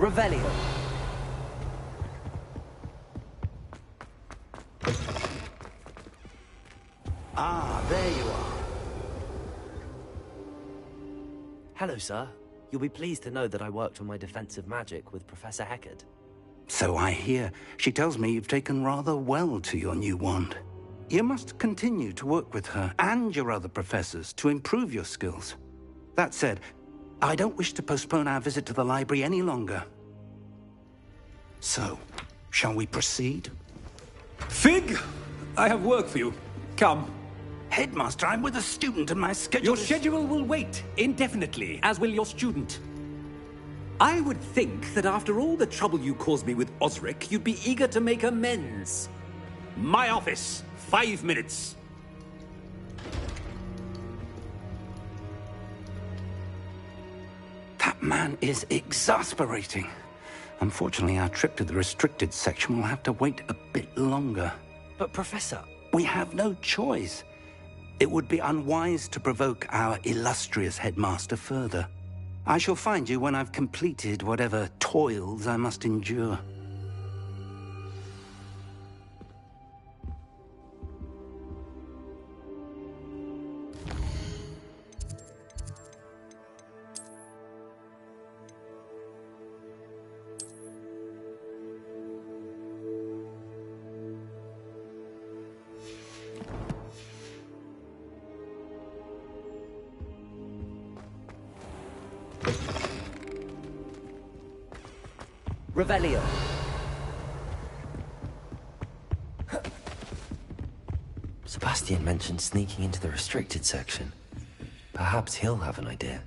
Revelio. Ah, there you are. Hello, sir. You'll be pleased to know that I worked on my defensive magic with Professor Heckard. So I hear. She tells me you've taken rather well to your new wand. You must continue to work with her and your other professors to improve your skills. That said, I don't wish to postpone our visit to the library any longer. So, shall we proceed? Fig! I have work for you. Come. Headmaster, I'm with a student and my schedule Your is... schedule will wait indefinitely, as will your student. I would think that after all the trouble you caused me with Osric, you'd be eager to make amends. My office, 5 minutes. That man is exasperating. Unfortunately, our trip to the restricted section will have to wait a bit longer. But, Professor... We have no choice. It would be unwise to provoke our illustrious headmaster further. I shall find you when I've completed whatever toils I must endure. Revelio. Sebastian mentioned sneaking into the restricted section. Perhaps he'll have an idea.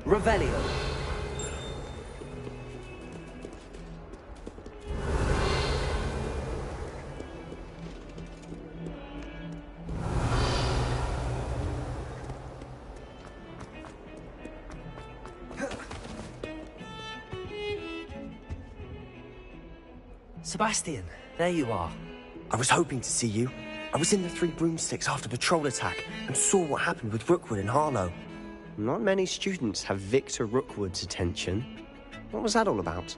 Revelio. Sebastian, there you are. I was hoping to see you. I was in the Three Broomsticks after the troll attack and saw what happened with Rookwood and Harlow. Not many students have Victor Rookwood's attention. What was that all about?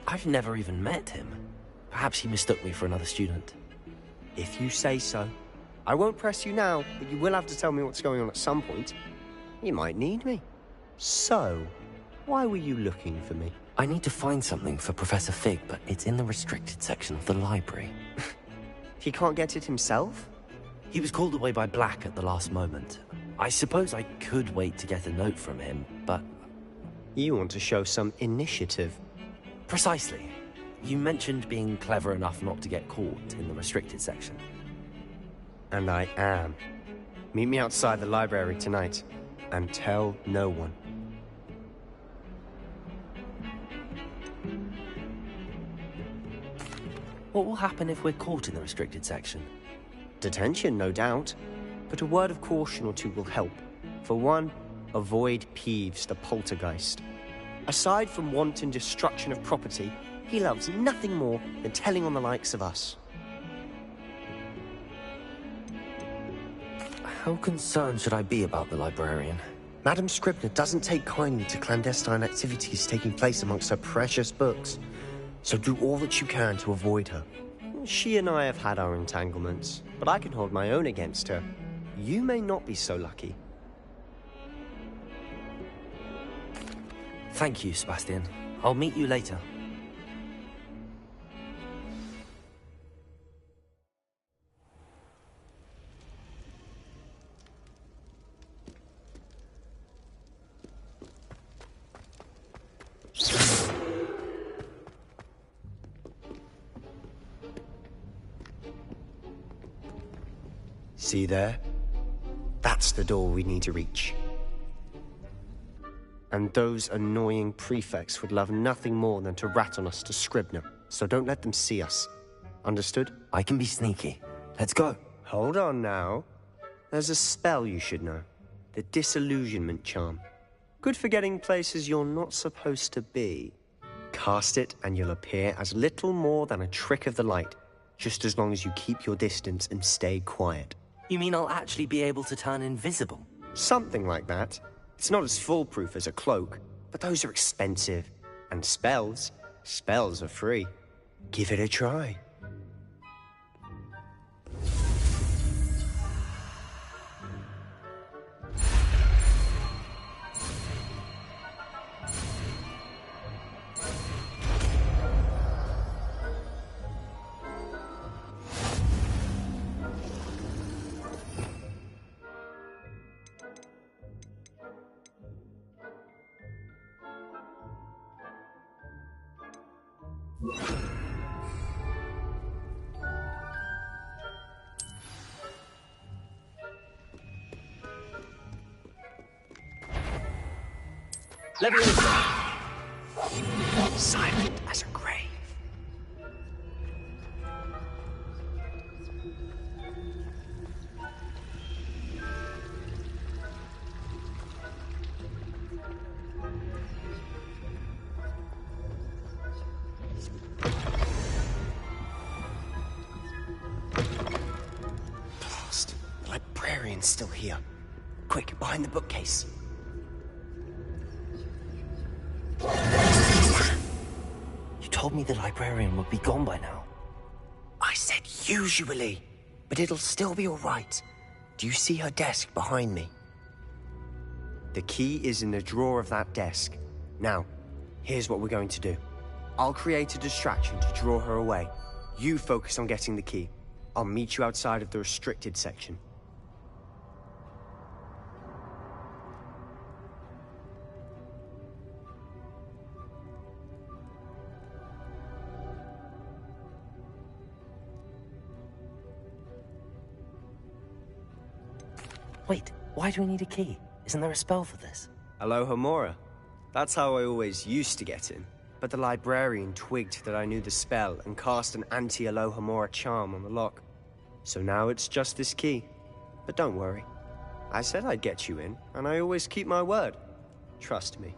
I've never even met him. Perhaps he mistook me for another student. If you say so. I won't press you now, but you will have to tell me what's going on at some point. You might need me. So, why were you looking for me? I need to find something for Professor Fig, but it's in the restricted section of the library. He can't get it himself? He was called away by Black at the last moment. I suppose I could wait to get a note from him, but... You want to show some initiative. Precisely. You mentioned being clever enough not to get caught in the restricted section. And I am. Meet me outside the library tonight, and tell no one. What will happen if we're caught in the restricted section? Detention, no doubt. But a word of caution or two will help. For one, avoid Peeves, the poltergeist. Aside from wanton destruction of property, he loves nothing more than telling on the likes of us. How concerned should I be about the librarian? Madam Scribner doesn't take kindly to clandestine activities taking place amongst her precious books. So do all that you can to avoid her. She and I have had our entanglements, but I can hold my own against her. You may not be so lucky. Thank you, Sebastian. I'll meet you later. See there? That's the door we need to reach. And those annoying prefects would love nothing more than to rat on us to Scribner, so don't let them see us. Understood? I can be sneaky. Let's go. Hold on now. There's a spell you should know. The Disillusionment Charm. Good for getting places you're not supposed to be. Cast it and you'll appear as little more than a trick of the light, just as long as you keep your distance and stay quiet. You mean I'll actually be able to turn invisible? Something like that. It's not as foolproof as a cloak, but those are expensive. And spells are free. Give it a try. Silent as a grave. Blast. The librarian's still here. Quick, behind the bookcase. You told me the librarian would be gone by now. I said usually, but it'll still be all right. Do you see her desk behind me? The key is in the drawer of that desk. Now, here's what we're going to do. I'll create a distraction to draw her away. You focus on getting the key. I'll meet you outside of the restricted section. Wait, why do we need a key? Isn't there a spell for this? Alohomora. That's how I always used to get in. But the librarian twigged that I knew the spell and cast an anti-Alohomora charm on the lock. So now it's just this key. But don't worry. I said I'd get you in, and I always keep my word. Trust me.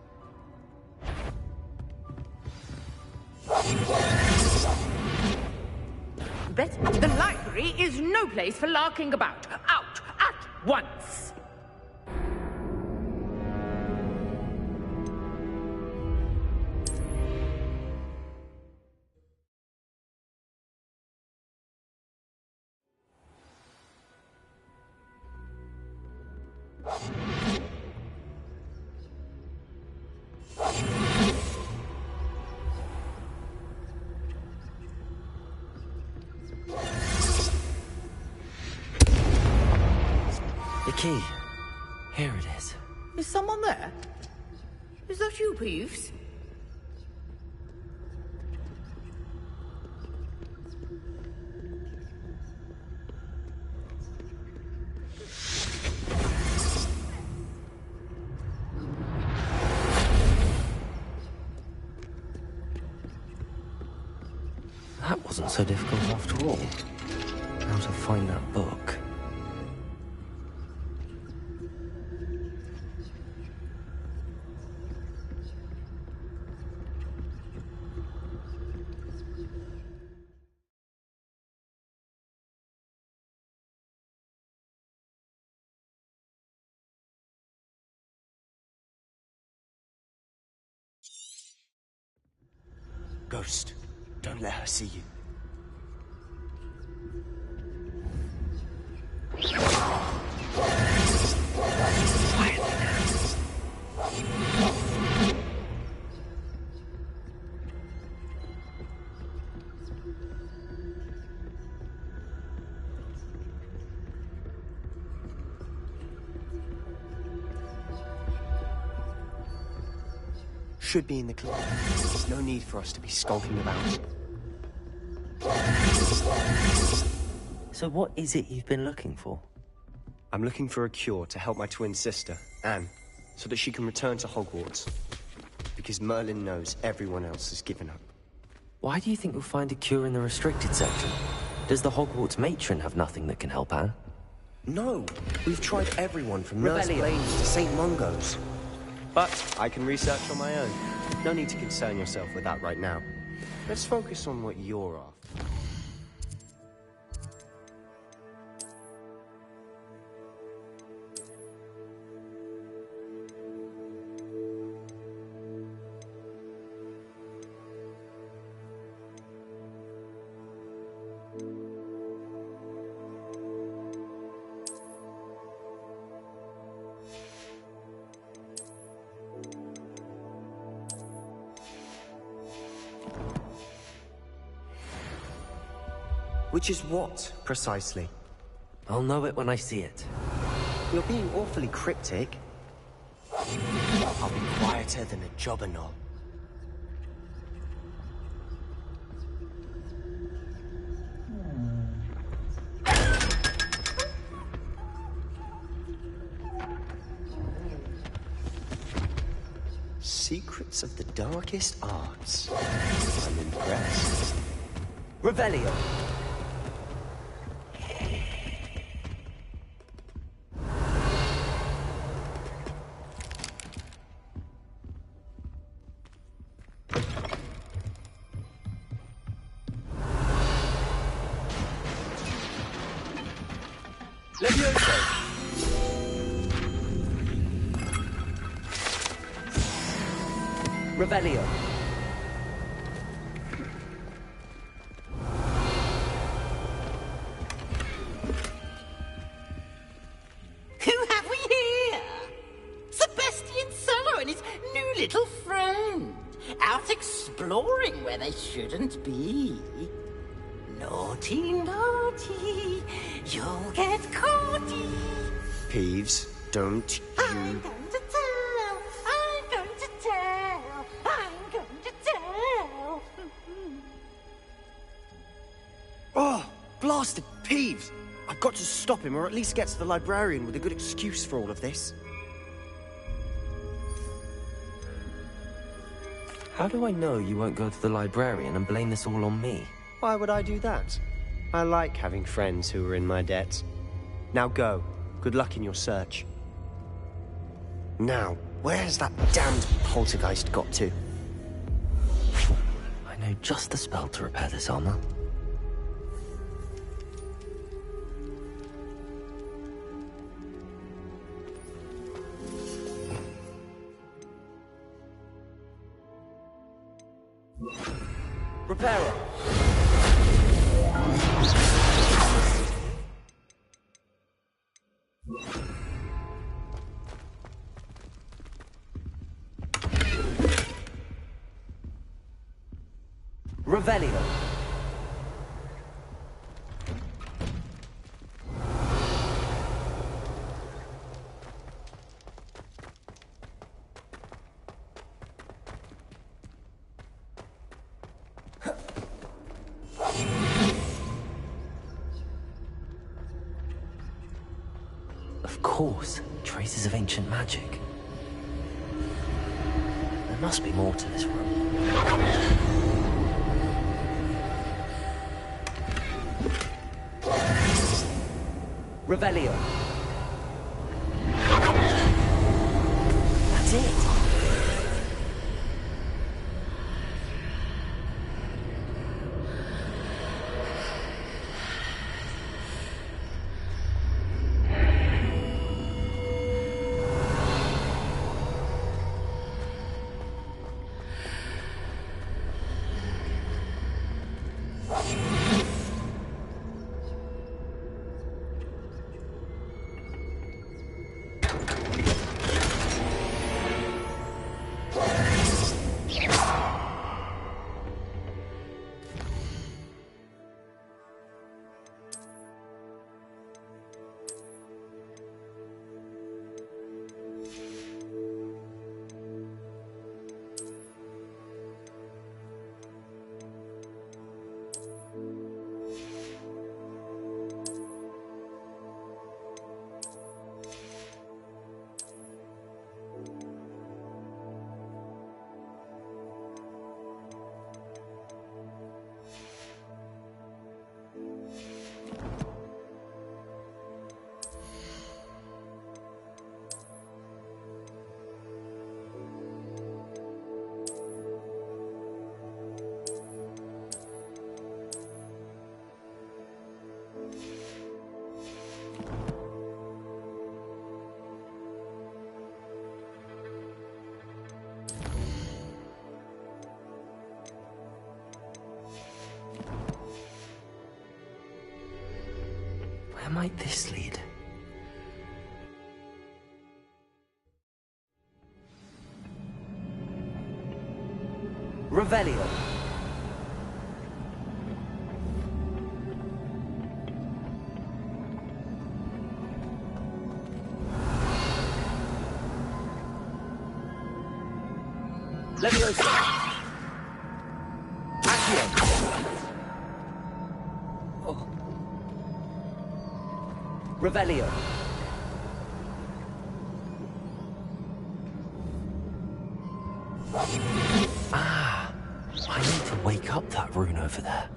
But the library is no place for larking about. Out at once! The key. Here it is. Is someone there? Is that you, Peeves? That wasn't so difficult after all. How to find that book. Ghost, don't let her see you. Should be in the club. There's no need for us to be skulking about. So what is it you've been looking for? I'm looking for a cure to help my twin sister, Anne. so that she can return to Hogwarts. Because Merlin knows everyone else has given up. Why do you think we'll find a cure in the restricted section? Does the Hogwarts matron have nothing that can help Anne? No! We've tried everyone from Nurse Revelio. Blaine to St. Mungo's. But I can research on my own. No need to concern yourself with that right now. Let's focus on what you're after. Which is what, precisely? I'll know it when I see it. You're being awfully cryptic. I'll be quieter than a jobberknoll. Secrets of the darkest arts. I'm impressed. Revelio. Revelio. Who have we here? Sebastian Solo and his new little friend. Out exploring where they shouldn't be. Naughty, naughty. You'll get caughty. Peeves, don't I'm you... going to tell. I'm going to tell. I'm going to tell. Oh, blasted Peeves! I've got to stop him, or at least get to the librarian with a good excuse for all of this. How do I know you won't go to the librarian and blame this all on me? Why would I do that? I like having friends who are in my debt. Now go. Good luck in your search. Now, where's that damned poltergeist got to? I know just the spell to repair this armor. Repairer! Revelio. Of course, traces of ancient magic. There must be more to this room. Revelio. That's it. might this lead? Revelio. Leviosa. Accio. Oh. Revelio. I need to wake up that rune over there.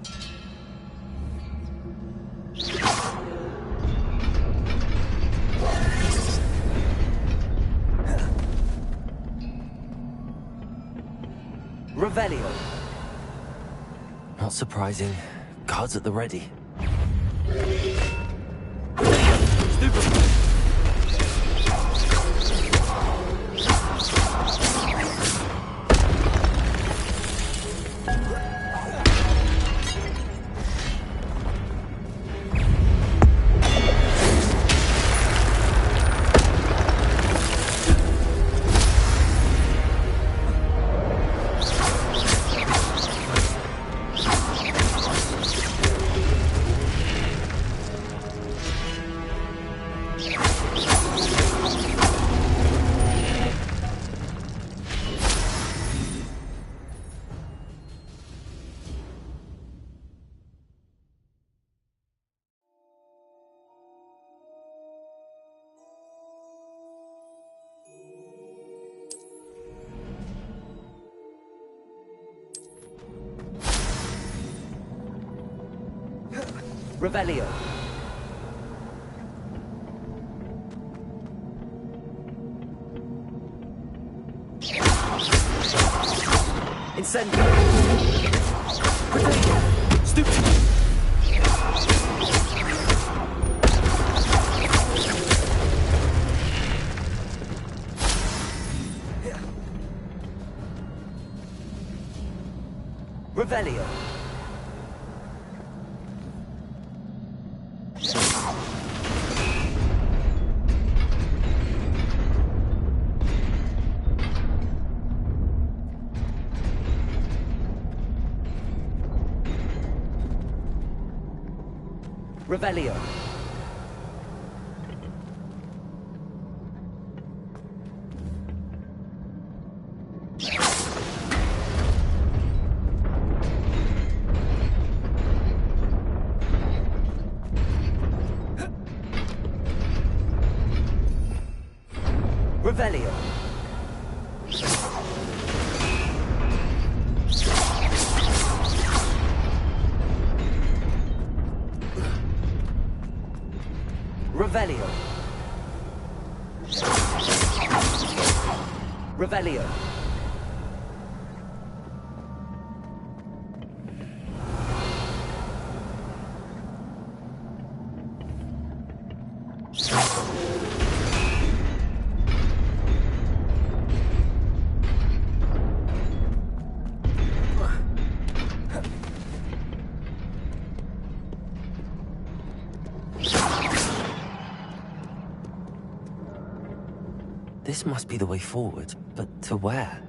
Revelio. Not surprising. Guards at the ready. Revelio. Incendio. Stupid. Revelio. Revelio. Revelio. Revelio. Revelio. This must be the way forward, but to where?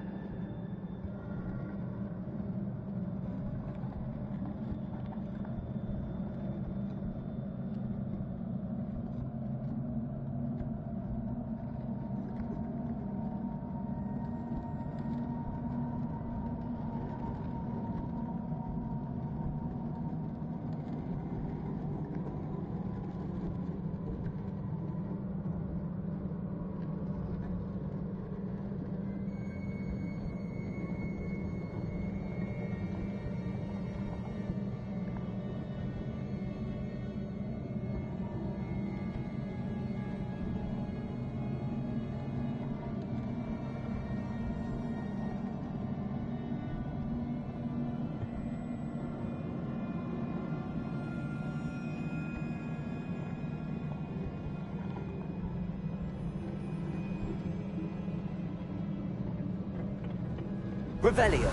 Revelio.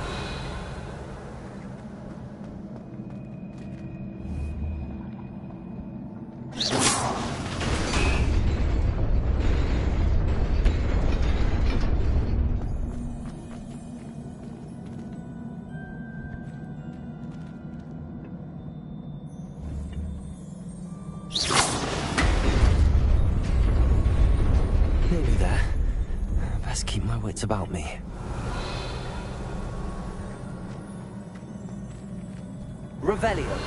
It's about me. Revelio.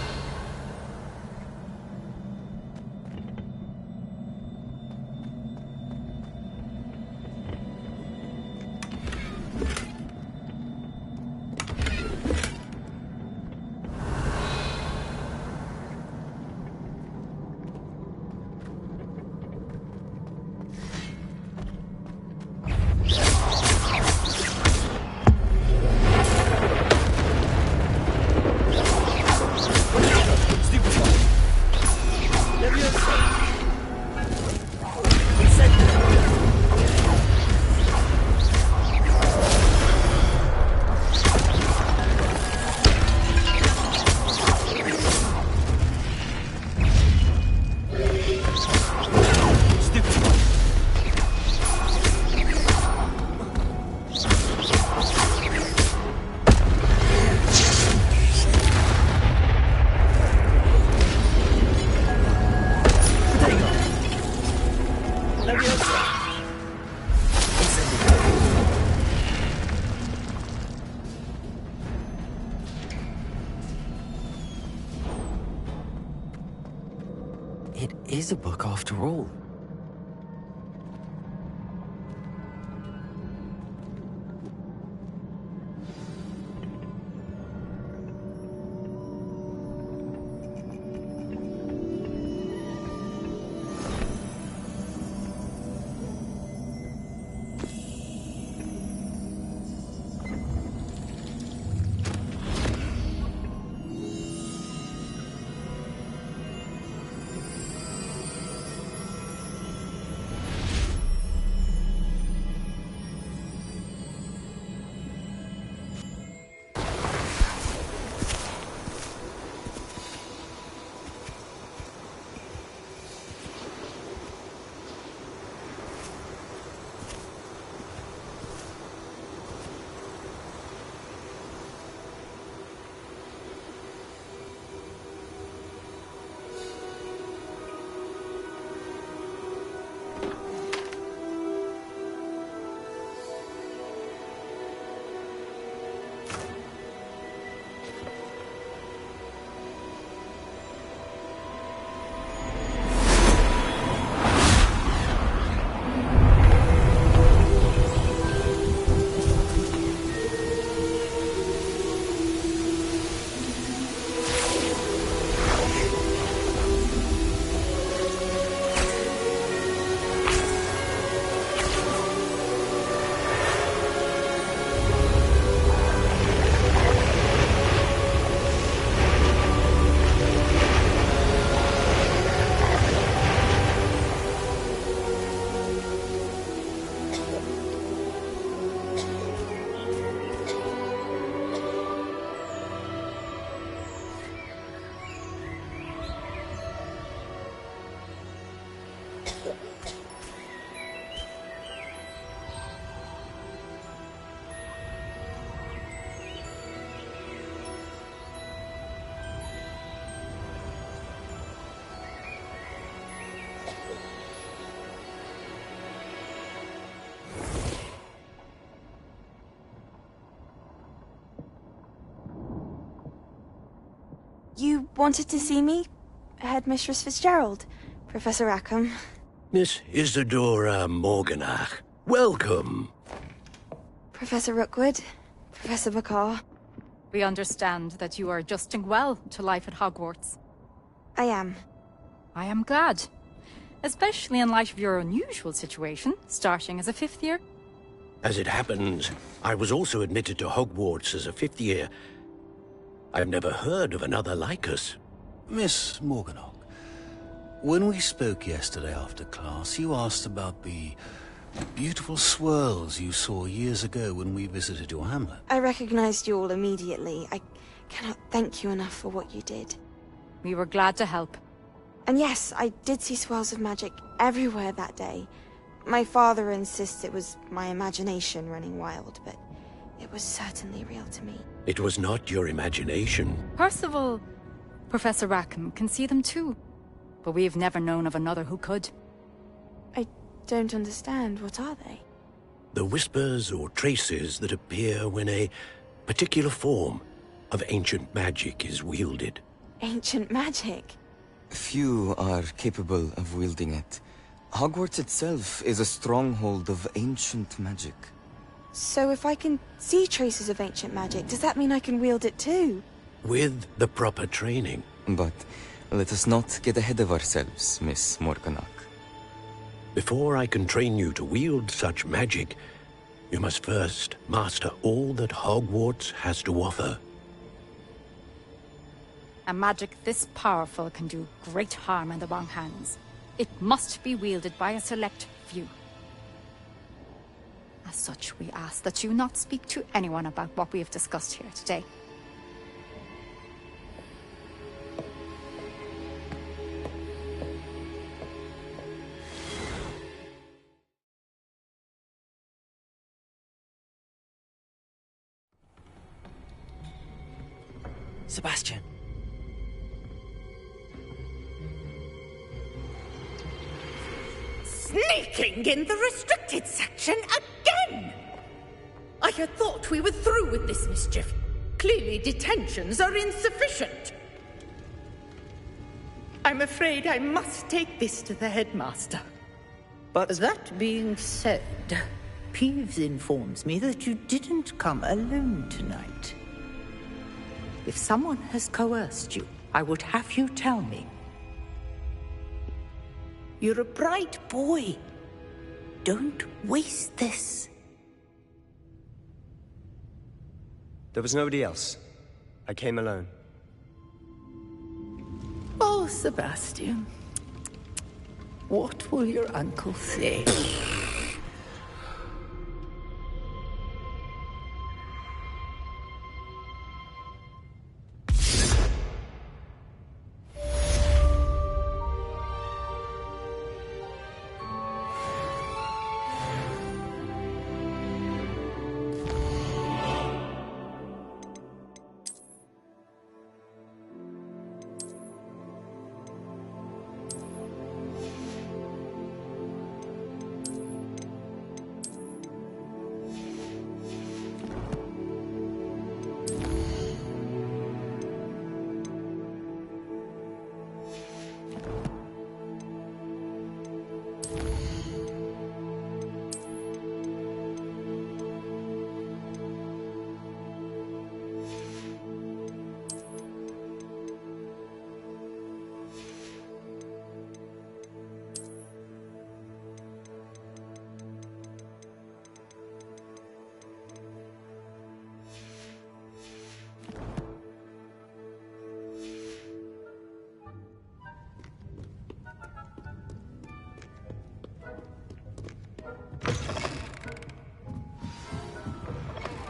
It is a book after all. You wanted to see me? Headmistress Fitzgerald? Professor Rackham? Miss Isadora Morganach, welcome. Professor Rookwood? Professor McCaw? We understand that you are adjusting well to life at Hogwarts. I am. I am glad. Especially in light of your unusual situation, starting as a 5th year. As it happens, I was also admitted to Hogwarts as a 5th year. I've never heard of another like us. Miss Morganach, when we spoke yesterday after class, you asked about the beautiful swirls you saw years ago when we visited your hamlet. I recognized you all immediately. I cannot thank you enough for what you did. We were glad to help. And yes, I did see swirls of magic everywhere that day. My father insists it was my imagination running wild, but it was certainly real to me. It was not your imagination. Percival, Professor Rackham can see them too. But we've never known of another who could. I don't understand. What are they? The whispers or traces that appear when a particular form of ancient magic is wielded. Ancient magic? Few are capable of wielding it. Hogwarts itself is a stronghold of ancient magic. So if I can see traces of ancient magic, does that mean I can wield it too? With the proper training. But let us not get ahead of ourselves, Miss Morganach. Before I can train you to wield such magic, you must first master all that Hogwarts has to offer. A magic this powerful can do great harm in the wrong hands. It must be wielded by a select few. As such, we ask that you not speak to anyone about what we have discussed here today. Sebastian. Sneaking in the restricted section again! I had thought we were through with this mischief. Clearly detentions are insufficient. I'm afraid I must take this to the headmaster. But that being said, Peeves informs me that you didn't come alone tonight. If someone has coerced you, I would have you tell me. You're a bright boy. Don't waste this. There was nobody else. I came alone. Oh, Sebastian. What will your uncle say?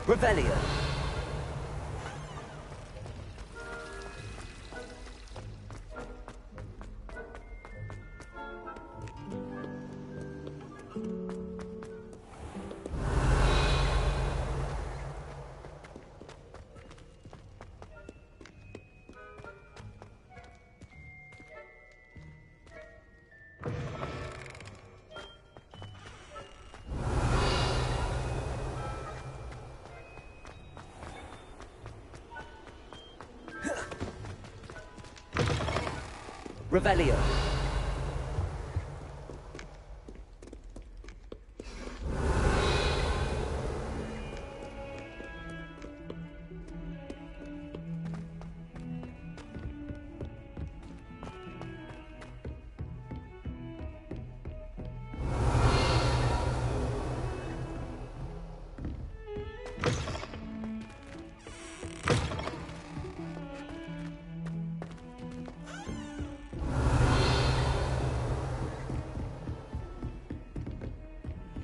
Revelio. Revelio.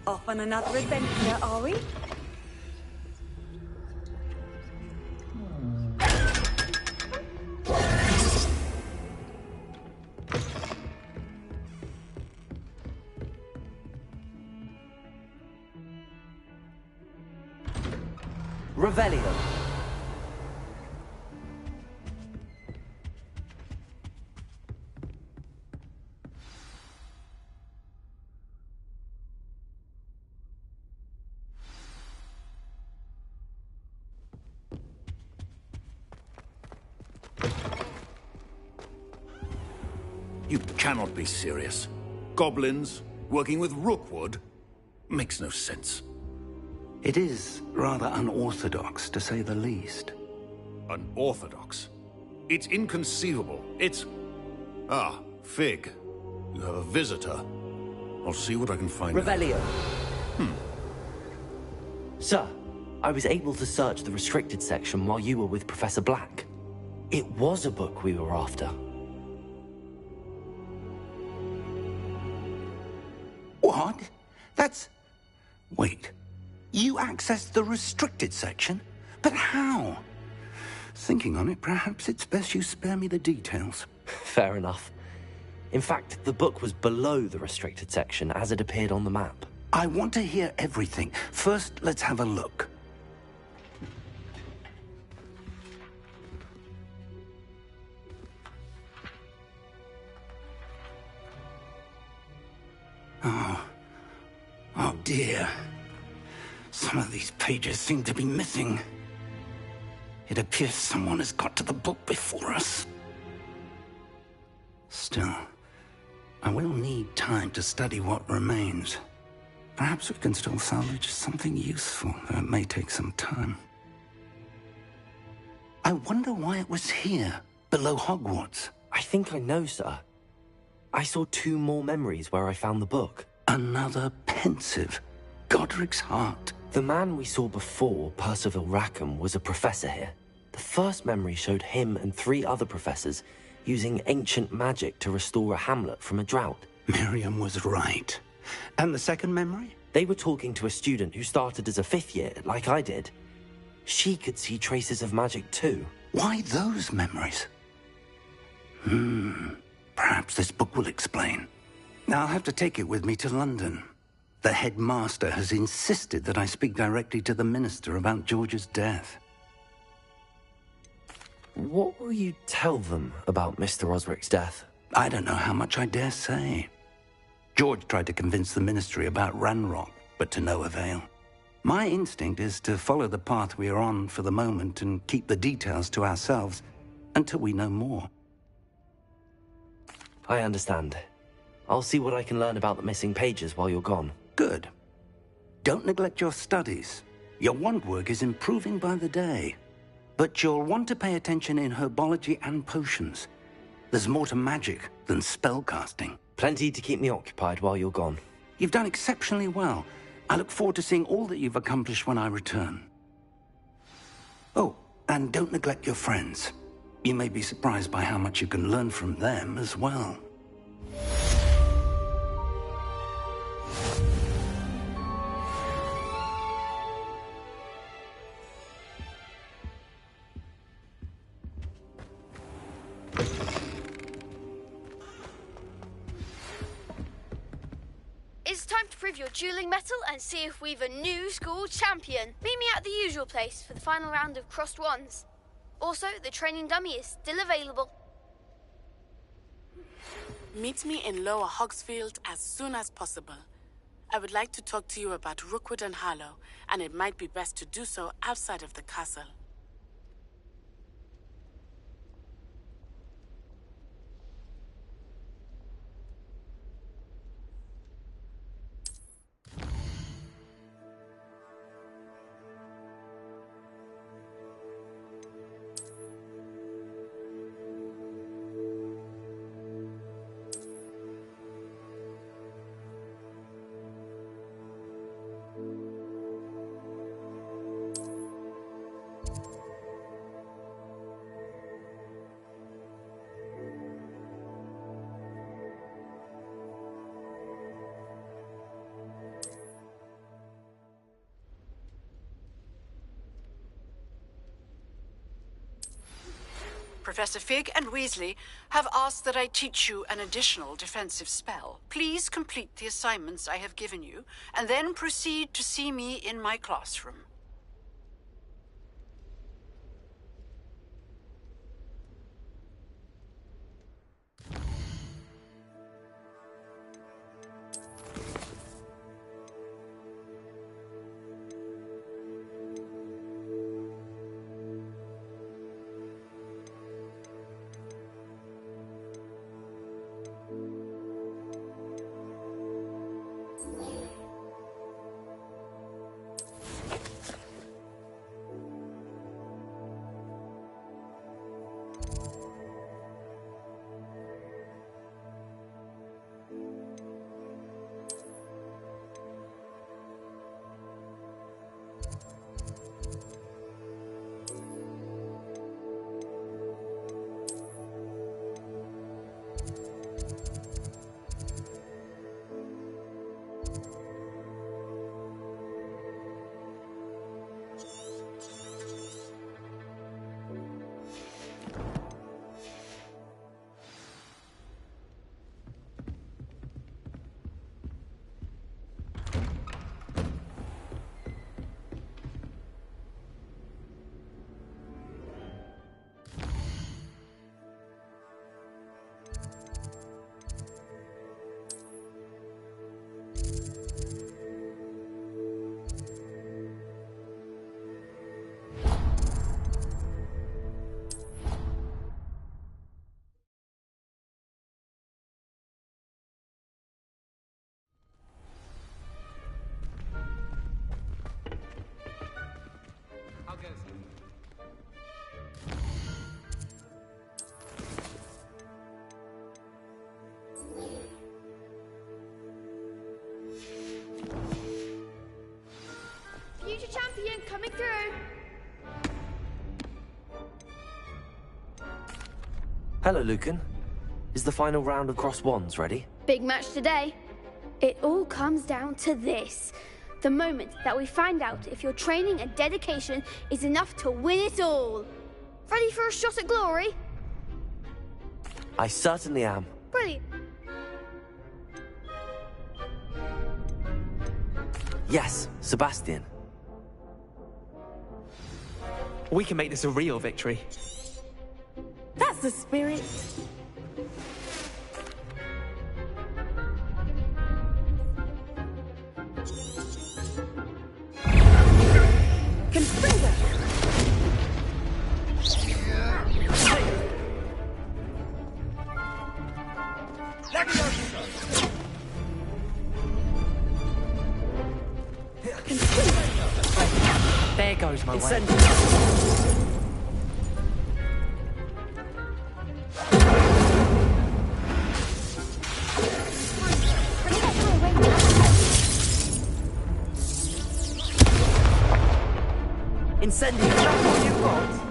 Off on another adventure, are we? Revelio. You cannot be serious. Goblins working with Rookwood? Makes no sense. It is rather unorthodox, to say the least. Unorthodox? It's inconceivable. It's... Ah, Fig. You have a visitor. I'll see what I can find out. Revelio. Sir, I was able to search the restricted section while you were with Professor Black. It was a book we were after. What? That's... Wait. You accessed the restricted section? But how? Thinking on it, perhaps it's best you spare me the details. Fair enough. In fact, the book was below the restricted section as it appeared on the map. I want to hear everything. First, let's have a look. Oh dear. Some of these pages seem to be missing. It appears someone has got to the book before us. Still, I will need time to study what remains. Perhaps we can still salvage something useful, though it may take some time. I wonder why it was here, below Hogwarts. I think I know, sir. I saw 2 more memories where I found the book. Another pensive. Godric's heart. The man we saw before, Percival Rackham, was a professor here. The first memory showed him and 3 other professors using ancient magic to restore a hamlet from a drought. Miriam was right. And the second memory? They were talking to a student who started as a 5th year, like I did. She could see traces of magic too. Why those memories? Perhaps this book will explain. I'll have to take it with me to London. The headmaster has insisted that I speak directly to the minister about George's death. What will you tell them about Mr. Osric's death? I don't know how much I dare say. George tried to convince the ministry about Ranrock, but to no avail. My instinct is to follow the path we are on for the moment and keep the details to ourselves until we know more. I understand. I'll see what I can learn about the missing pages while you're gone. Good. Don't neglect your studies. Your wand work is improving by the day. But you'll want to pay attention in herbology and potions. There's more to magic than spellcasting. Plenty to keep me occupied while you're gone. You've done exceptionally well. I look forward to seeing all that you've accomplished when I return. Oh, and don't neglect your friends. You may be surprised by how much you can learn from them as well. It's time to prove your dueling mettle and see if we've a new school champion. Meet me at the usual place for the final round of crossed wands. Also, the training dummy is still available. Meet me in Lower Hogsfield as soon as possible. I would like to talk to you about Rookwood and Harlow, and it might be best to do so outside of the castle. Professor Fig and Weasley have asked that I teach you an additional defensive spell. Please complete the assignments I have given you, and then proceed to see me in my classroom. Hello, Lucan. Is the final round of Cross Wands ready? Big match today. It all comes down to this. The moment that we find out if your training and dedication is enough to win it all. Ready for a shot at glory? I certainly am. Brilliant. Yes, Sebastian. We can make this a real victory. That's the spirit. There goes my way. Incendio, that's what you want.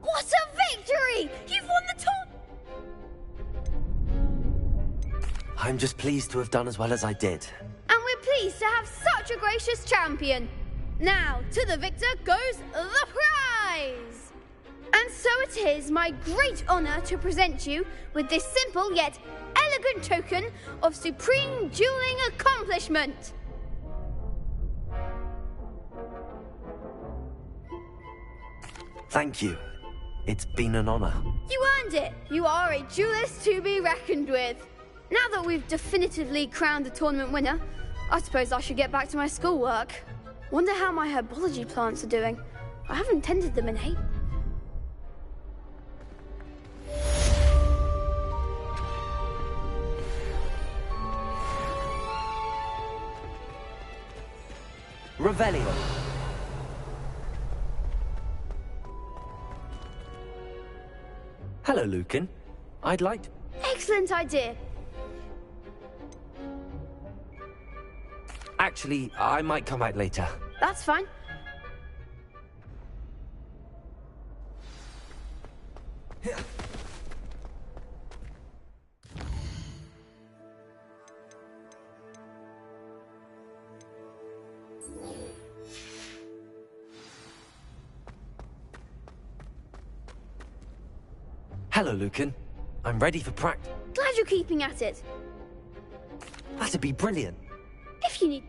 What a victory! You've won the tournament! I'm just pleased to have done as well as I did. And we're pleased to have such a gracious champion. Now, to the victor goes the prize! And so it is my great honor to present you with this simple yet elegant token of supreme dueling accomplishment. Thank you. It's been an honor. You earned it. You are a duelist to be reckoned with. Now that we've definitively crowned the tournament winner, I suppose I should get back to my schoolwork. Wonder how my herbology plants are doing. I haven't tended them in ages. Revelio. Hello, Lucan. I'd like to... Excellent idea. Actually, I might come back later. That's fine. Hello, Lucan. I'm ready for practice. Glad you're keeping at it. That'd be brilliant. If you need...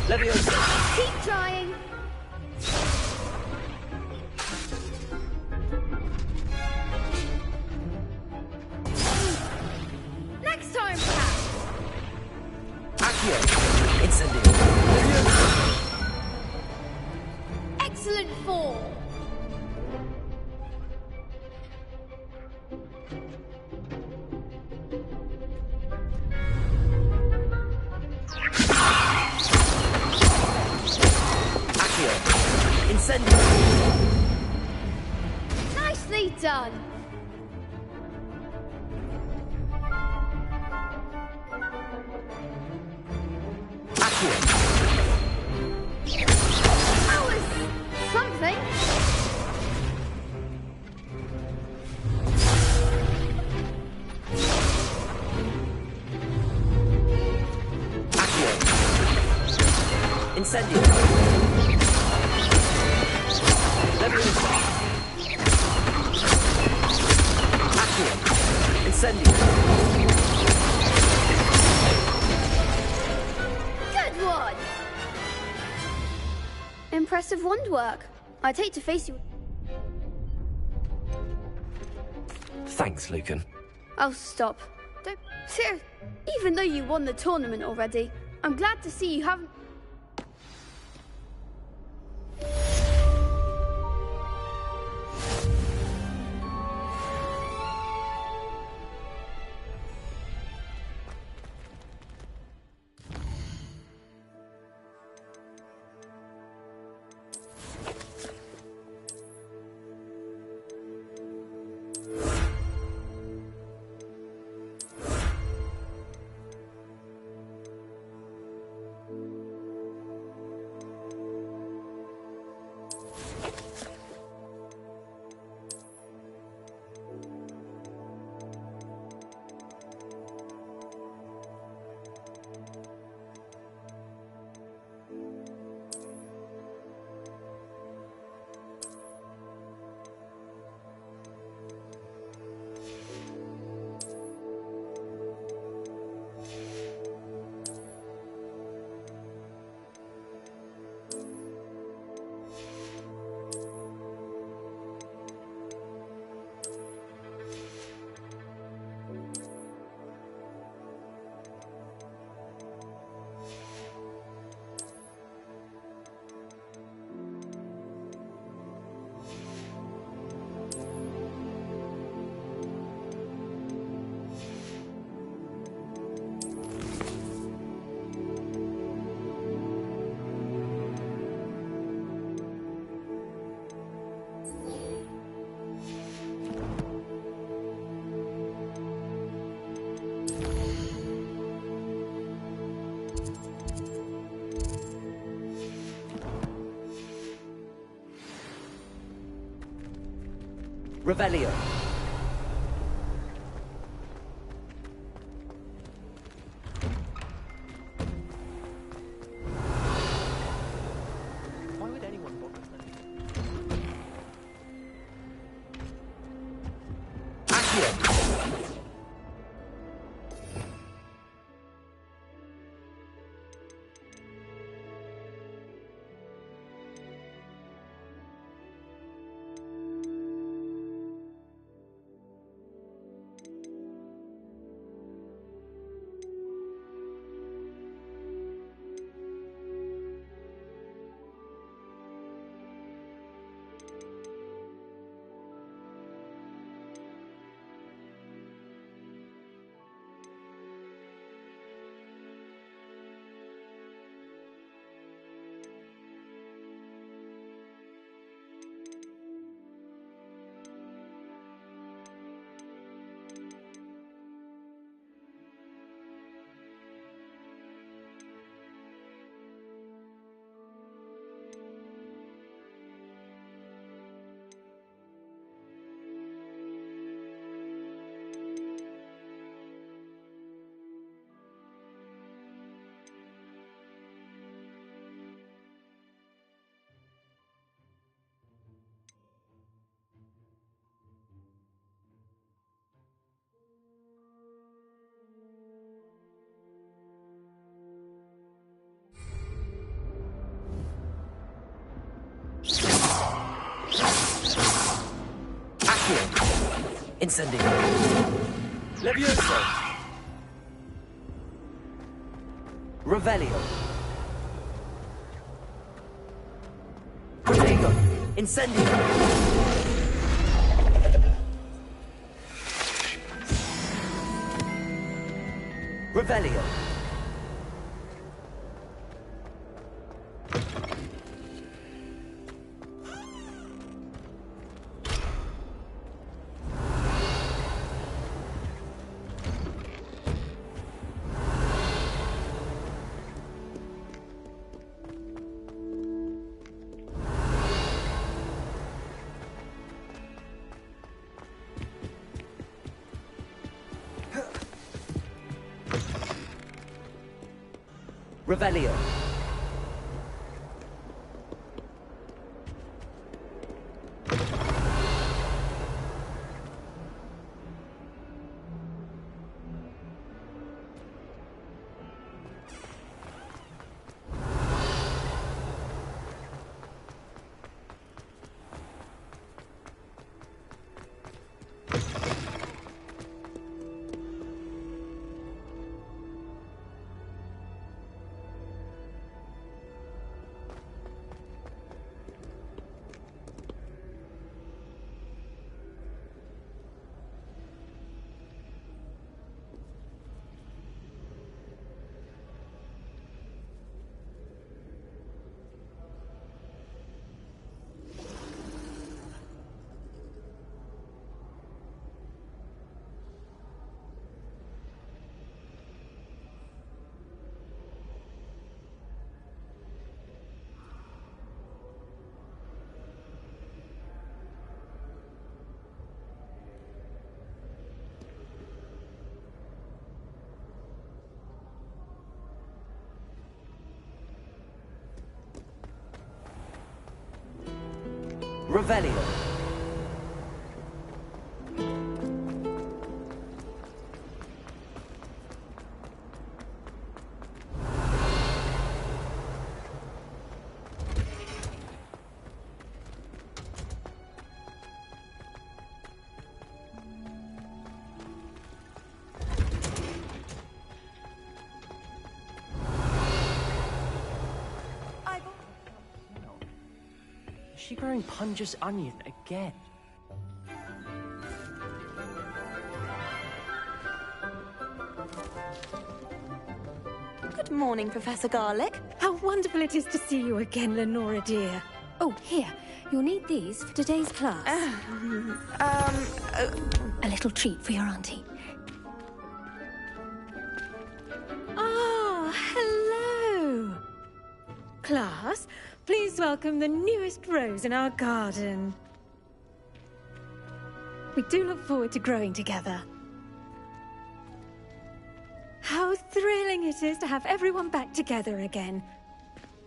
Leviosa. Keep trying. Next time, perhaps. Accio. Incendio. for. Accio. Incendio. Nicely done. That was something. Incendio. Leviosa. Accio. Incendio. Good one. Impressive wand work. I'd hate to face you. Thanks, Lucan. Oh, stop. Don't. Even though you won the tournament already, I'm glad to see you haven't. Revelio. Why would anyone bother spending? Accio. Incendio. Leviosa. Revelio. Protego. Incendio! Revelio! Revelio. Revelio. Is she growing Punja's onion again? Good morning, Professor Garlick. How wonderful it is to see you again, Lenora dear. Oh, here. You'll need these for today's class. A little treat for your auntie. Ah, hello. Class, please welcome the newest rose in our garden. We do look forward to growing together. How thrilling it is to have everyone back together again.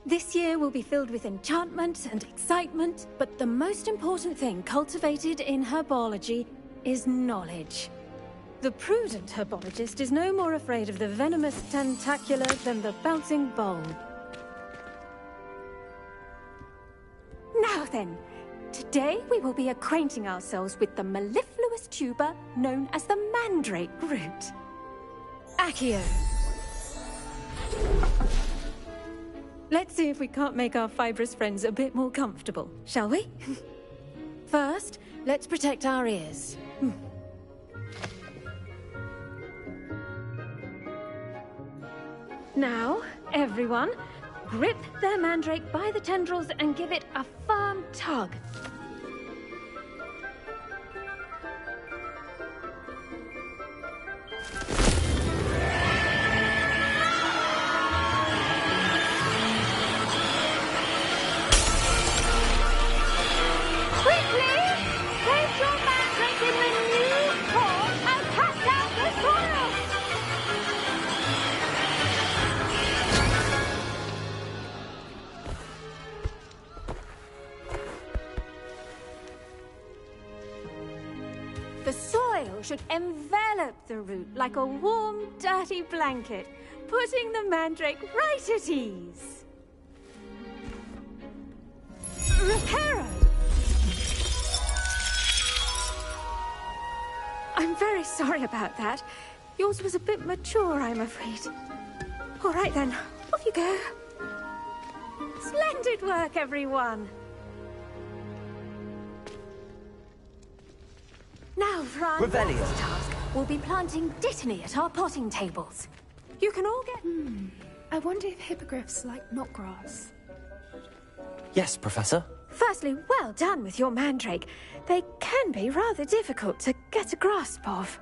This year will be filled with enchantment and excitement, but the most important thing cultivated in herbology is knowledge. The prudent herbologist is no more afraid of the venomous tentacular than the bouncing bulb. Now then, today we will be acquainting ourselves with the mellifluous tuber known as the mandrake root. Accio. Let's see if we can't make our fibrous friends a bit more comfortable, shall we? First, let's protect our ears. Now, everyone, grip their mandrake by the tendrils and give it a firm tug. The soil should envelop the root like a warm, dirty blanket, putting the mandrake right at ease. Reparo! I'm very sorry about that. Yours was a bit mature, I'm afraid. All right then, off you go. Splendid work, everyone. Now for our Revelio. next task. We'll be planting Dittany at our potting tables. You can all get... I wonder if hippogriffs like knotgrass. Yes, Professor. Firstly, well done with your mandrake. They can be rather difficult to get a grasp of.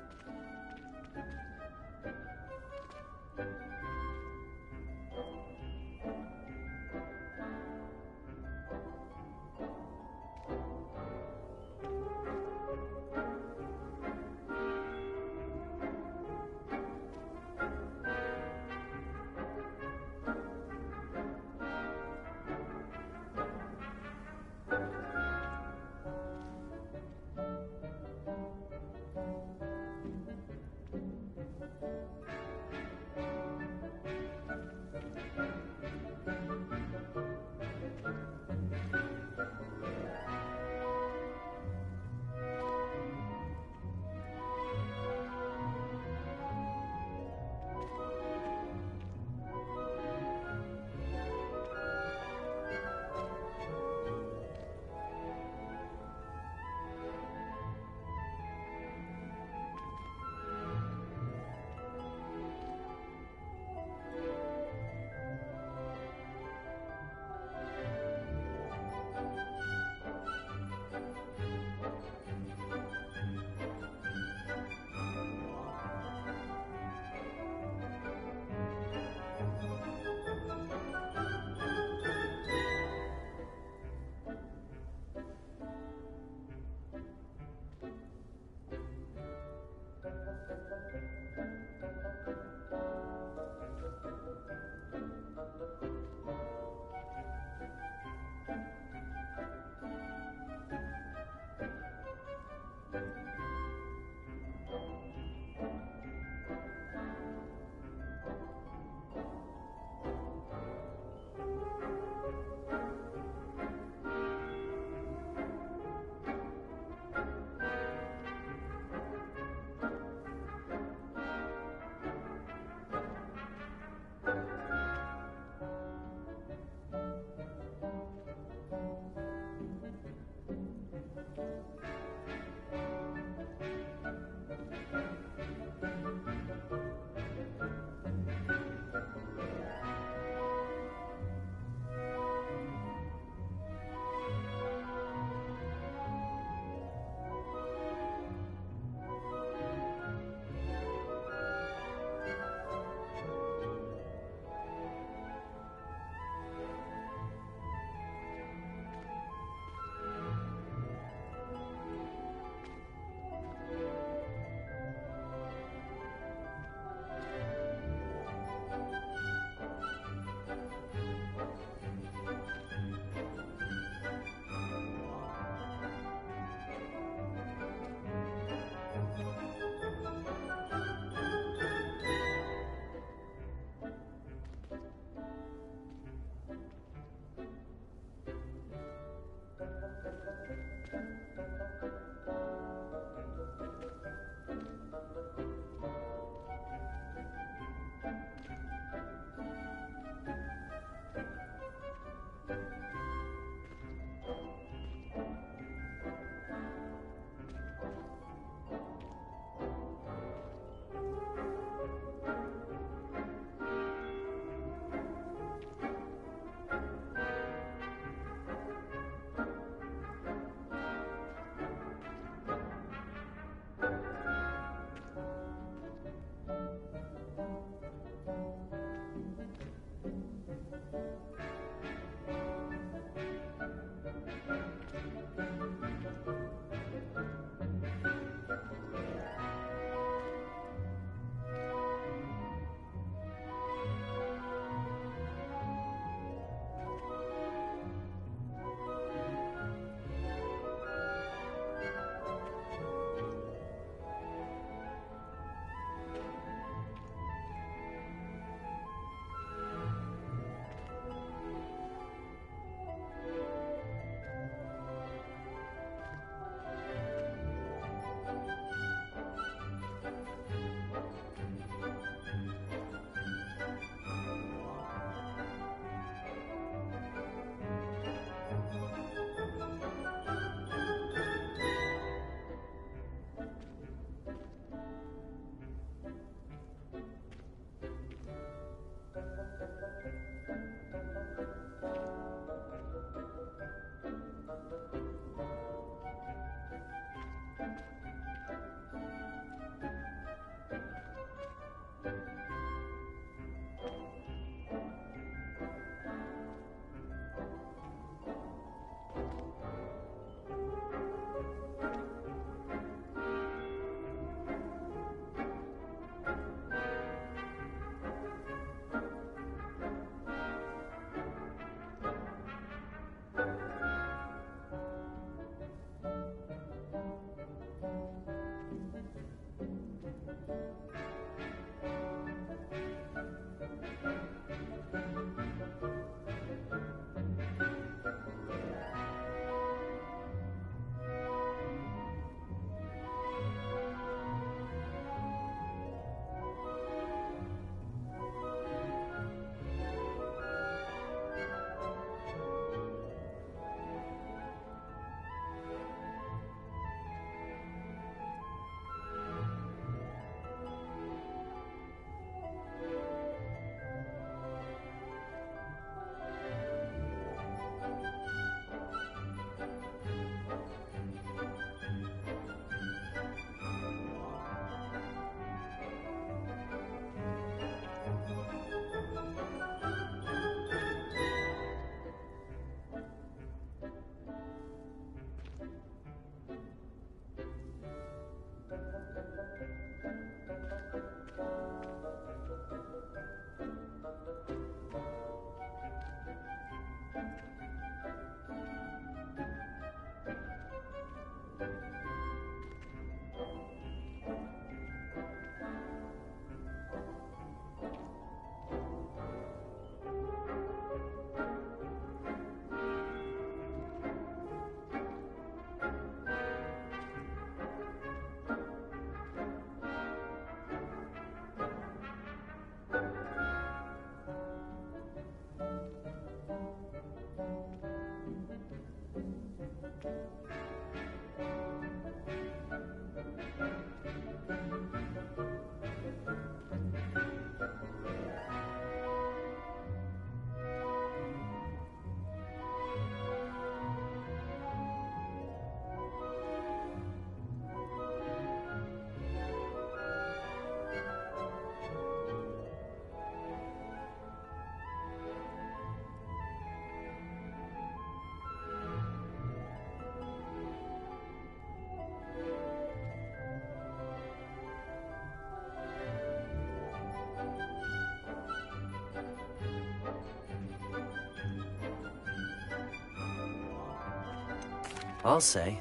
I'll say.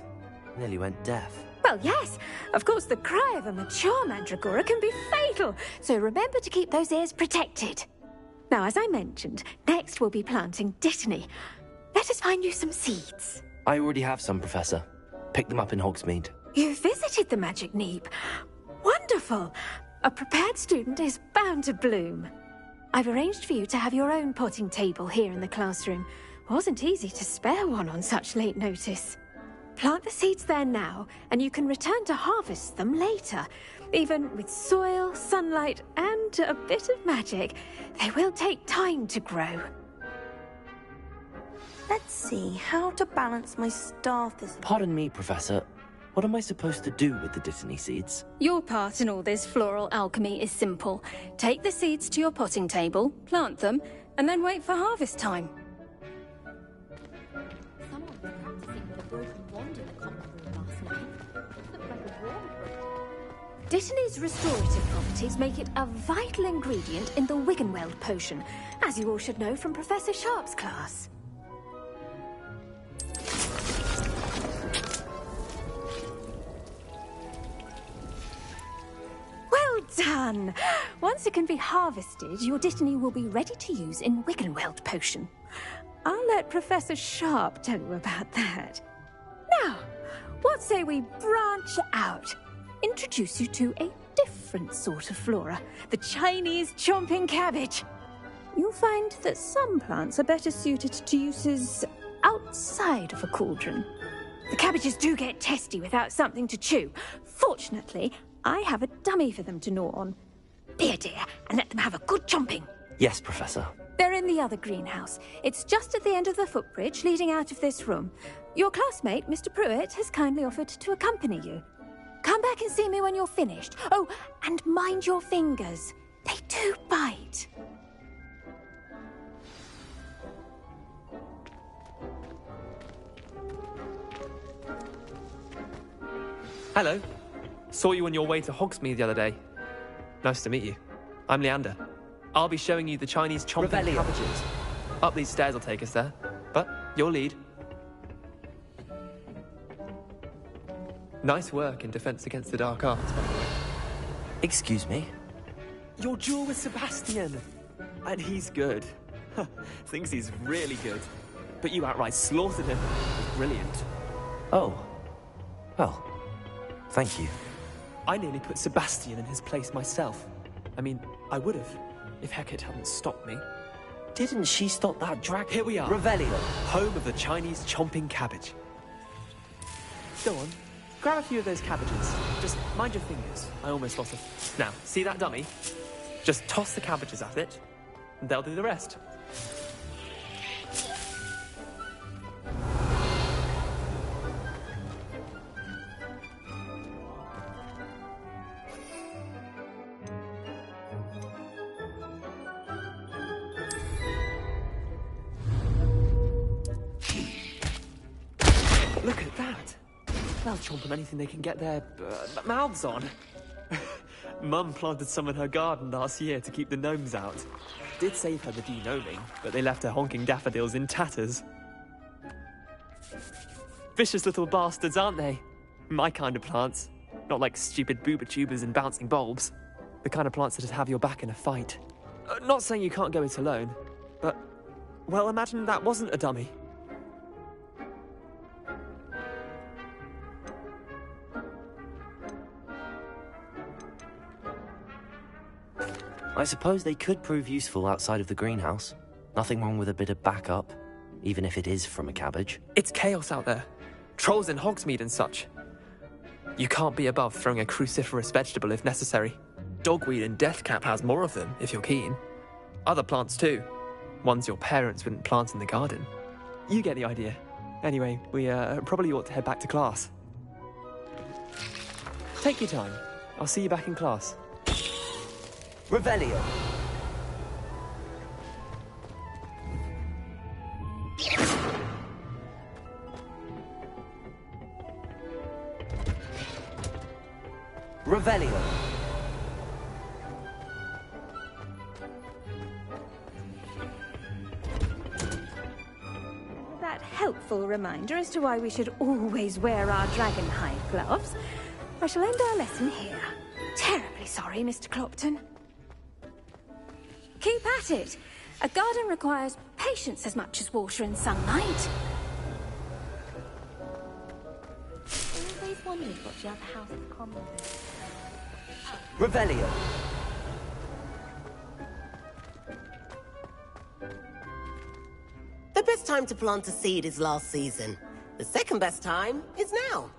Nearly went deaf. Well, yes. Of course, the cry of a mature mandragora can be fatal, so remember to keep those ears protected. Now, as I mentioned, next we'll be planting Dittany. Let us find you some seeds. I already have some, Professor. Picked them up in Hogsmeade. You visited the Magic Neep. Wonderful. A prepared student is bound to bloom. I've arranged for you to have your own potting table here in the classroom. Wasn't easy to spare one on such late notice. Plant the seeds there now, and you can return to harvest them later. Even with soil, sunlight, and a bit of magic, they will take time to grow. Let's see how to balance my staff this... Pardon me, Professor. What am I supposed to do with the Dittany seeds? Your part in all this floral alchemy is simple. Take the seeds to your potting table, plant them, and then wait for harvest time. Dittany's restorative properties make it a vital ingredient in the Wiggenweld potion, as you all should know from Professor Sharp's class. Well done! Once it can be harvested, your Dittany will be ready to use in Wiggenweld potion. I'll let Professor Sharp tell you about that. Now, what say we branch out? Introduce you to a different sort of flora, the Chinese chomping cabbage. You'll find that some plants are better suited to uses outside of a cauldron. The cabbages do get testy without something to chew. Fortunately, I have a dummy for them to gnaw on. Be a dear and let them have a good chomping. Yes, Professor. They're in the other greenhouse. It's just at the end of the footbridge leading out of this room. Your classmate, Mr. Pruitt, has kindly offered to accompany you. Come back and see me when you're finished. Oh, and mind your fingers. They do bite. Hello. Saw you on your way to Hogsmeade the other day. Nice to meet you. I'm Leander. I'll be showing you the Chinese chomping cabbages. Up these stairs will take us there. But your lead. Nice work in defense against the dark arts, by the way. Excuse me? Your duel with Sebastian. And he's good. Thinks he's really good. But you outright slaughtered him. Brilliant. Oh. Well, thank you. I nearly put Sebastian in his place myself. I mean, I would have, if Hecate hadn't stopped me. Didn't she stop that dragon? Here we are. Revelio. Home of the Chinese chomping cabbage. Go on. Grab a few of those cabbages. Just mind your fingers. I almost lost it. Now, see that dummy? Just toss the cabbages at it, and they'll do the rest. Look at that. They'll chomp on anything they can get their mouths on. Mum planted some in her garden last year to keep the gnomes out. Did save her the de-gnoming, but they left her honking daffodils in tatters. Vicious little bastards, aren't they? My kind of plants. Not like stupid booba tubers and bouncing bulbs. The kind of plants that'd have your back in a fight. Not saying you can't go it alone, but... well, imagine that wasn't a dummy. I suppose they could prove useful outside of the greenhouse. Nothing wrong with a bit of backup, even if it is from a cabbage. It's chaos out there. Trolls in Hogsmeade and such. You can't be above throwing a cruciferous vegetable if necessary. Dogweed and deathcap has more of them, if you're keen. Other plants too. Ones your parents wouldn't plant in the garden. You get the idea. Anyway, we probably ought to head back to class. Take your time. I'll see you back in class. Revelio. Revelio. Will that help helpful reminder as to why we should always wear our dragonhide gloves, I shall end our lesson here. Terribly sorry, Mr. Clopton. Keep at it. A garden requires patience as much as water and sunlight. I always wondered what the other House of Commons is. Revelio. The best time to plant a seed is last season. The second best time is now.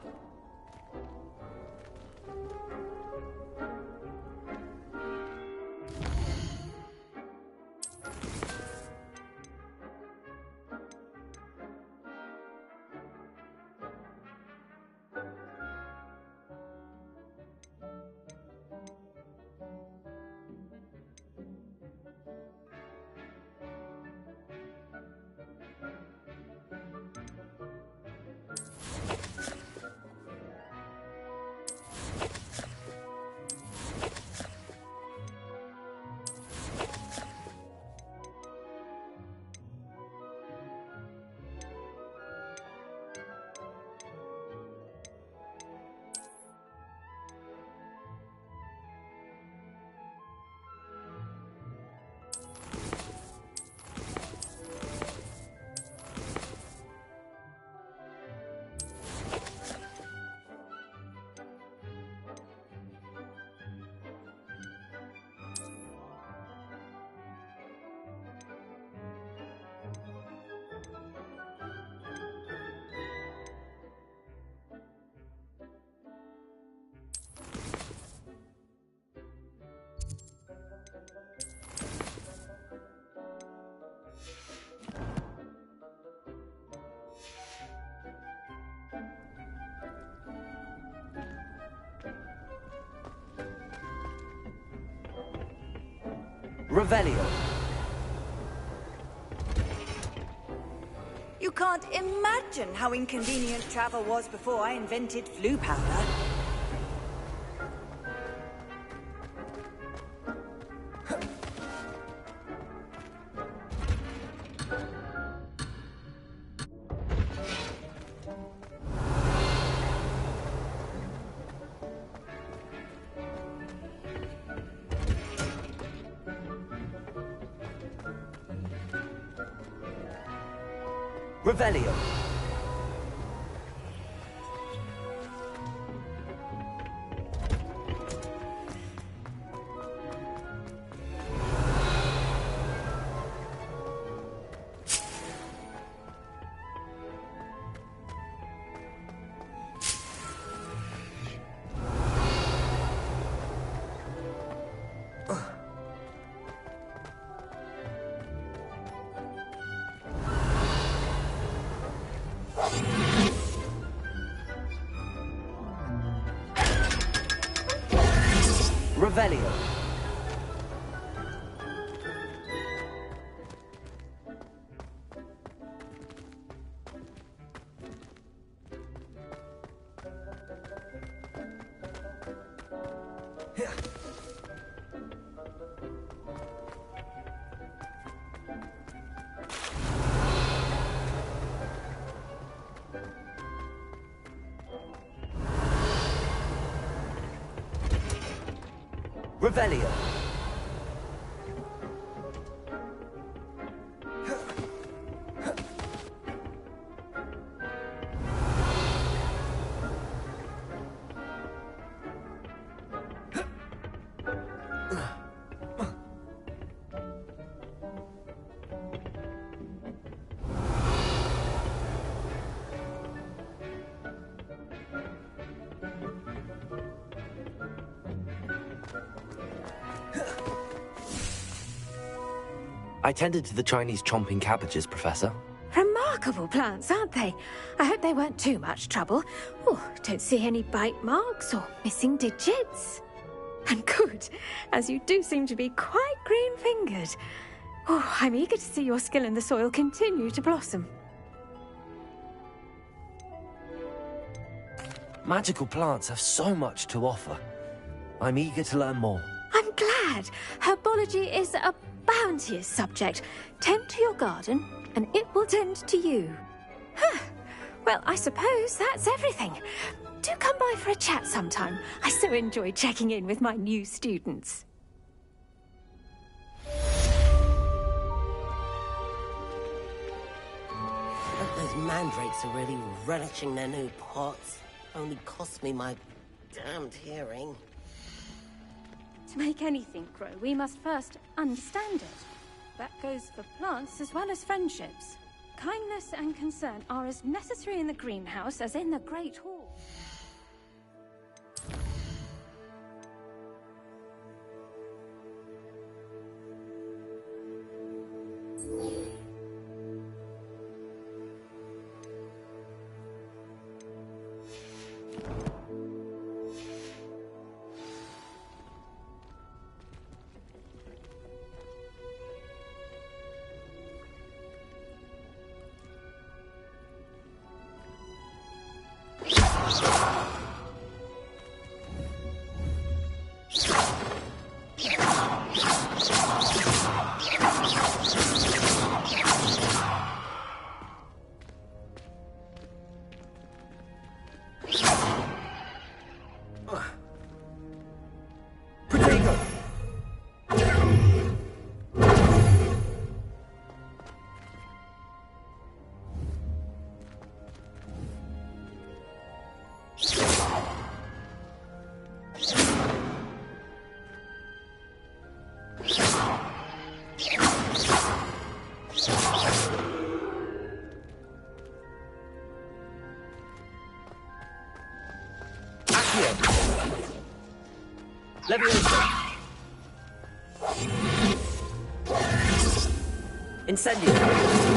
Revelio. You can't imagine how inconvenient travel was before I invented flu powder. Revelio. Revelio. Revelio. I tended to the Chinese chomping cabbages, Professor. Remarkable plants, aren't they? I hope they weren't too much trouble. Oh, don't see any bite marks or missing digits. And good, as you do seem to be quite green-fingered. Oh, I'm eager to see your skill in the soil continue to blossom. Magical plants have so much to offer. I'm eager to learn more. I'm glad. Herbology is a bounteous subject. Tend to your garden, and it will tend to you. Huh. Well, I suppose that's everything. Do come by for a chat sometime. I so enjoy checking in with my new students. But those mandrakes are really relishing their new pots. Only cost me my damned hearing. To make anything grow, we must first understand it. That goes for plants as well as friendships. Kindness and concern are as necessary in the greenhouse as in the Great Hall. Incendio!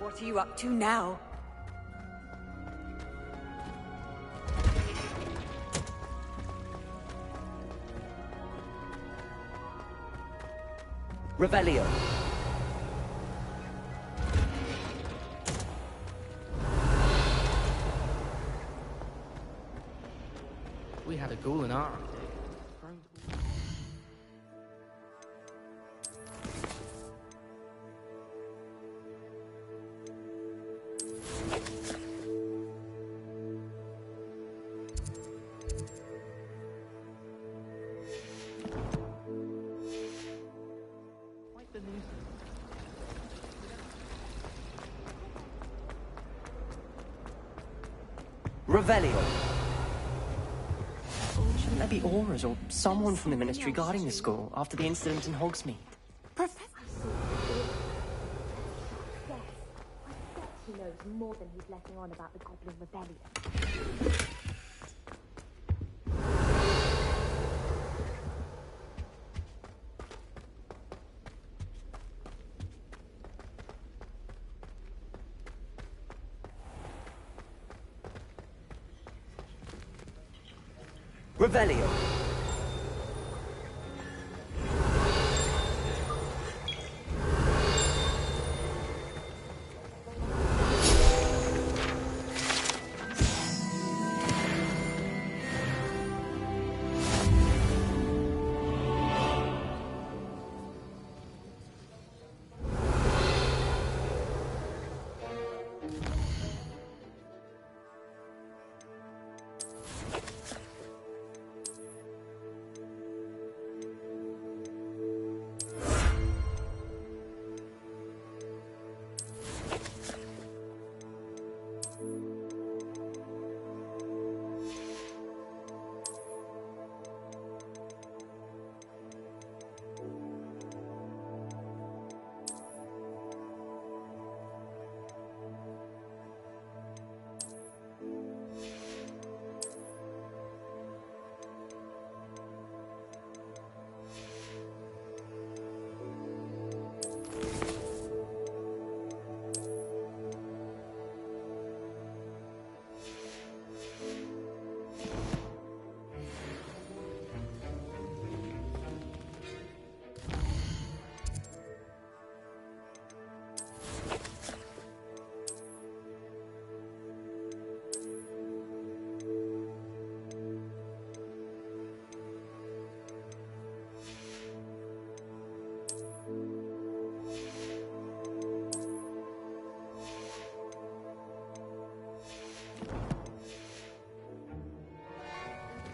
What are you up to now? Revelio. We had a ghoul in our... Revelio. Shouldn't there be auras or someone from the Ministry guarding the school after the incident in Hogsmeade? He knows more than he's letting on about the Goblin Rebellion. Revelio.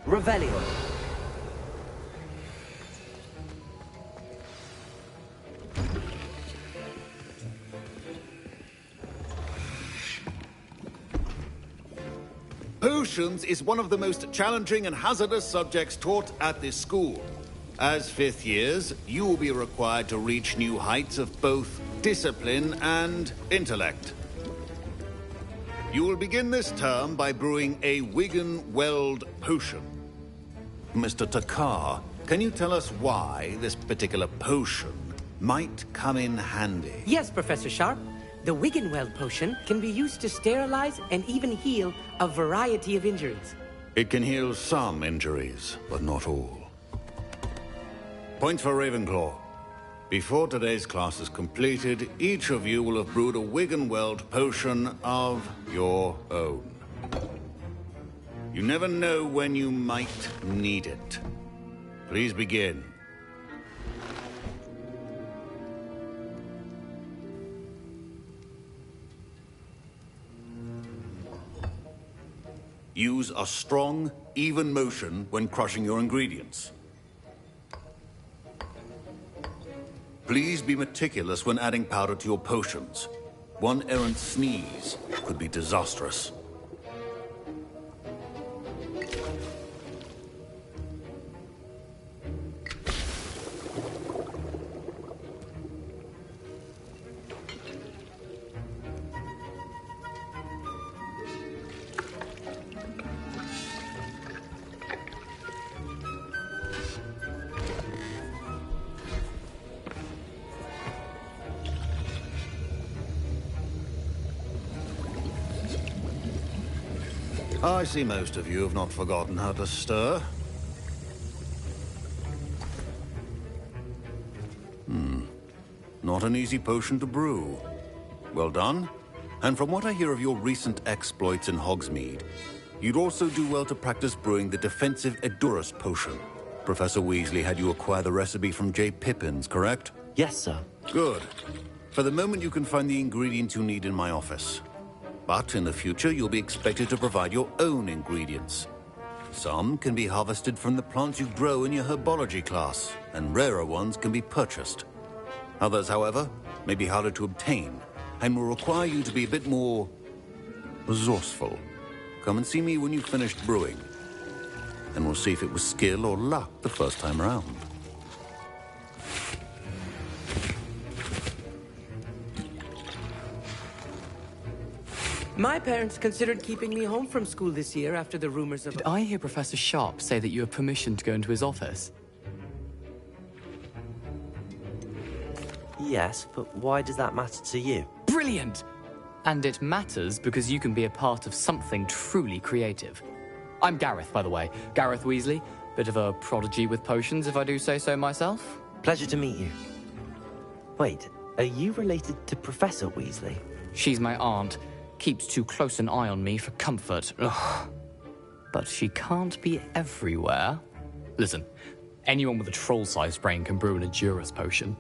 Revelio. Potions is one of the most challenging and hazardous subjects taught at this school. As fifth years, you will be required to reach new heights of both discipline and intellect. You will begin this term by brewing a Wigan Weld potion. Mr. Takar, can you tell us why this particular potion might come in handy? Yes, Professor Sharp. The Wiggenweld potion can be used to sterilize and even heal a variety of injuries. It can heal some injuries, but not all. Points for Ravenclaw. Before today's class is completed, each of you will have brewed a Wiggenweld potion of your own. You never know when you might need it. Please begin. Use a strong, even motion when crushing your ingredients. Please be meticulous when adding powder to your potions. One errant sneeze could be disastrous. I see most of you have not forgotten how to stir. Not an easy potion to brew. Well done. And from what I hear of your recent exploits in Hogsmeade, you'd also do well to practice brewing the defensive Edurus potion. Professor Weasley had you acquire the recipe from J. Pippins, correct? Yes, sir. Good. For the moment, you can find the ingredients you need in my office. But in the future, you'll be expected to provide your own ingredients. Some can be harvested from the plants you grow in your herbology class, and rarer ones can be purchased. Others, however, may be harder to obtain, and will require you to be a bit more resourceful. Come and see me when you've finished brewing, and we'll see if it was skill or luck the first time around. My parents considered keeping me home from school this year after the rumors of... Did I hear Professor Sharp say that you have permission to go into his office? Yes, but why does that matter to you? Brilliant! And it matters because you can be a part of something truly creative. I'm Gareth, by the way. Gareth Weasley. Bit of a prodigy with potions, if I do say so myself. Pleasure to meet you. Wait, are you related to Professor Weasley? She's my aunt. Keeps too close an eye on me for comfort. Ugh. But she can't be everywhere. Listen, anyone with a troll-sized brain can brew an Edurus potion.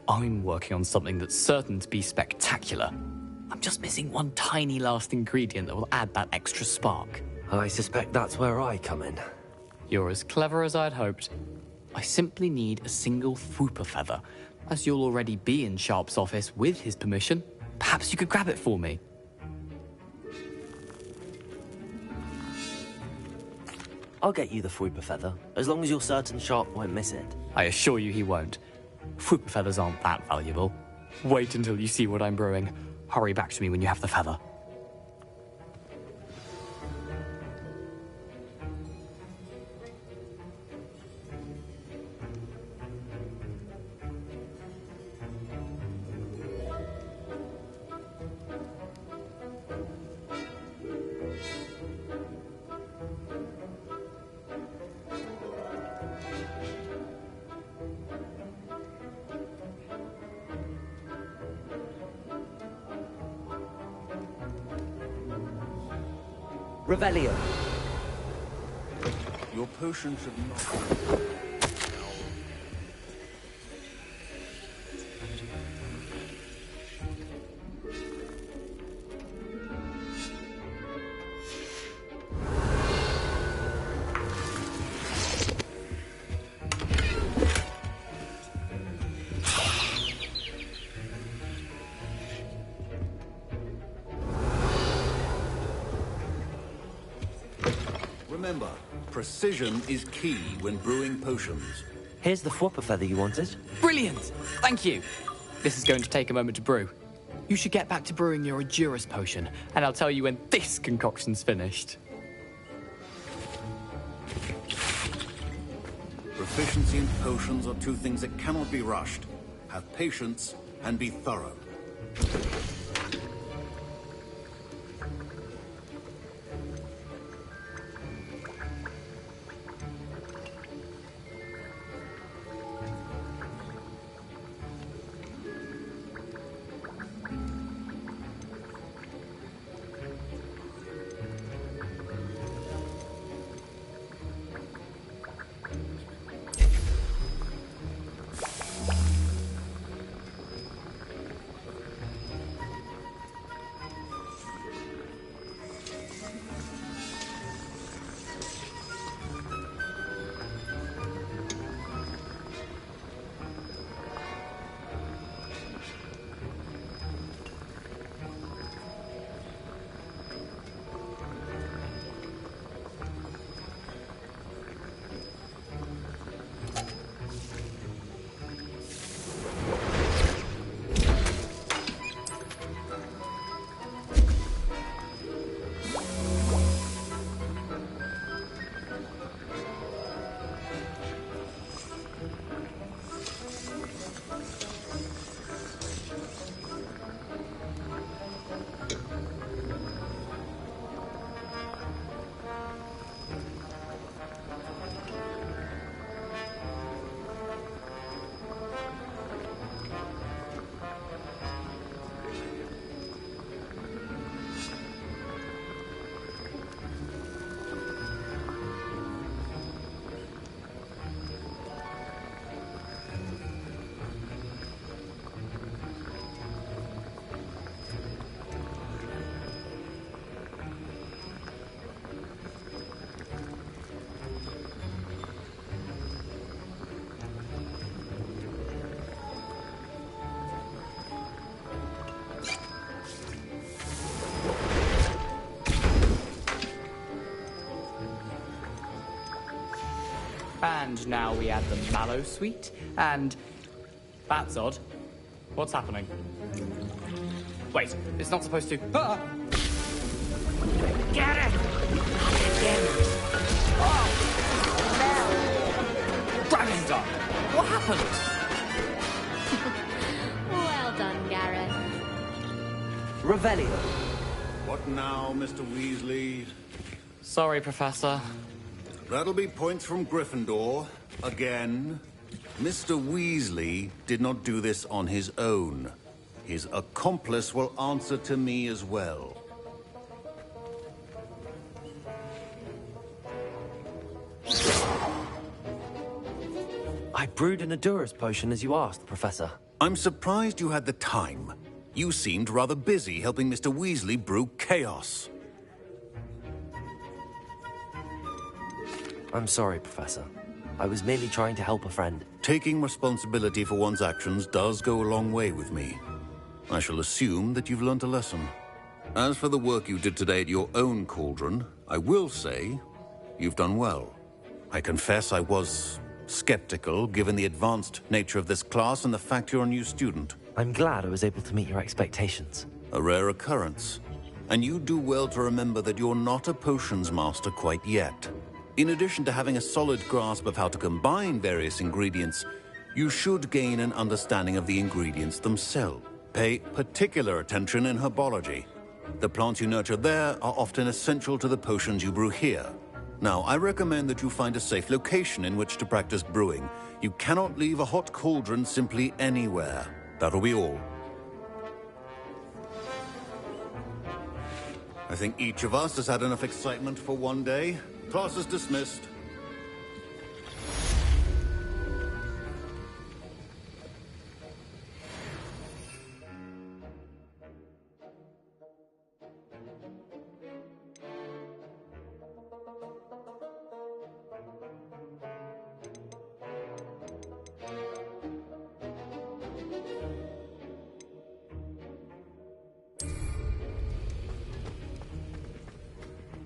I'm working on something that's certain to be spectacular. I'm just missing one tiny last ingredient that will add that extra spark. I suspect that's where I come in. You're as clever as I'd hoped. I simply need a single Fwooper feather. As you'll already be in Sharp's office with his permission, perhaps you could grab it for me. I'll get you the Fwooper feather, as long as you're certain Sharp won't miss it. I assure you he won't. Fwooper feathers aren't that valuable. Wait until you see what I'm brewing. Hurry back to me when you have the feather. Revelio. Your potion should not... Remember, precision is key when brewing potions. Here's the flopper feather you wanted. Brilliant! Thank you. This is going to take a moment to brew. You should get back to brewing your Endurus potion, and I'll tell you when this concoction's finished. Proficiency and potions are two things that cannot be rushed. Have patience and be thorough. And now we add the mallow sweet, and... That's odd. What's happening? Wait, it's not supposed to... Ah! Get it! Oh! Dragon's up! What happened? Well done, Gareth. Revelio. What now, Mr. Weasley? Sorry, Professor. That'll be points from Gryffindor. Again. Mr. Weasley did not do this on his own. His accomplice will answer to me as well. I brewed an Endurus potion as you asked, Professor. I'm surprised you had the time. You seemed rather busy helping Mr. Weasley brew chaos. I'm sorry, Professor. I was merely trying to help a friend. Taking responsibility for one's actions does go a long way with me. I shall assume that you've learnt a lesson. As for the work you did today at your own cauldron, I will say you've done well. I confess I was skeptical, given the advanced nature of this class and the fact you're a new student. I'm glad I was able to meet your expectations. A rare occurrence. And you do well to remember that you're not a potions master quite yet. In addition to having a solid grasp of how to combine various ingredients, you should gain an understanding of the ingredients themselves. Pay particular attention in herbology. The plants you nurture there are often essential to the potions you brew here. Now, I recommend that you find a safe location in which to practice brewing. You cannot leave a hot cauldron simply anywhere. That'll be all. I think each of us has had enough excitement for one day. Class is dismissed.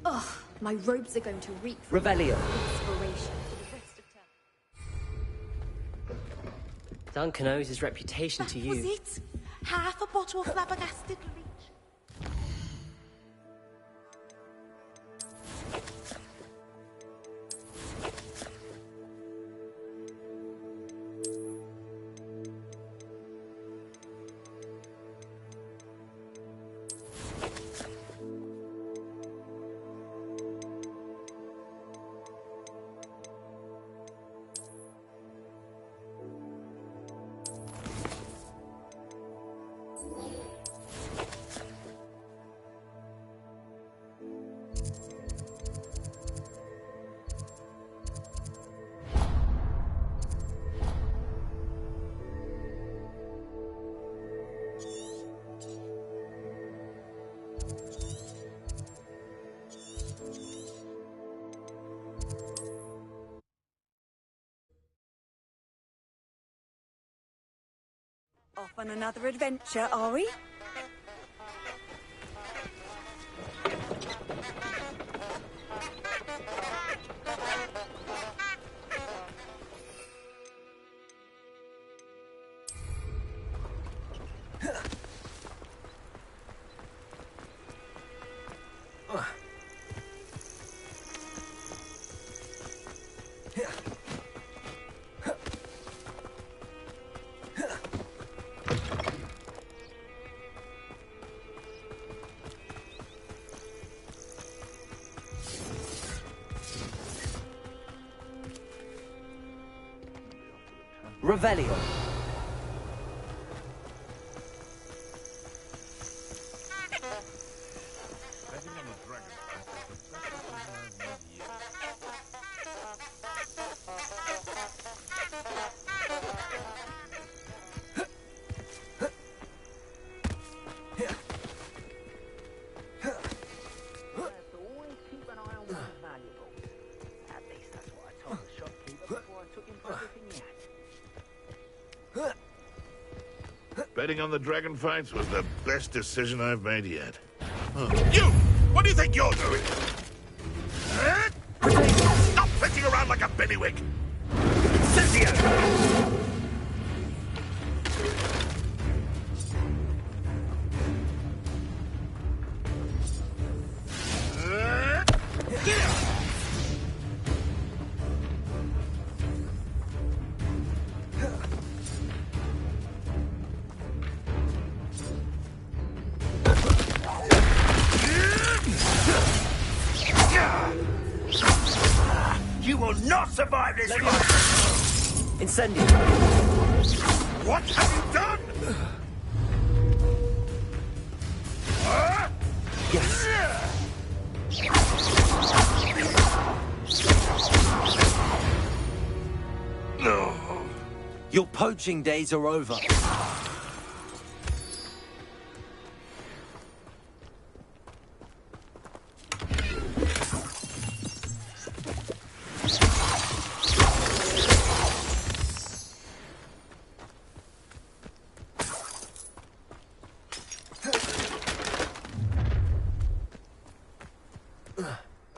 Ugh, My robes are going to reek from Revelio. inspiration for the rest of term. Duncan owes his reputation to you. Was it? Half a bottle of flabbergasted leech. Off on another adventure, are we? Revelio. Betting on the dragon fights was the best decision I've made yet. You! What do you think you're doing? Stop flitting around like a billywig! Incendio! You will not survive this fight! Incendio! What have you done? Yes. No. Your poaching days are over.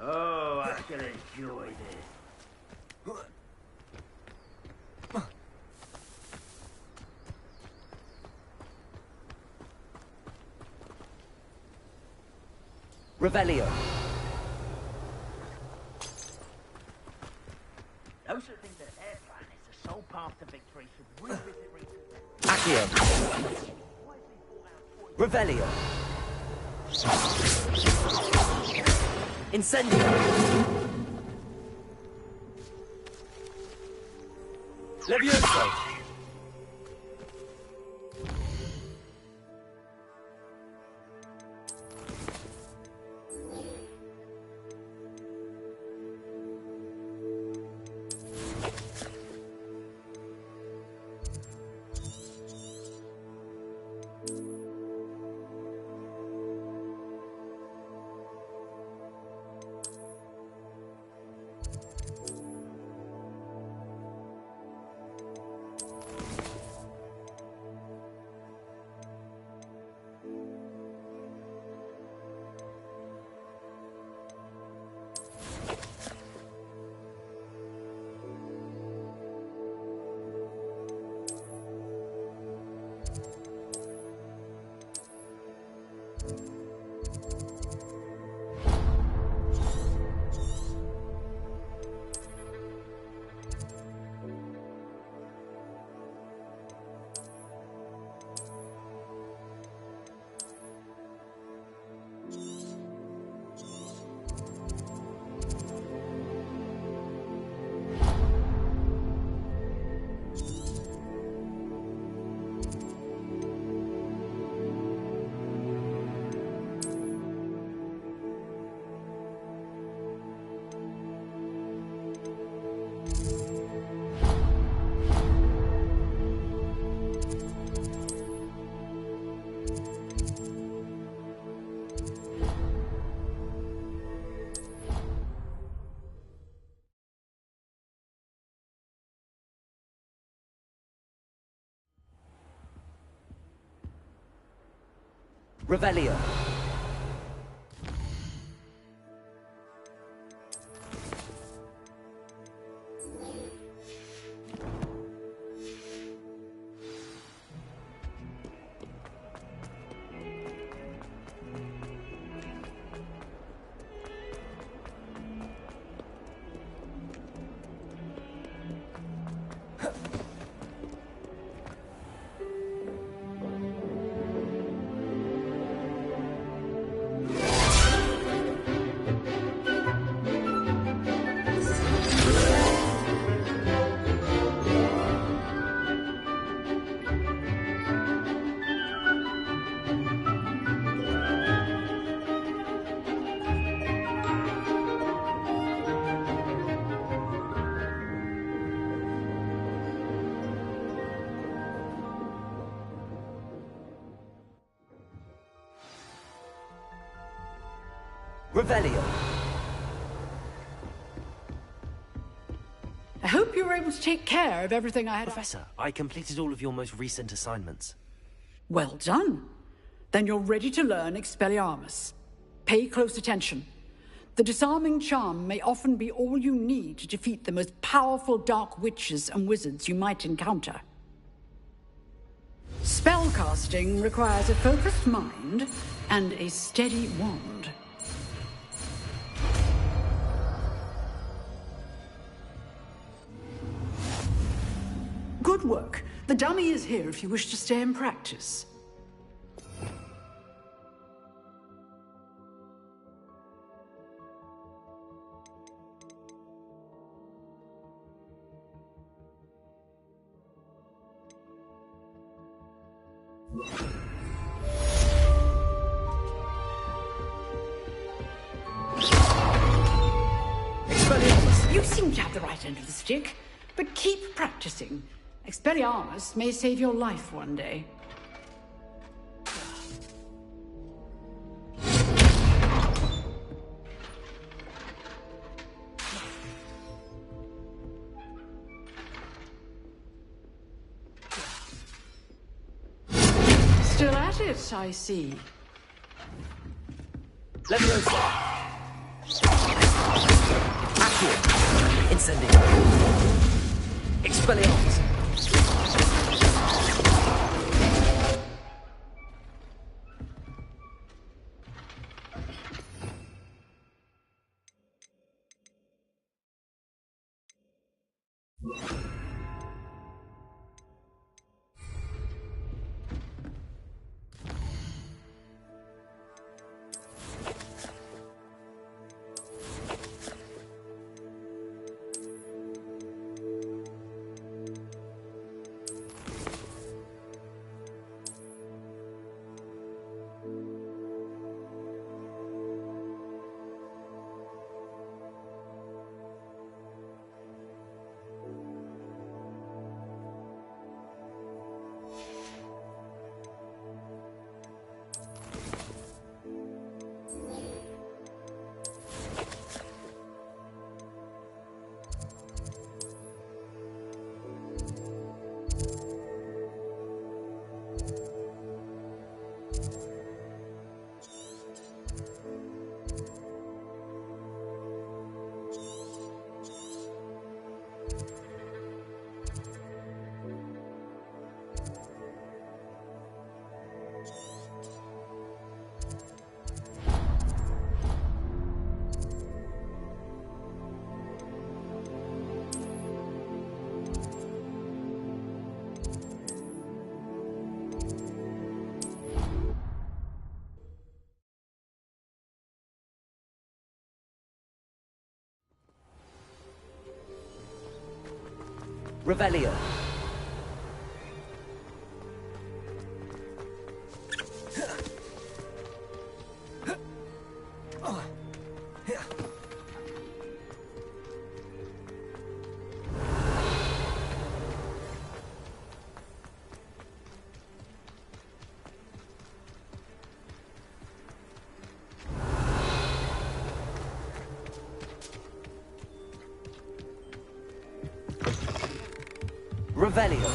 Oh, I shall enjoy this. Revelio. Those who think that air plan is the sole path to victory should revisit recent... Accio. Revelio. Incendio. Levioso. Revelio. Revelio. I hope you were able to take care of everything I had. Professor, I completed all of your most recent assignments. Well done. Then you're ready to learn Expelliarmus. Pay close attention. The disarming charm may often be all you need to defeat the most powerful dark witches and wizards you might encounter. Spellcasting requires a focused mind and a steady wand. Good work. The dummy is here if you wish to stay and practice. You seem to have the right end of the stick, but keep practicing. Expelliarmus may save your life one day. Still at it, I see. Leviosa. Accio. Incendio. Expelliarmus. Revelio. Revelio.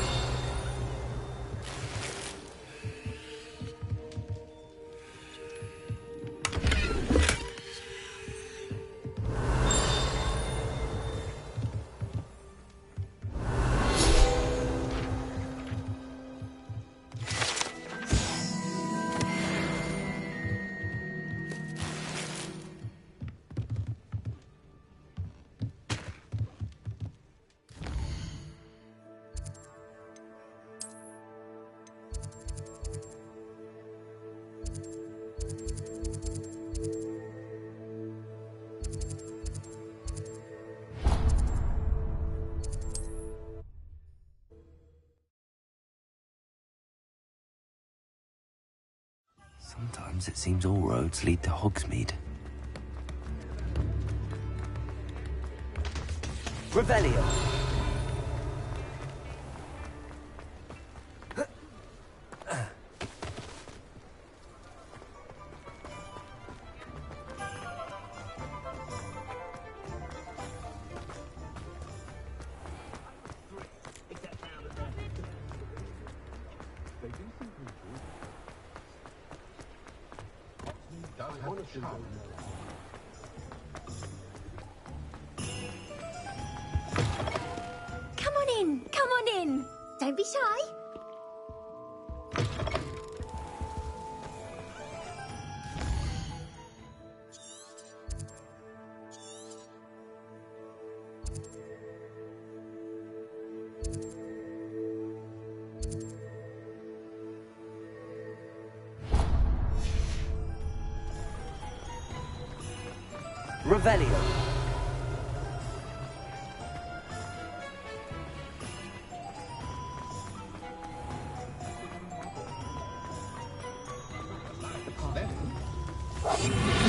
comes, it seems all roads lead to Hogsmeade. Revelio. Come on in. Don't be shy. Revelio.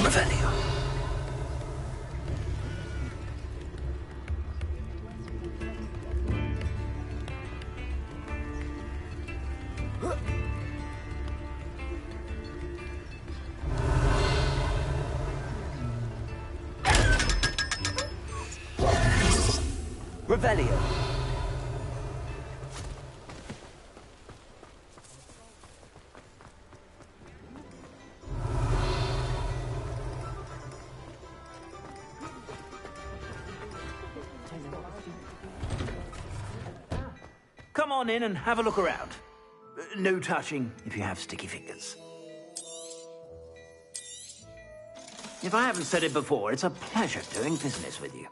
Revelio. Revelio. Come on in and have a look around. No touching if you have sticky fingers. If I haven't said it before, it's a pleasure doing business with you.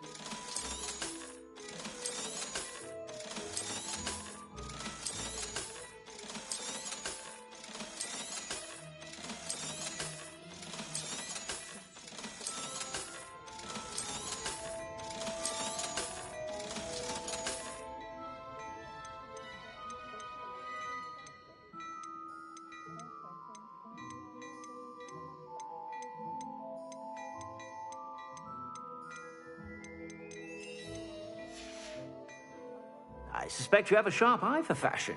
I suspect you have a sharp eye for fashion.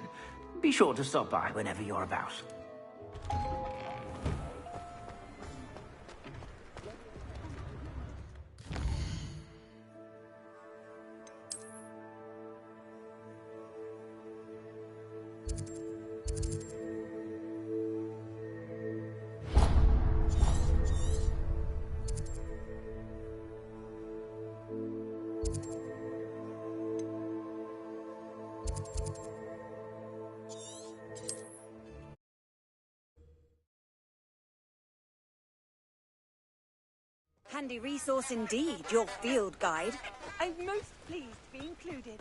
Be sure to stop by whenever you're about. Handy resource indeed, your field guide. I'm most pleased to be included.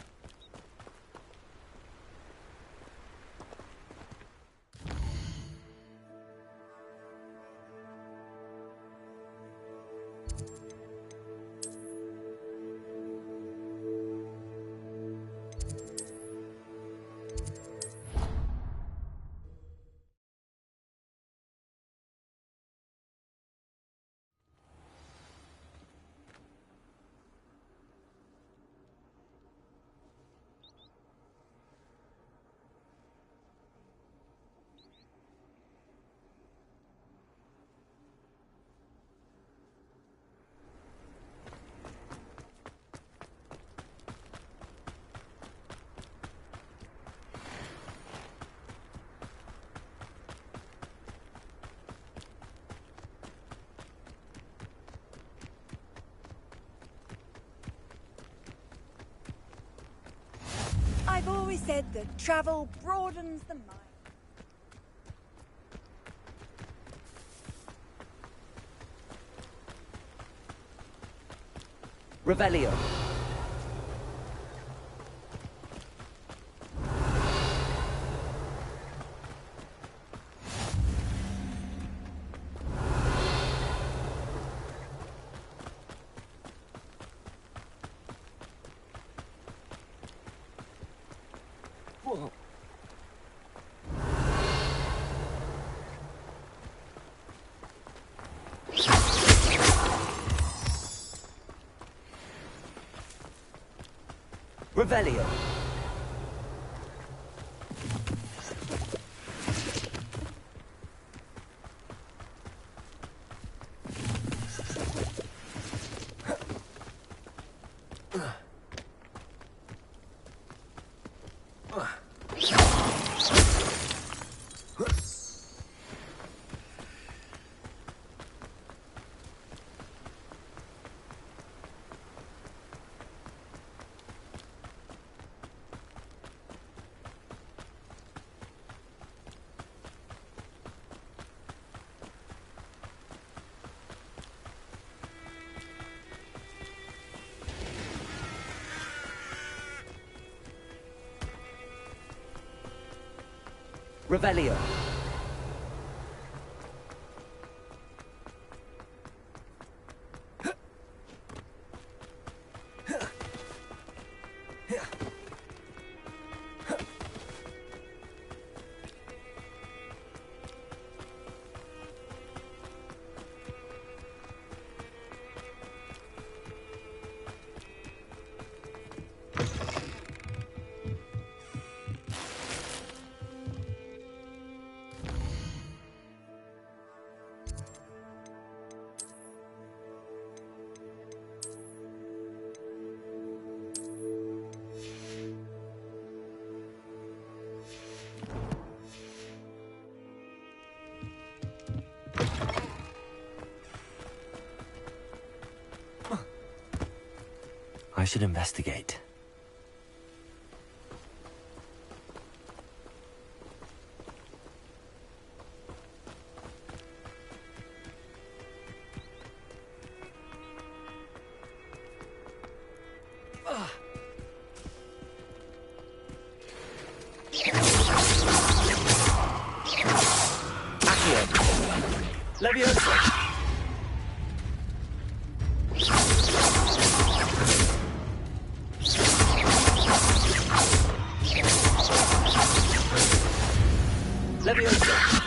I've always said that travel broadens the mind. Revelio. Revelio. Revelio. I should investigate. Leviosa. Leviosa.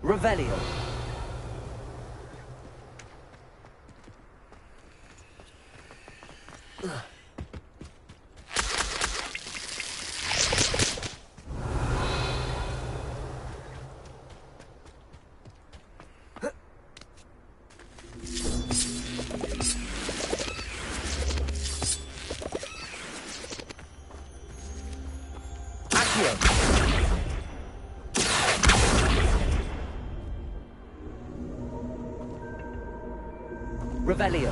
Revelio. Revelio.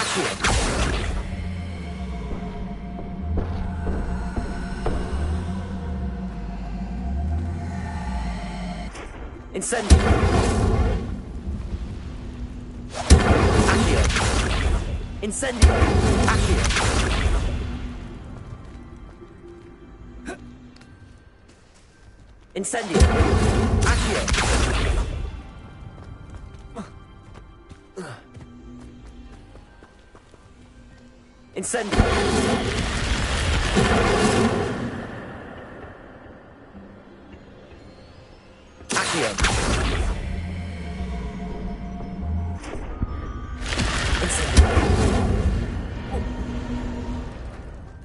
Accio. Incendio. Accio. Incendio. Accio. Incendio. Accio. Incendio. Accio.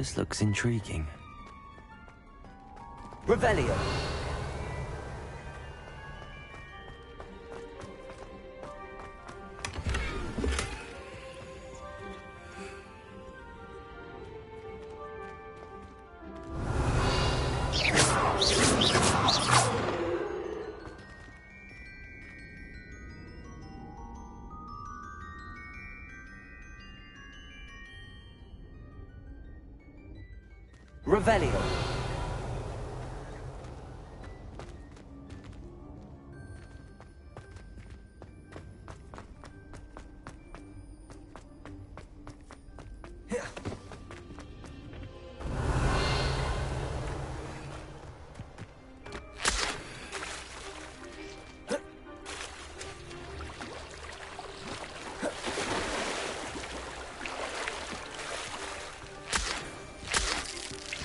This looks intriguing. Revelio. Revelio.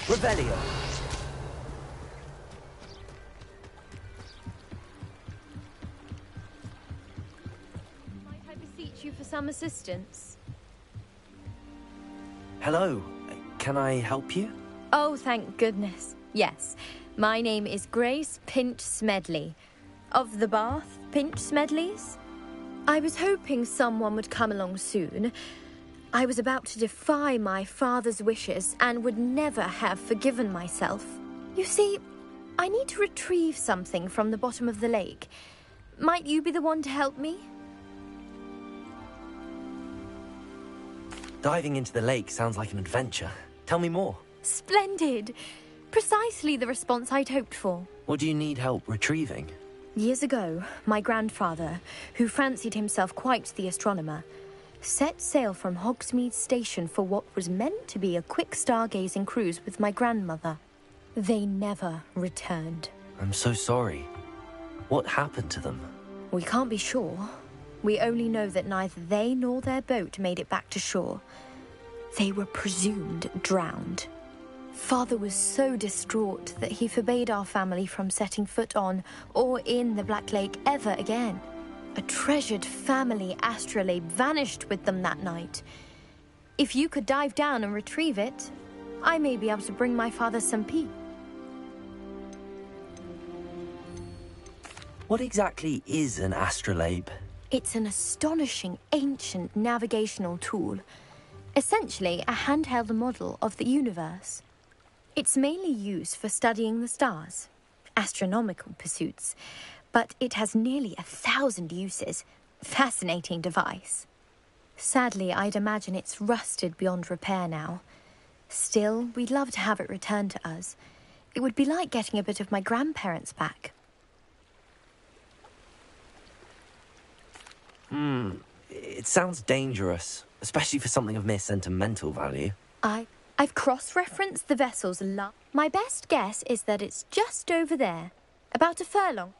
Revelio. Might I beseech you for some assistance? Hello. Can I help you? Oh, thank goodness. Yes. My name is Grace Pinch Smedley. Of the Bath Pinch Smedleys? I was hoping someone would come along soon. I was about to defy my father's wishes and would never have forgiven myself. You see, I need to retrieve something from the bottom of the lake. Might you be the one to help me? Diving into the lake sounds like an adventure. Tell me more. Splendid! Precisely the response I'd hoped for. What do you need help retrieving? Years ago, my grandfather, who fancied himself quite the astronomer, set sail from Hogsmeade Station for what was meant to be a quick stargazing cruise with my grandmother. They never returned. I'm so sorry. What happened to them? We can't be sure. We only know that neither they nor their boat made it back to shore. They were presumed drowned. Father was so distraught that he forbade our family from setting foot on or in the Black Lake ever again. A treasured family astrolabe vanished with them that night. If you could dive down and retrieve it, I may be able to bring my father some peace. What exactly is an astrolabe? It's an astonishing ancient navigational tool. Essentially, a handheld model of the universe. It's mainly used for studying the stars, astronomical pursuits, but it has nearly 1,000 uses. Fascinating device. Sadly, I'd imagine it's rusted beyond repair now. Still, we'd love to have it returned to us. It would be like getting a bit of my grandparents back. It sounds dangerous, especially for something of mere sentimental value. I've cross-referenced the vessel's My best guess is that it's just over there, about a furlong.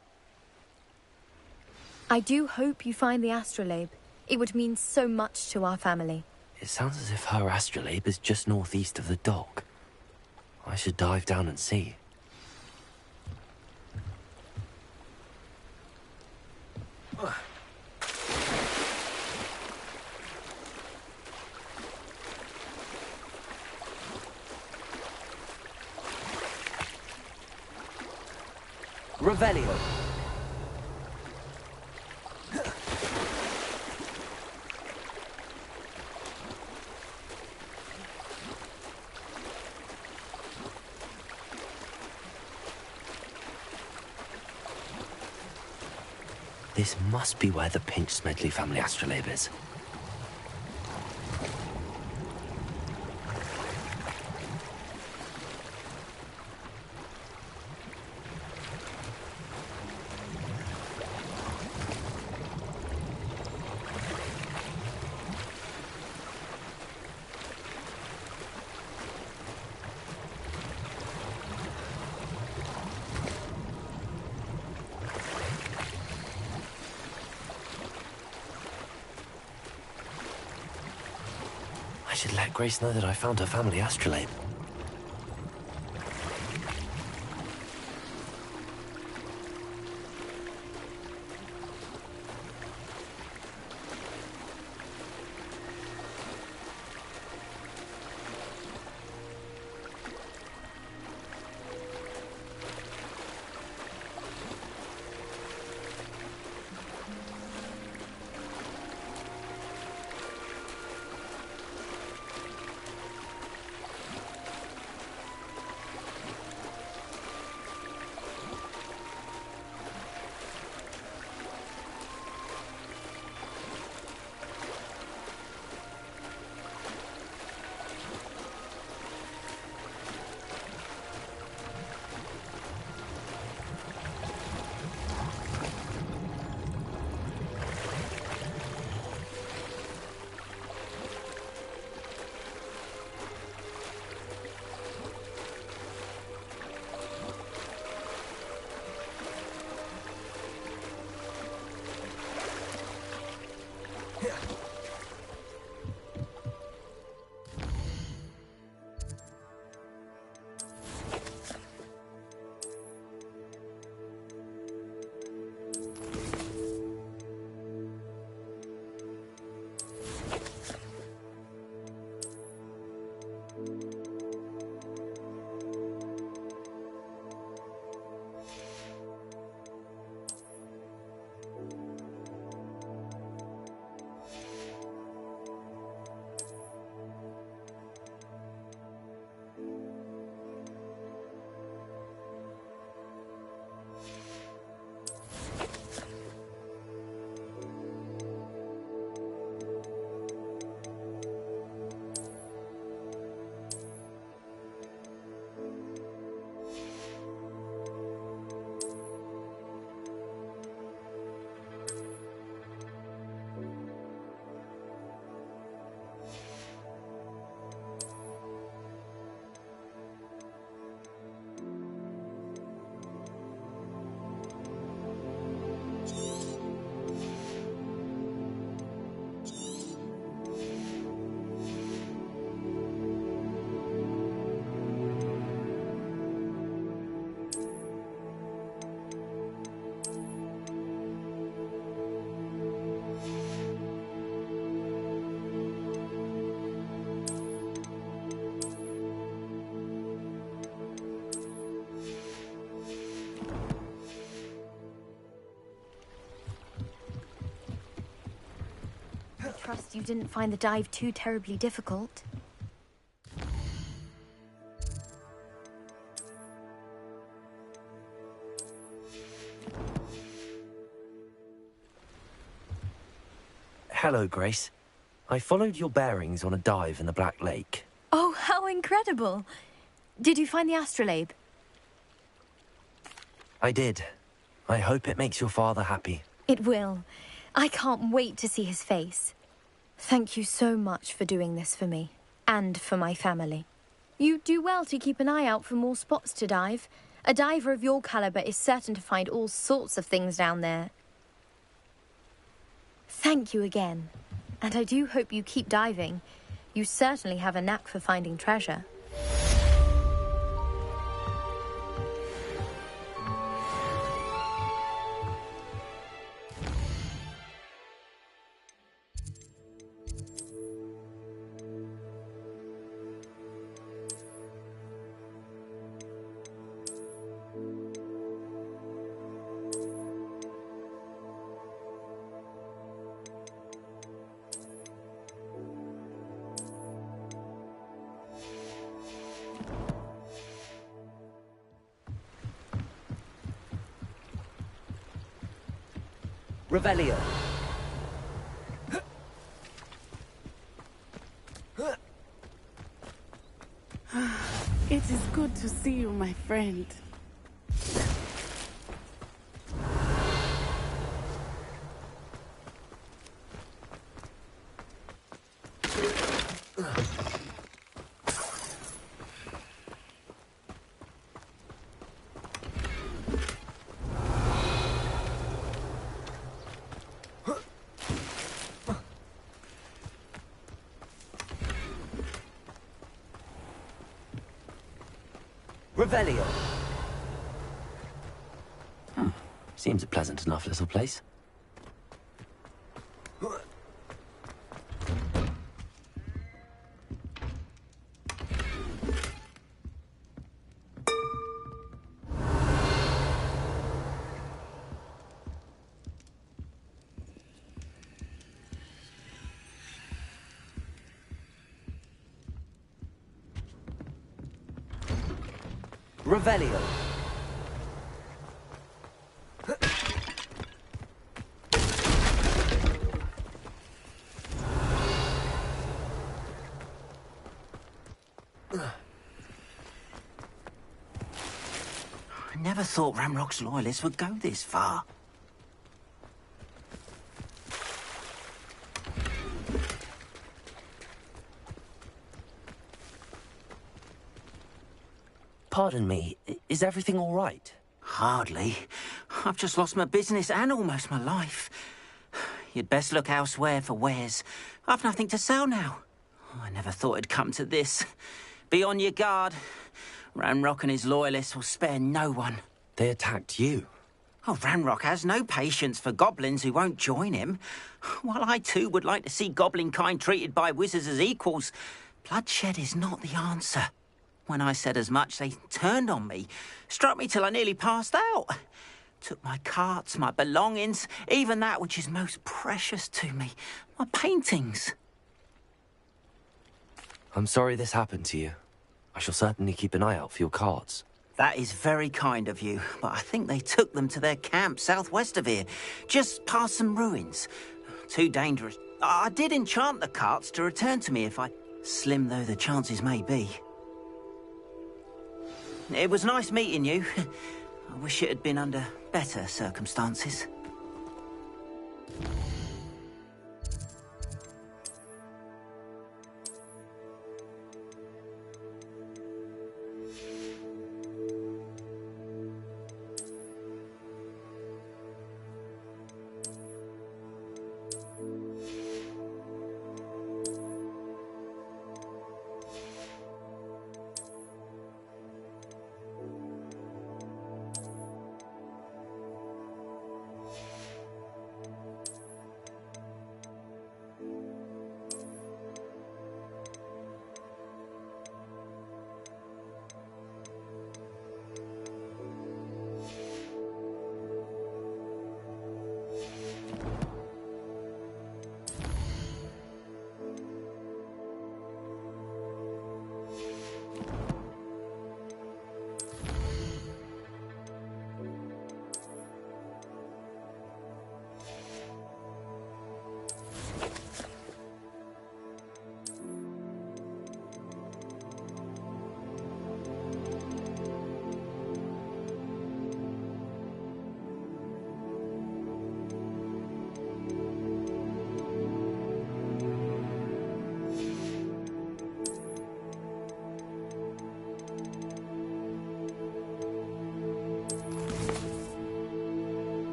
I do hope you find the astrolabe. It would mean so much to our family. It sounds as if her astrolabe is just northeast of the dock. I should dive down and see. Revelio. This must be where the Pinch Smedley family astrolabe is. I should let Grace know that I found her family astrolabe. I trust you didn't find the dive too terribly difficult. Hello, Grace. I followed your bearings on a dive in the Black Lake. Oh, how incredible! Did you find the astrolabe? I did. I hope it makes your father happy. It will. I can't wait to see his face. Thank you so much for doing this for me, and for my family. You do well to keep an eye out for more spots to dive. A diver of your caliber is certain to find all sorts of things down there. Thank you again, and I do hope you keep diving. You certainly have a knack for finding treasure. Revelio. It is good to see you, my friend. Revelio. Seems a pleasant enough little place. Revelio. I never thought Ramrock's loyalists would go this far. Pardon me, is everything all right? Hardly. I've just lost my business and almost my life. You'd best look elsewhere for wares. I've nothing to sell now. Oh, I never thought it'd come to this. Be on your guard. Ranrock and his loyalists will spare no one. They attacked you? Oh, Ranrock has no patience for goblins who won't join him. While I too would like to see goblin kind treated by wizards as equals, bloodshed is not the answer. When I said as much, they turned on me, struck me till I nearly passed out. Took my carts, my belongings, even that which is most precious to me, my paintings. I'm sorry this happened to you. I shall certainly keep an eye out for your carts. That is very kind of you, but I think they took them to their camp southwest of here, just past some ruins. Too dangerous. I did enchant the carts to return to me if I... Slim though the chances may be. It was nice meeting you. I wish it had been under better circumstances.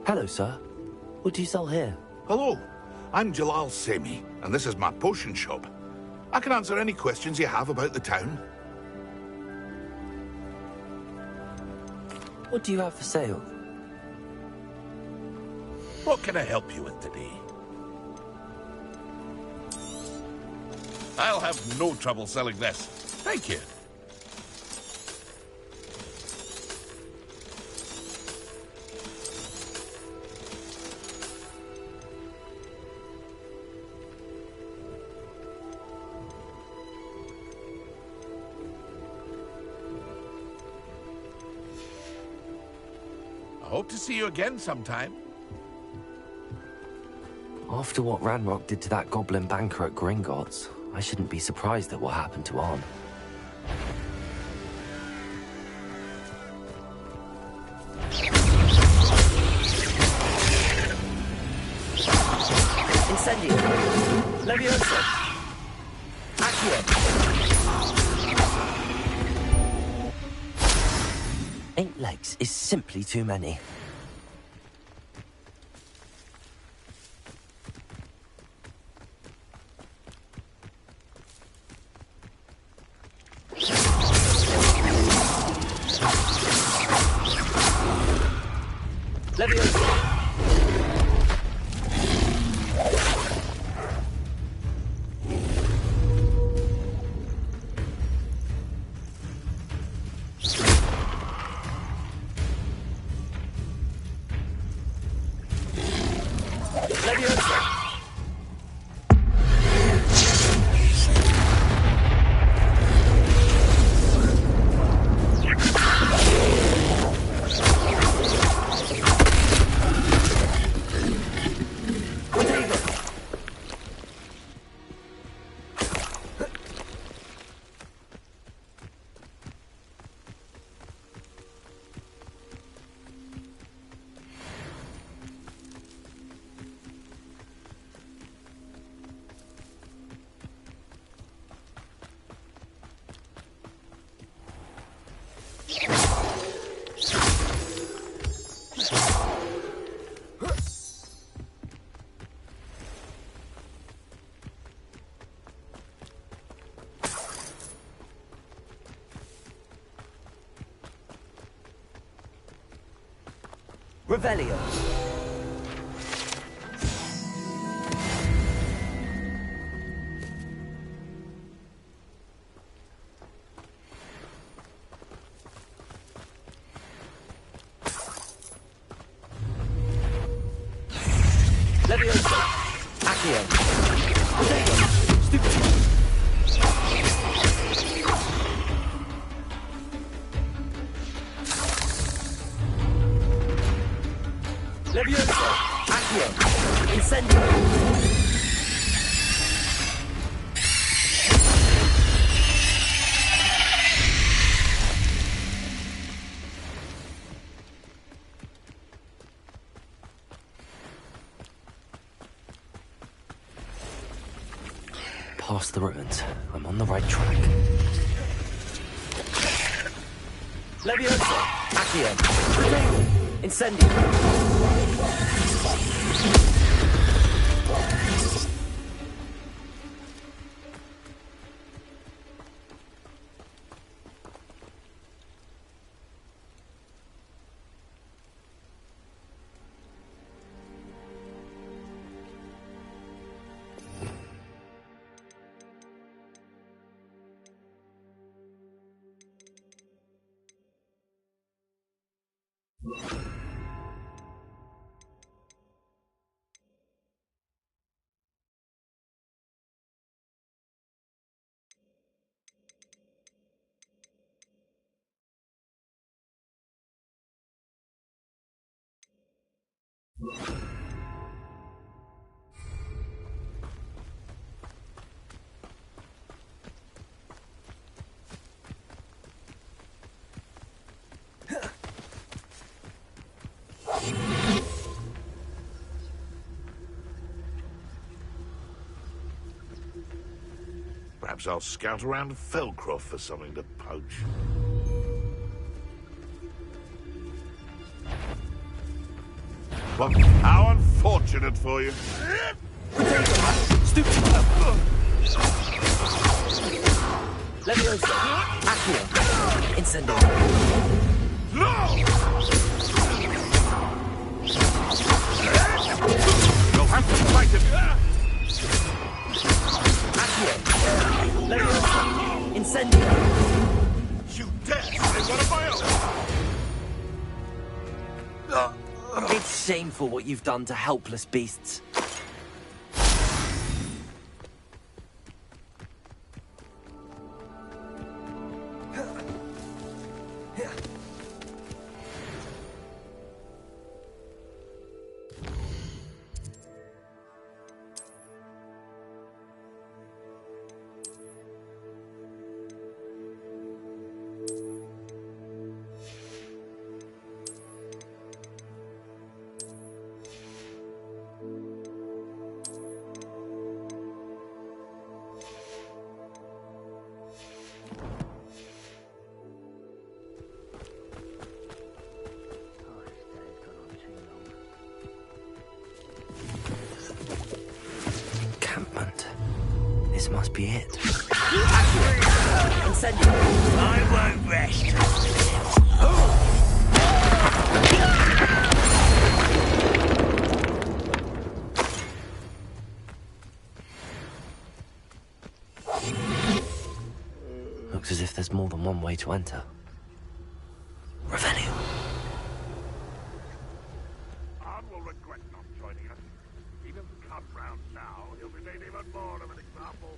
Hello, sir. What do you sell here? Hello, I'm Jalal Semi, and this is my potion shop. I can answer any questions you have about the town. What do you have for sale? What can I help you with today? I'll have no trouble selling this. Thank you. I hope to see you again sometime. After what Ranrock did to that goblin banker at Gringotts, I shouldn't be surprised at what happened to Arn. Incendio. Leviosa. Accio. 8 legs is simply too many. Revelio. Levioso. Accio. Potato. Stupid. Levioso. Accio. Incendio. Past the ruins. I'm on the right track. Levioso. Accio. Potato. Incendio. Perhaps I'll scout around Felcroft for something to poach. Well, how unfortunate for you. Stupid. Levioso. Accio. Incendio. No! You'll have to fight it. Accio. Levioso. Incendio. You dare say one of my own! It's shameful what you've done to helpless beasts. This must be it. Incendio. I won't rest. Looks as if there's more than one way to enter. Revelio. Arn will regret not joining us. He doesn't come round now. He'll be made even more of an example.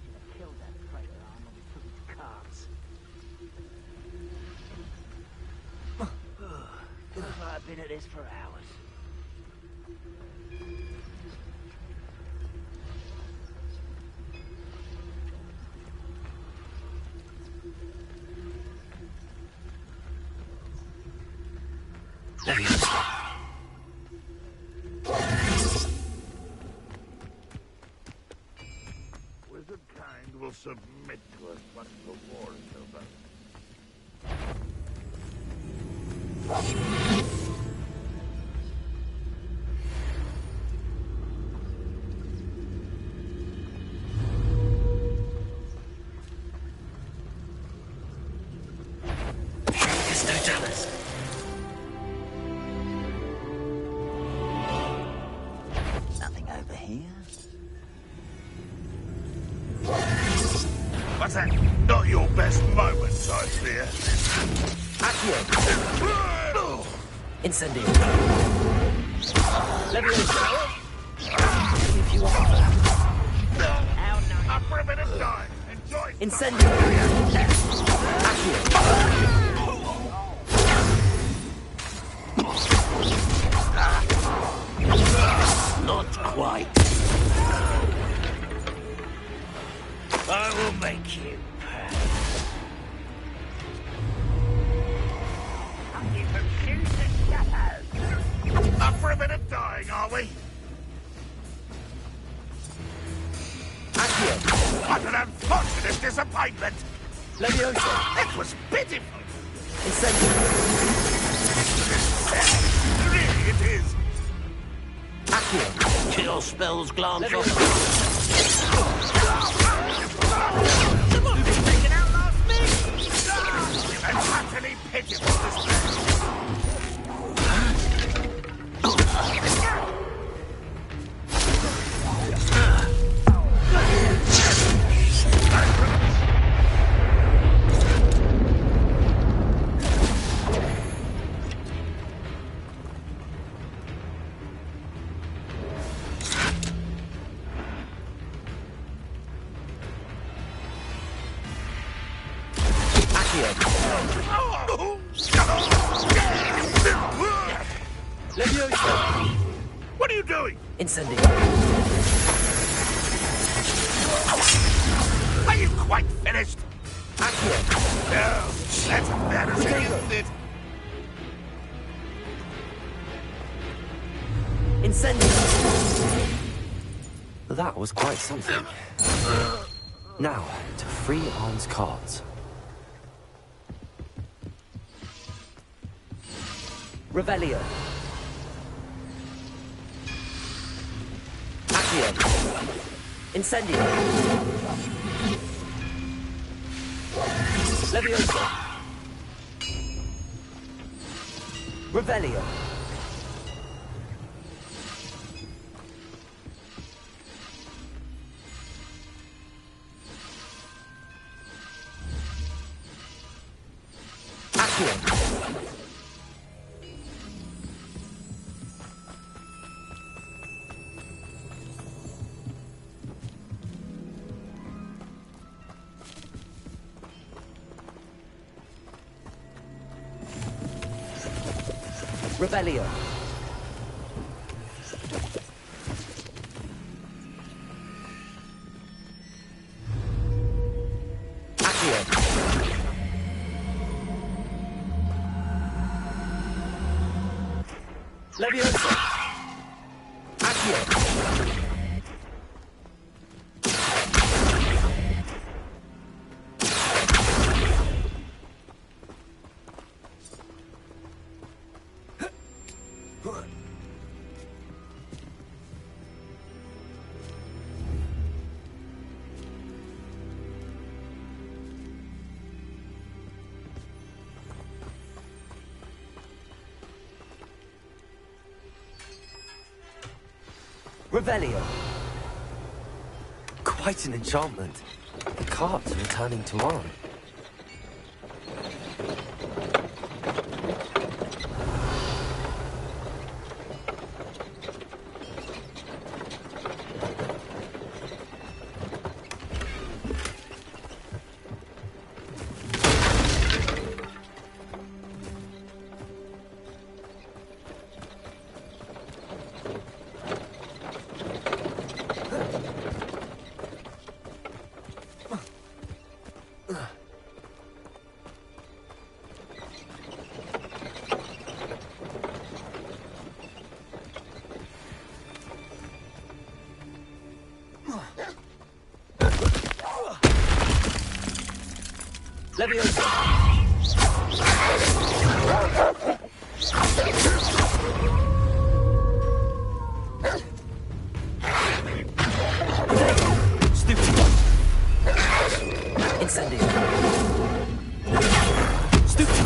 Should have killed that traitor Arn when we took his cards. Looks like I've been at this for hours. Wizard kind will submit to us once the war is over. There's no Dallas. What's that? Not your best moments, I fear. Accio. Incendio. Leviosa. If you offer. Up for a bit of time. Enjoy. Incendio. Accio. Not quite. I will make you pay. Up for a bit of dying, are we? Accio. What an unfortunate disappointment! Leviosa. It was pitiful! Incendio. Really, it is! Accio. Kill spells glance off. Taken out last minute! An utterly pitiful display! Leviosa. What are you doing? Incendio. Are you quite finished? Accio. No, that's embarrassing, isn't it? Incendio. That was quite something. Now, to free Arn's cards. Revelio. Accio. Incendio. Leviosa. Revelio. Accio. Revelio. Accio. Leviosa. Accio. Revelio. Quite an enchantment. The cards are returning to Arn. Leviosa. Stupid. Incendio. Stupid.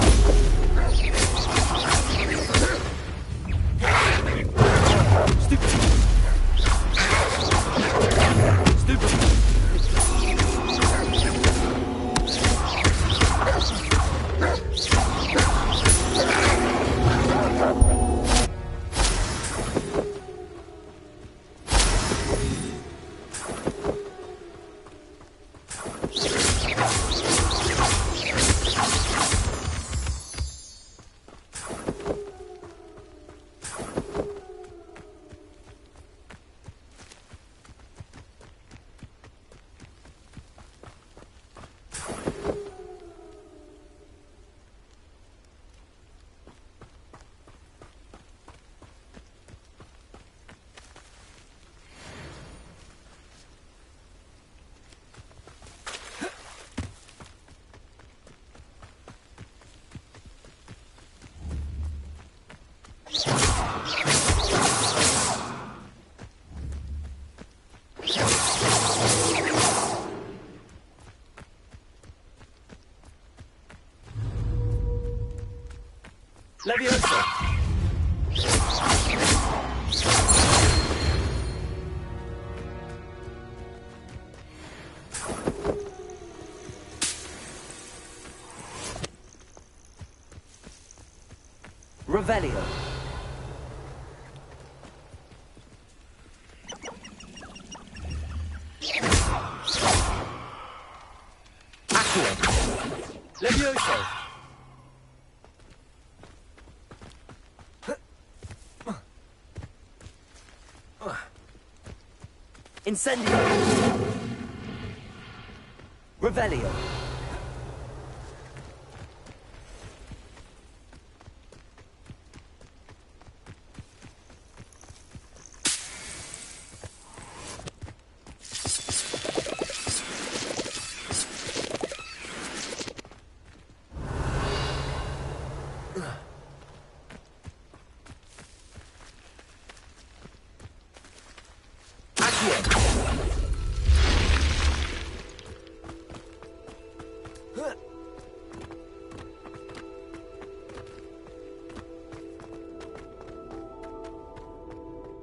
Stupid. Stupid. Leviosa! Revelio. Accio. Levioso! Incendio. Revelio.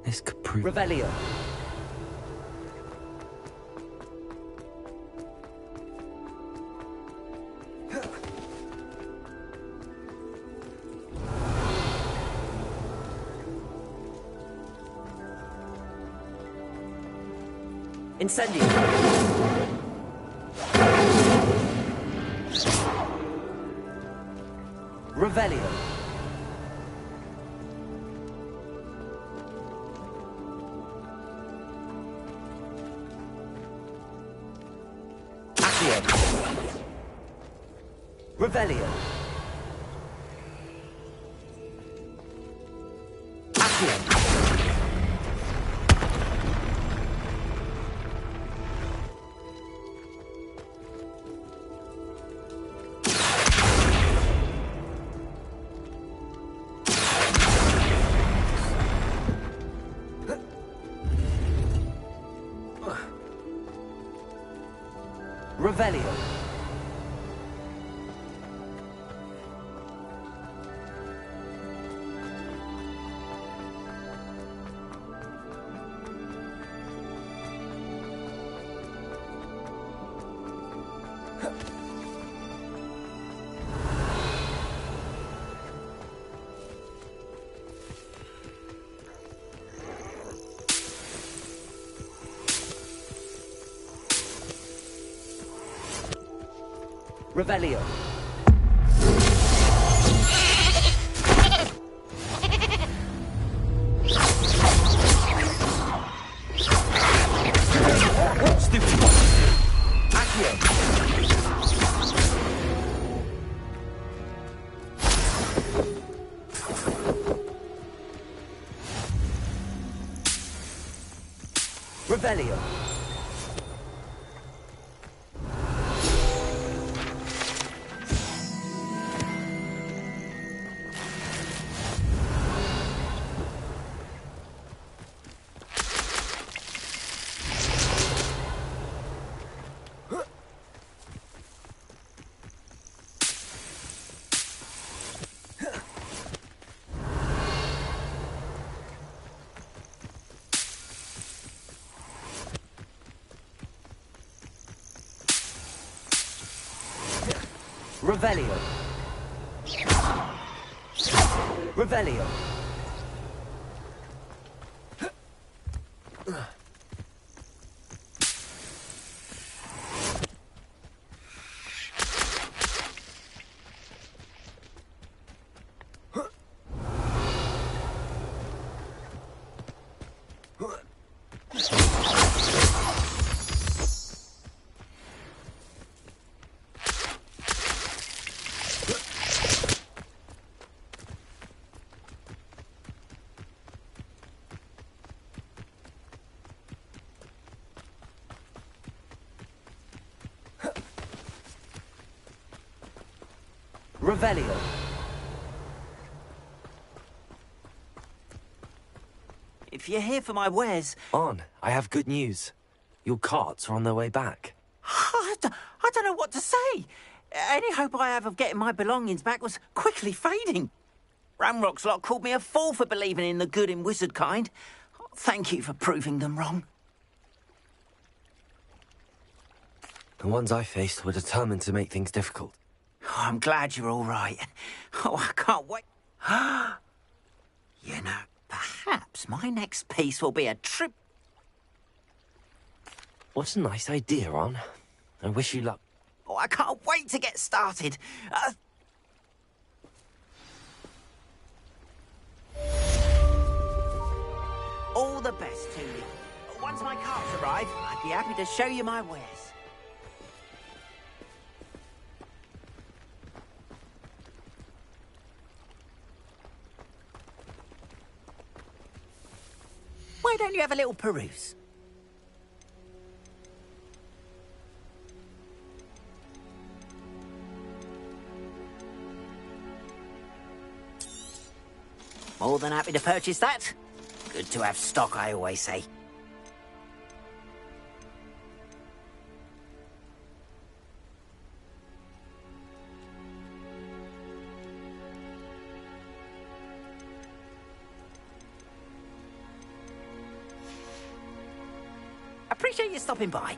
This could prove... Revelio. Incendio. Revelio. Accio. Revelio. Accio. Revelio. Revelio. Stupid. Accio. Revelio. Revelio. Revelio. Revelio. If you're here for my wares... On, I have good news. Your carts are on their way back. I don't know what to say. Any hope I have of getting my belongings back was quickly fading. Ramrock's lot called me a fool for believing in the good in wizard kind. Thank you for proving them wrong. The ones I faced were determined to make things difficult. Oh, I'm glad you're all right. Oh, I can't wait. You know, perhaps my next piece will be a trip. What a nice idea, Ron. I wish you luck. Oh, I can't wait to get started. All the best to you. Once my carts arrive, I'd be happy to show you my wares. Why don't you have a little peruse? More than happy to purchase that. Good to have stock, I always say. Appreciate you stopping by.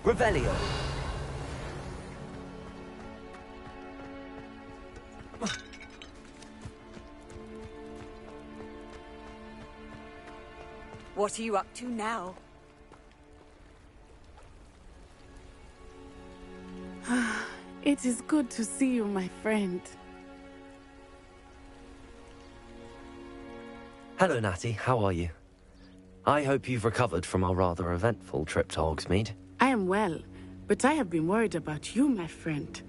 Revelio. What are you up to now? It is good to see you, my friend. Hello, Natty. How are you? I hope you've recovered from our rather eventful trip to Hogsmeade. I am well, but I have been worried about you, my friend.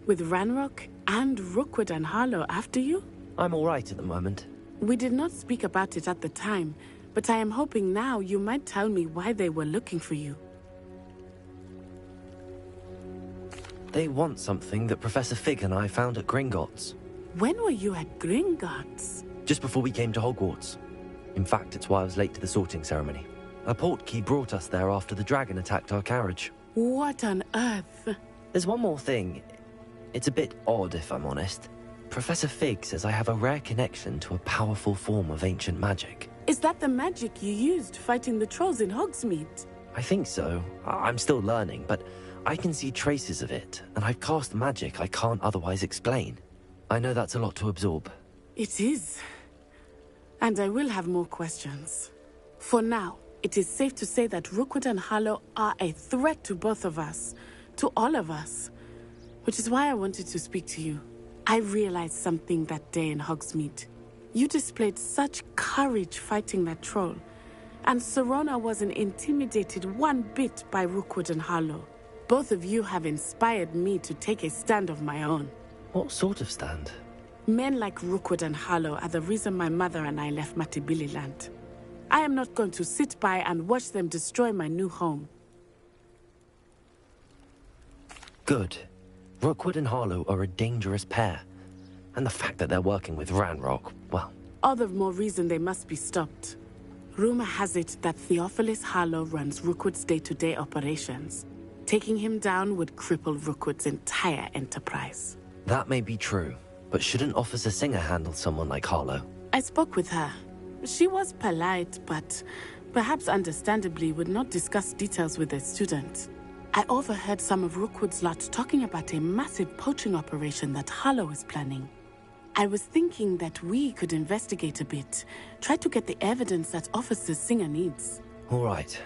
With Ranrock and Rookwood and Harlow after you? I'm all right at the moment. We did not speak about it at the time, but I am hoping now you might tell me why they were looking for you. They want something that Professor Fig and I found at Gringotts. When were you at Gringotts? Just before we came to Hogwarts. In fact, it's why I was late to the sorting ceremony. A portkey brought us there after the dragon attacked our carriage. What on earth? There's one more thing. It's a bit odd, if I'm honest. Professor Fig says I have a rare connection to a powerful form of ancient magic. Is that the magic you used fighting the trolls in Hogsmeade? I think so. I'm still learning, but I can see traces of it, and I've cast magic I can't otherwise explain. I know that's a lot to absorb. It is. And I will have more questions. For now, it is safe to say that Rookwood and Harlow are a threat to both of us. To all of us. Which is why I wanted to speak to you. I realized something that day in Hogsmeade. You displayed such courage fighting that troll. And Serona wasn't intimidated one bit by Rookwood and Harlow. Both of you have inspired me to take a stand of my own. What sort of stand? Men like Rookwood and Harlow are the reason my mother and I left Matibili land. I am not going to sit by and watch them destroy my new home. Good. Rookwood and Harlow are a dangerous pair. And the fact that they're working with Ranrock, well... All the more reason they must be stopped. Rumor has it that Theophilus Harlow runs Rookwood's day-to-day operations. Taking him down would cripple Rookwood's entire enterprise. That may be true, but shouldn't Officer Singer handle someone like Harlow? I spoke with her. She was polite, but perhaps understandably would not discuss details with a student. I overheard some of Rookwood's lot talking about a massive poaching operation that Harlow is planning. I was thinking that we could investigate a bit, try to get the evidence that Officer Singer needs. All right,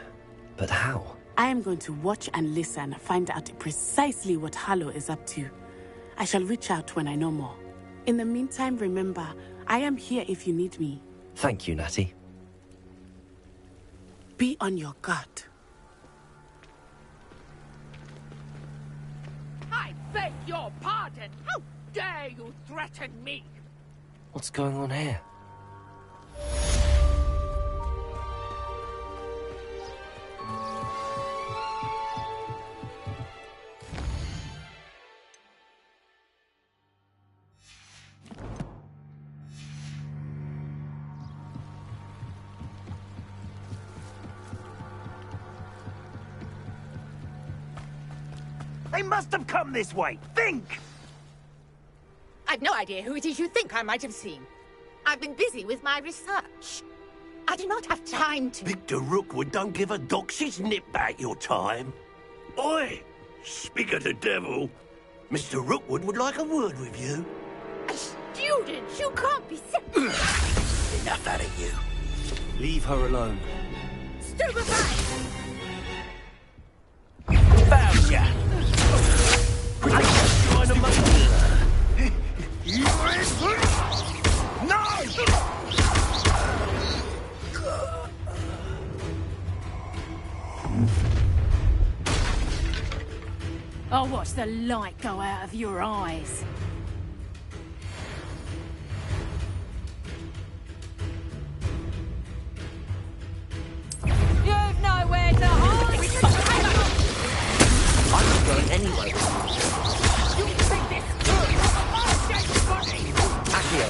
but how? I am going to watch and listen, find out precisely what Harlow is up to. I shall reach out when I know more. In the meantime, remember, I am here if you need me. Thank you, Natty. Be on your guard. I beg your pardon! How dare you threaten me? What's going on here? They must have come this way. Think! I've no idea who it is you think I might have seen. I've been busy with my research. I do not have time to... Victor Rookwood don't give a doxy's nip back your time. Oi! Speak of the devil. Mr. Rookwood would like a word with you. A student? You can't be... Enough out of you. Leave her alone. Stupefy! Found ya! I just joined a No! I'll watch the light go out of your eyes. You've nowhere to hide! I'm not going anywhere. You think this good? I'll get you money! Accio.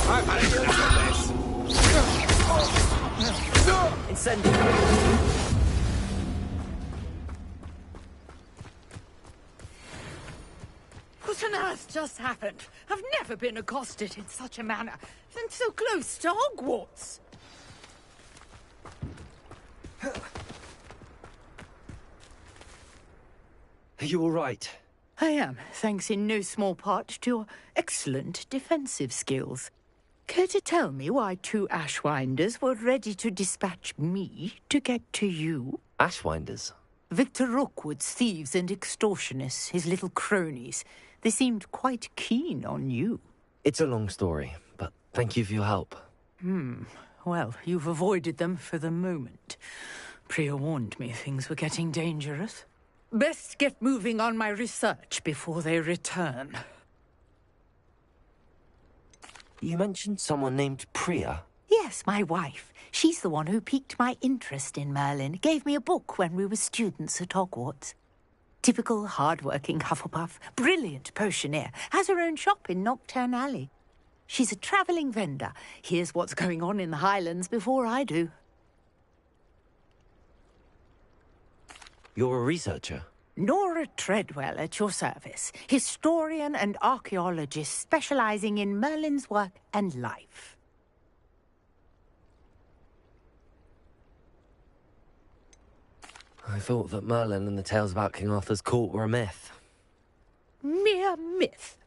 I've had enough of this. Incendio. What on earth just happened? I've never been accosted in such a manner, and so close to Hogwarts. Are you all right? I am, thanks in no small part to your excellent defensive skills. Care to tell me why 2 Ashwinders were ready to dispatch me to get to you? Ashwinders? Victor Rookwood's thieves and extortionists, his little cronies. They seemed quite keen on you. It's a long story, but thank you for your help. Well, you've avoided them for the moment. Priya warned me things were getting dangerous. Best get moving on my research before they return. You mentioned someone named Priya? Yes, my wife. She's the one who piqued my interest in Merlin. Gave me a book when we were students at Hogwarts. Typical hard-working Hufflepuff. Brilliant potioneer. Has her own shop in Knockturn Alley. She's a travelling vendor. Hears what's going on in the Highlands before I do. You're a researcher? Nora Treadwell at your service. Historian and archaeologist specialising in Merlin's work and life. I thought that Merlin and the tales about King Arthur's court were a myth. Mere myth.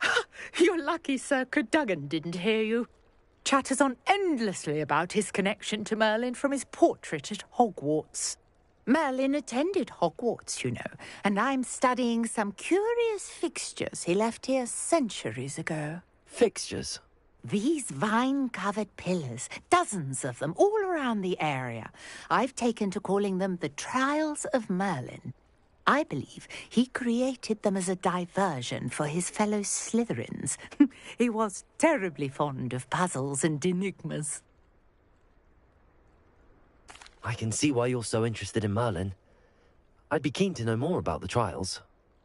You're lucky Sir Cadogan didn't hear you. Chatters on endlessly about his connection to Merlin from his portrait at Hogwarts. Merlin attended Hogwarts, you know, and I'm studying some curious fixtures he left here centuries ago. Fixtures? These vine-covered pillars, dozens of them, all around the area. I've taken to calling them the Trials of Merlin. I believe he created them as a diversion for his fellow Slytherins. He was terribly fond of puzzles and enigmas. I can see why you're so interested in Merlin. I'd be keen to know more about the trials.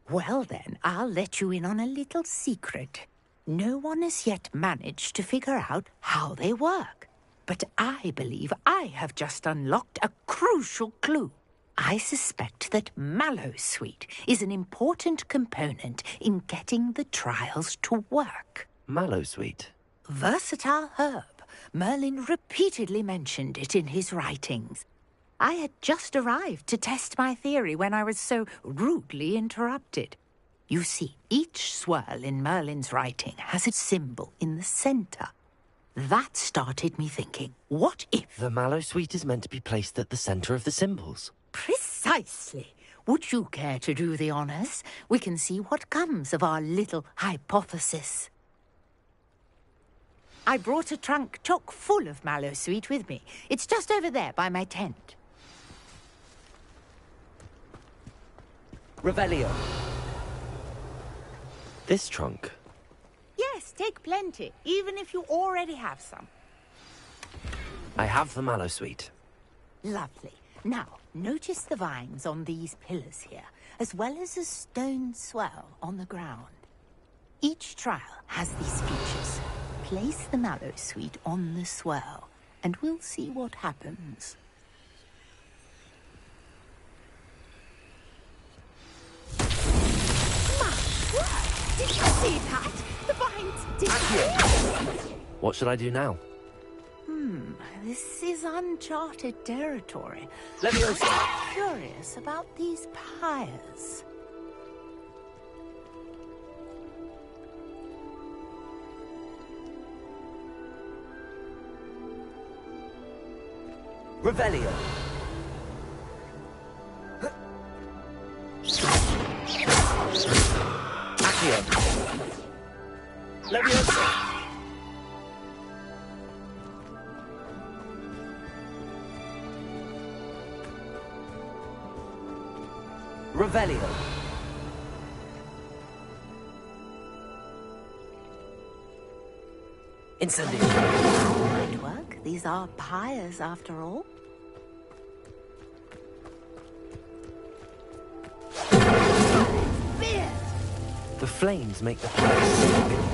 Well then, I'll let you in on a little secret. No one has yet managed to figure out how they work. But I believe I have just unlocked a crucial clue. I suspect that Mallowsweet is an important component in getting the trials to work. Mallowsweet? Versatile herb. Merlin repeatedly mentioned it in his writings. I had just arrived to test my theory when I was so rudely interrupted. You see, each swirl in Merlin's writing has a symbol in the centre. That started me thinking, what if... The Mallowsweet is meant to be placed at the centre of the symbols. Precisely. Would you care to do the honours? We can see what comes of our little hypothesis. I brought a trunk chock full of Mallowsweet with me. It's just over there by my tent. Revelio. This trunk? Yes, take plenty, even if you already have some. I have the Mallowsweet. Lovely. Now, notice the vines on these pillars here, as well as a stone swell on the ground. Each trial has these features. Place the Mallowsweet on the swirl, and we'll see what happens. Did you see that? The vines did. What should I do now? This is uncharted territory. Leviosa. I'm curious about these pyres. Revelio. Accio. Leviosa. Revelio. Incendio. Good work. These are pyres, after all. The flames make the pyre sink.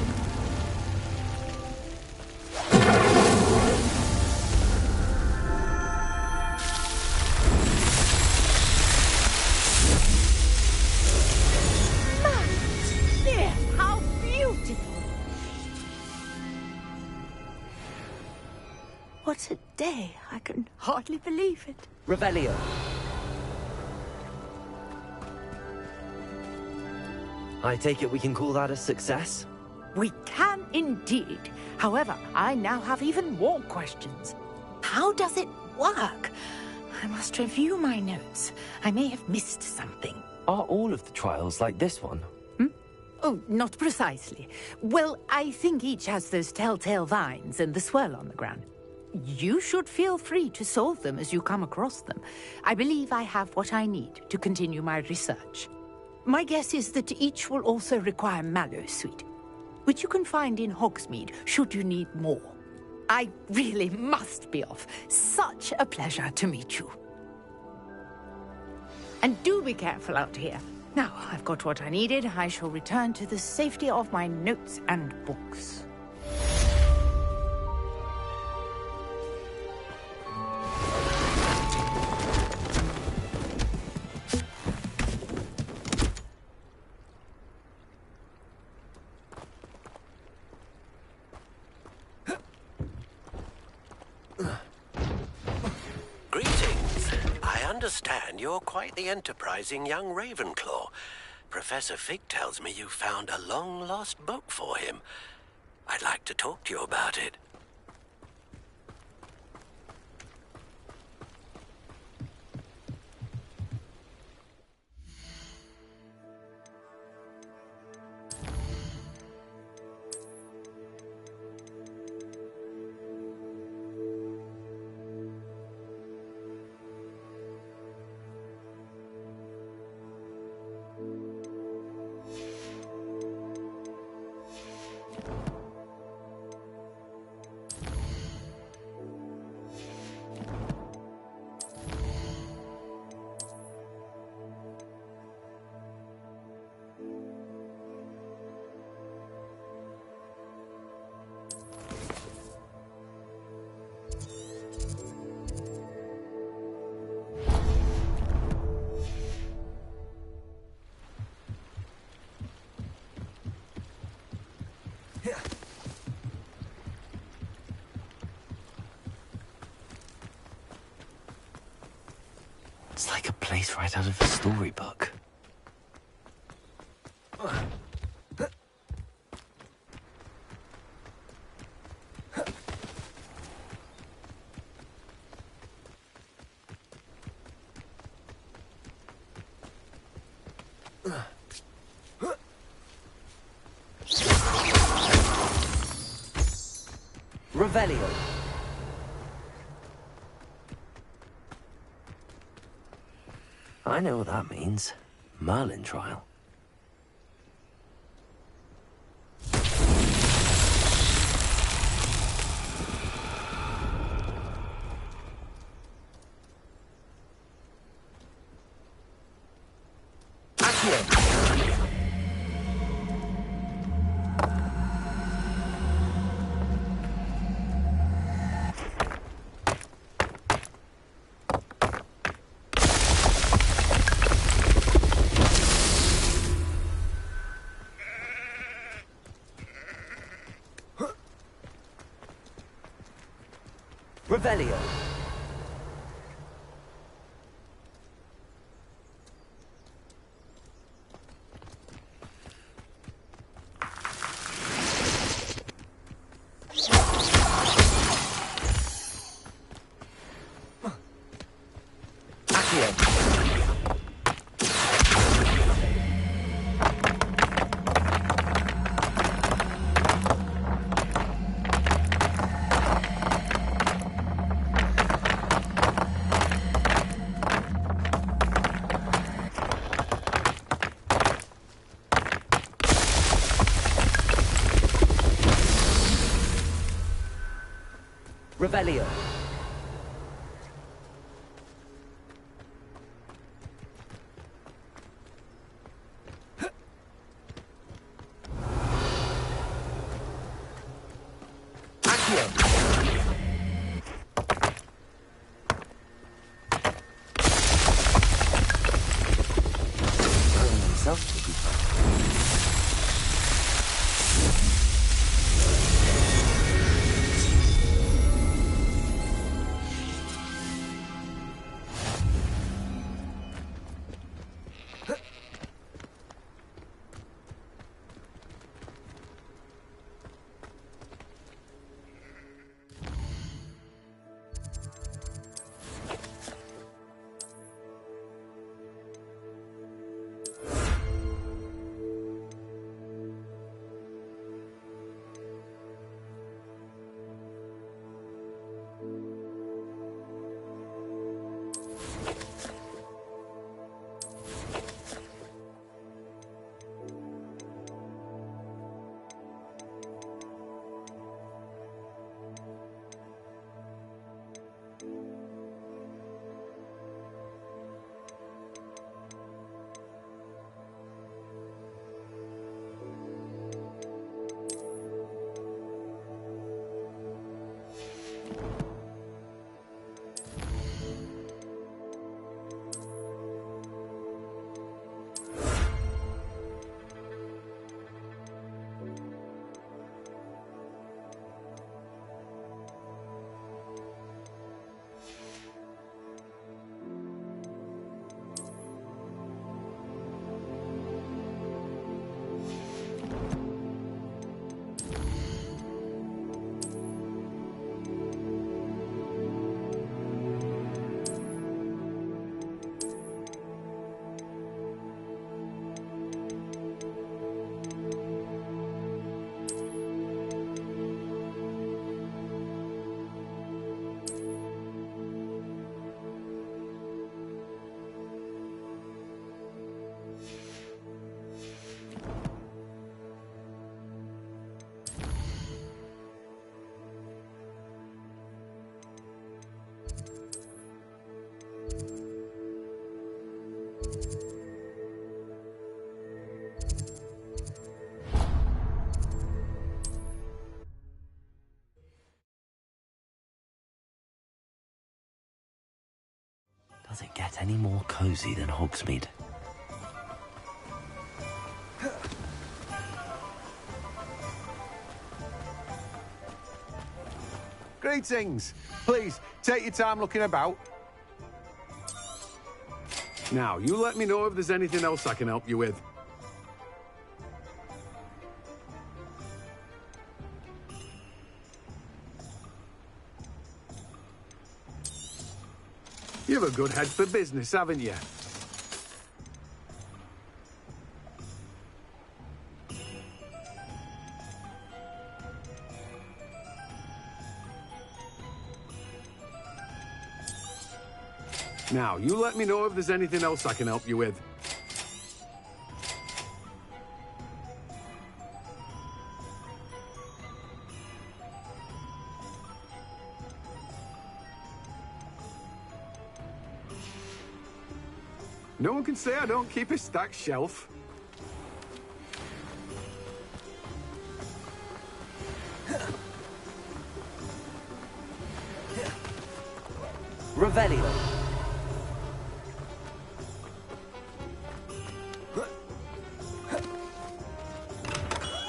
How beautiful! What a day! I can hardly believe it. Revelio. I take it we can call that a success? We can indeed. However, I now have even more questions. How does it work? I must review my notes. I may have missed something. Are all of the trials like this one? Oh, not precisely. Well, I think each has those telltale vines and the swirl on the ground. You should feel free to solve them as you come across them. I believe I have what I need to continue my research. My guess is that each will also require mallow sweet, which you can find in Hogsmeade should you need more. I really must be off. Such a pleasure to meet you. And do be careful out here. Now, I've got what I needed. I shall return to the safety of my notes and books. You're quite the enterprising young Ravenclaw. Professor Fig tells me you found a long-lost book for him. I'd like to talk to you about it. It's like a place right out of a storybook. Revelio. I know what that means. Merlin trial. Revelio. Revelio. Does it get any more cozy than Hogsmeade? Greetings. Please, take your time looking about. Now, you let me know if there's anything else I can help you with. You've a good head for business, haven't you? Now, you let me know if there's anything else I can help you with. No one can say I don't keep a stacked shelf. Revelio.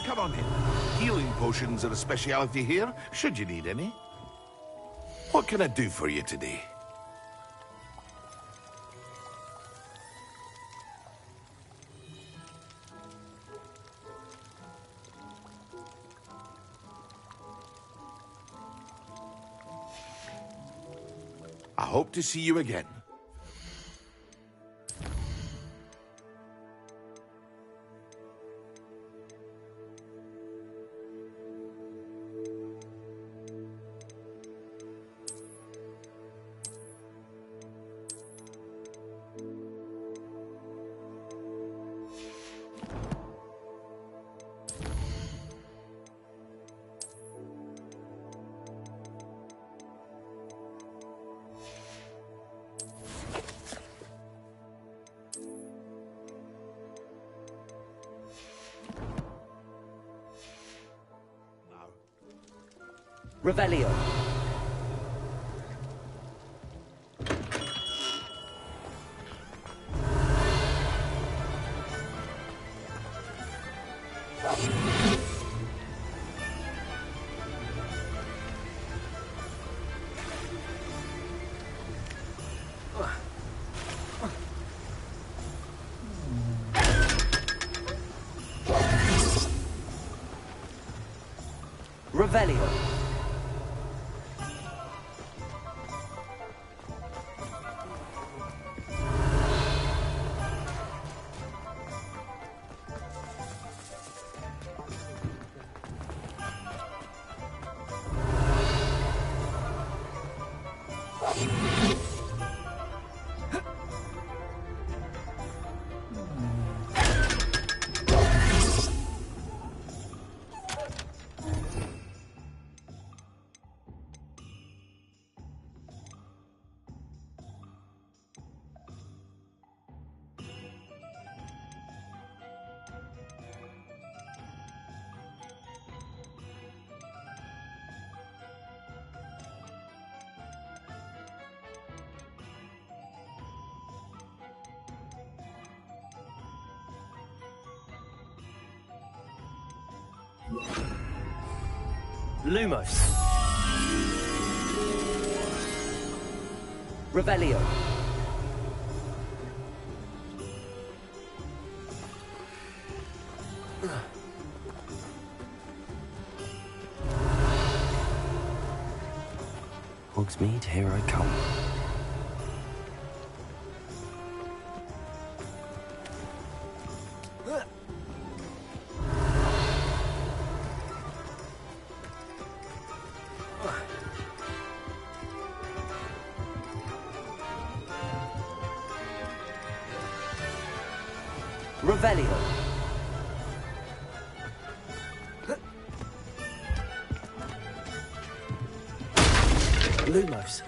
Come on in. Healing potions are a speciality here, should you need any. What can I do for you today? I hope to see you again. Revelio. Revelio. Lumos. Revelio. Hogsmeade, here I come. Revelio. Lumos.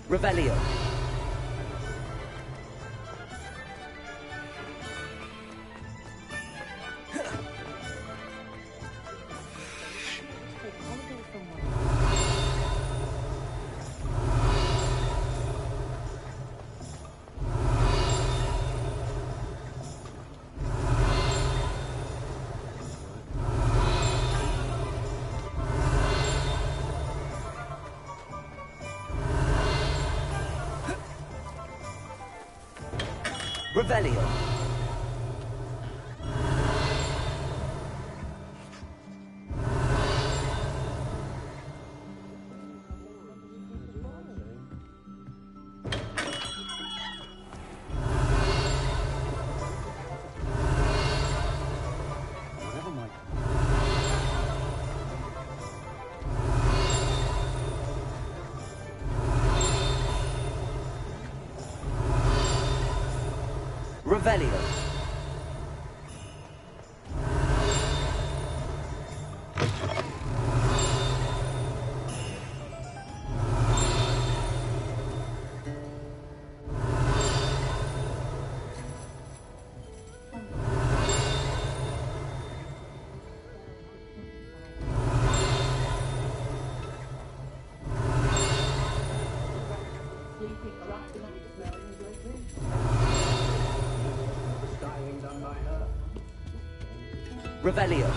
Revelio. Revelio. Revelio. Revelio.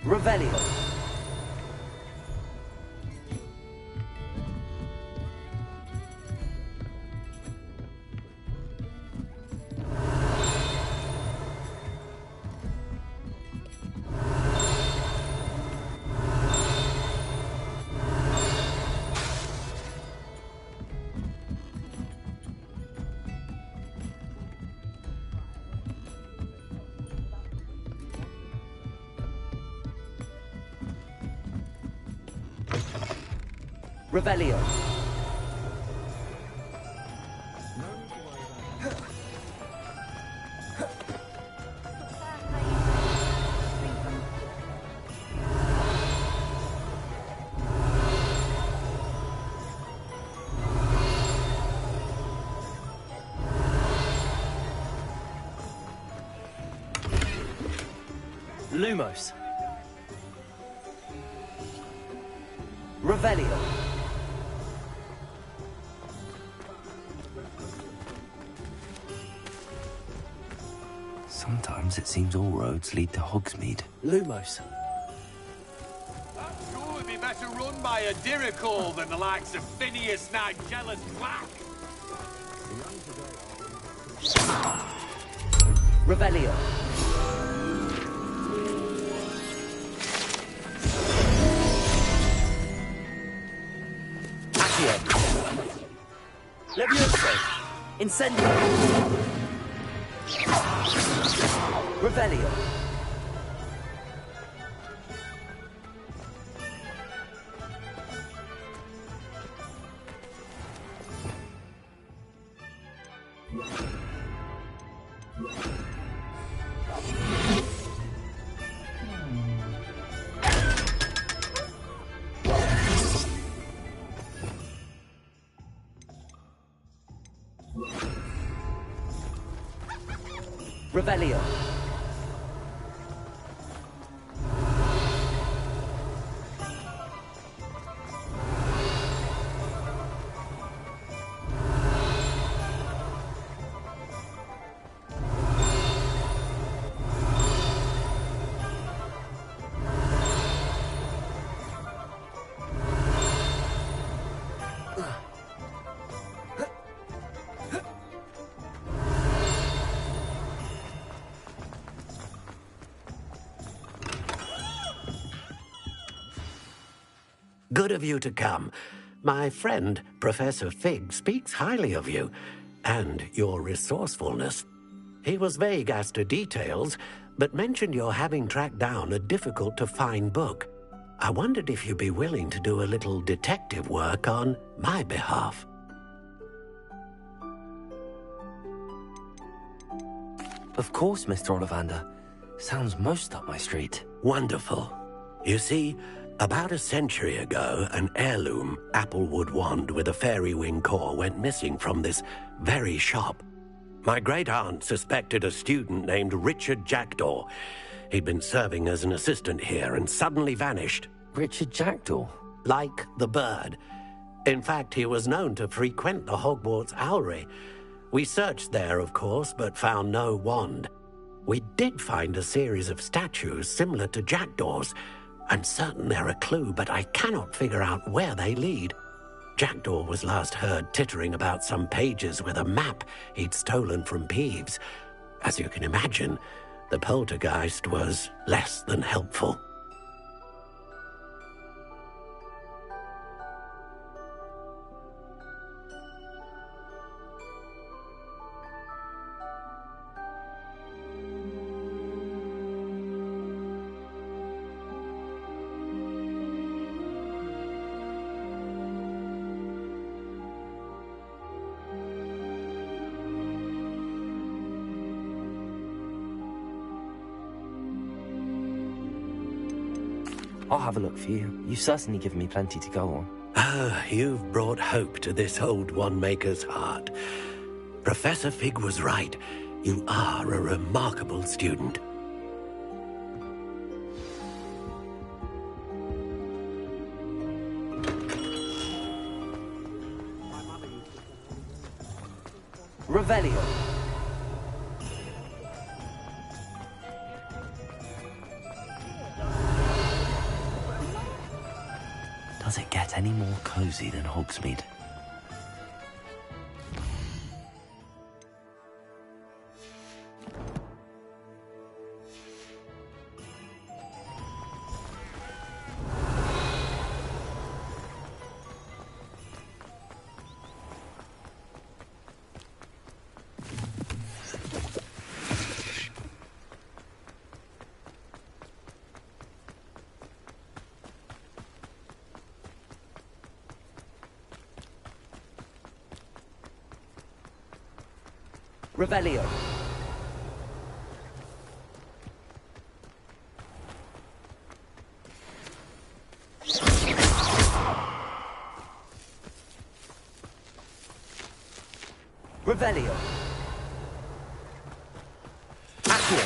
Revelio. Revelio. Lumos. Revelio. Sometimes it seems all roads lead to Hogsmeade. Lumos. That sure would be better run by a Dirical than the likes of Phineas Nigelus Black. Revelio. Levioso! Incendio! Revelio! Revelio. Good of you to come. My friend, Professor Fig, speaks highly of you and your resourcefulness. He was vague as to details, but mentioned your having tracked down a difficult-to-find book. I wondered if you'd be willing to do a little detective work on my behalf. Of course, Mr. Ollivander. Sounds most up my street. Wonderful. You see, about a century ago, an heirloom applewood wand with a fairy wing core went missing from this very shop. My great-aunt suspected a student named Richard Jackdaw. He'd been serving as an assistant here and suddenly vanished. Richard Jackdaw? Like the bird. In fact, he was known to frequent the Hogwarts Owlery. We searched there, of course, but found no wand. We did find a series of statues similar to Jackdaw's. I'm certain they're a clue, but I cannot figure out where they lead. Jackdaw was last heard tittering about some pages with a map he'd stolen from Peeves. As you can imagine, the poltergeist was less than helpful. I'll have a look for you. You've certainly given me plenty to go on. Ah, you've brought hope to this old one-maker's heart. Professor Fig was right. You are a remarkable student. Revelio. Does it get any more cozy than Hogsmeade? Revelio. Revelio. Accio.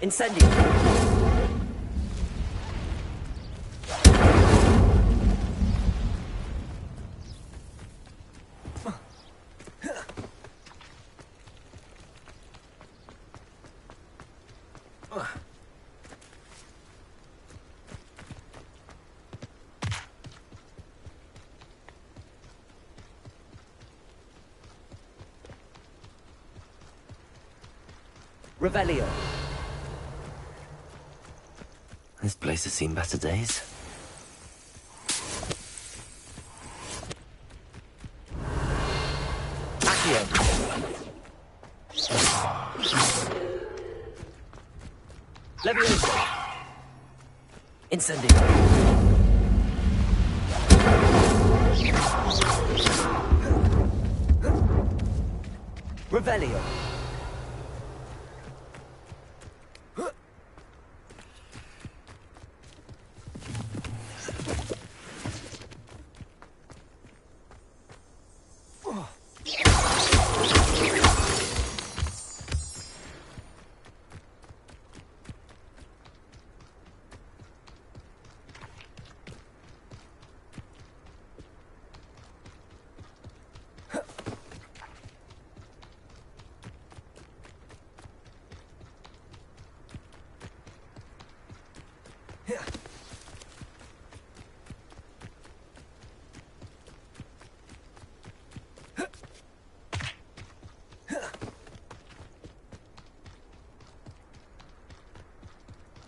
Incendio. Revelio. This place has seen better days. Accio. Levioso. Incendio. Revelio.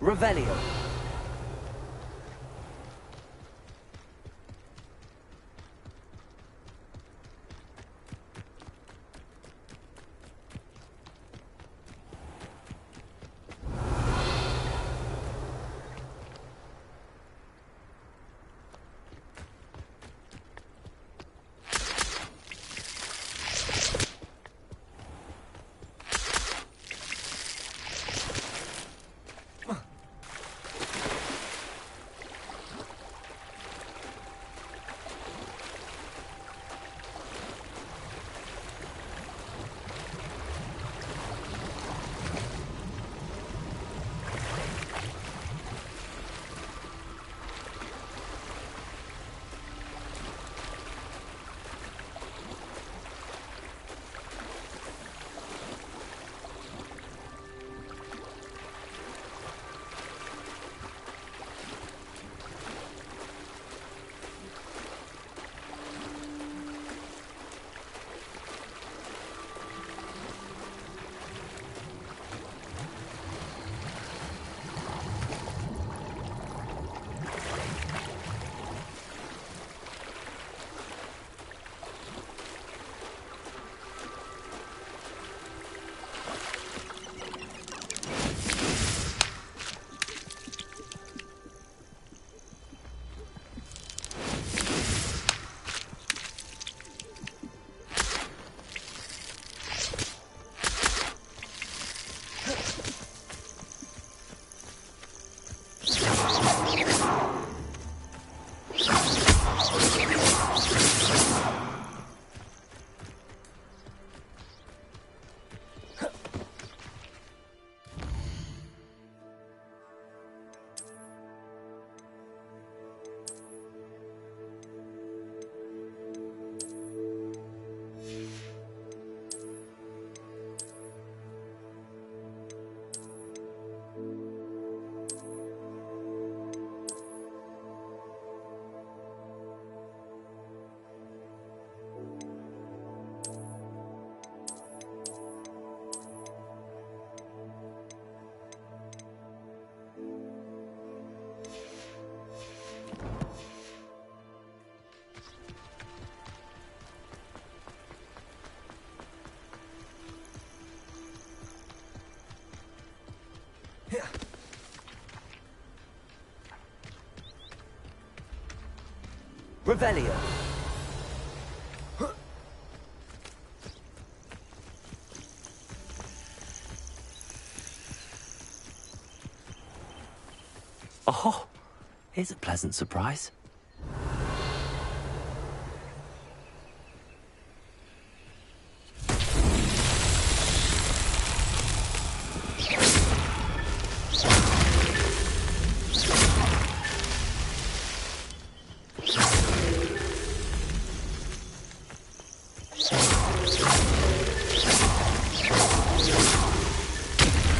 Revelio. Revelio. Oh, here's a pleasant surprise.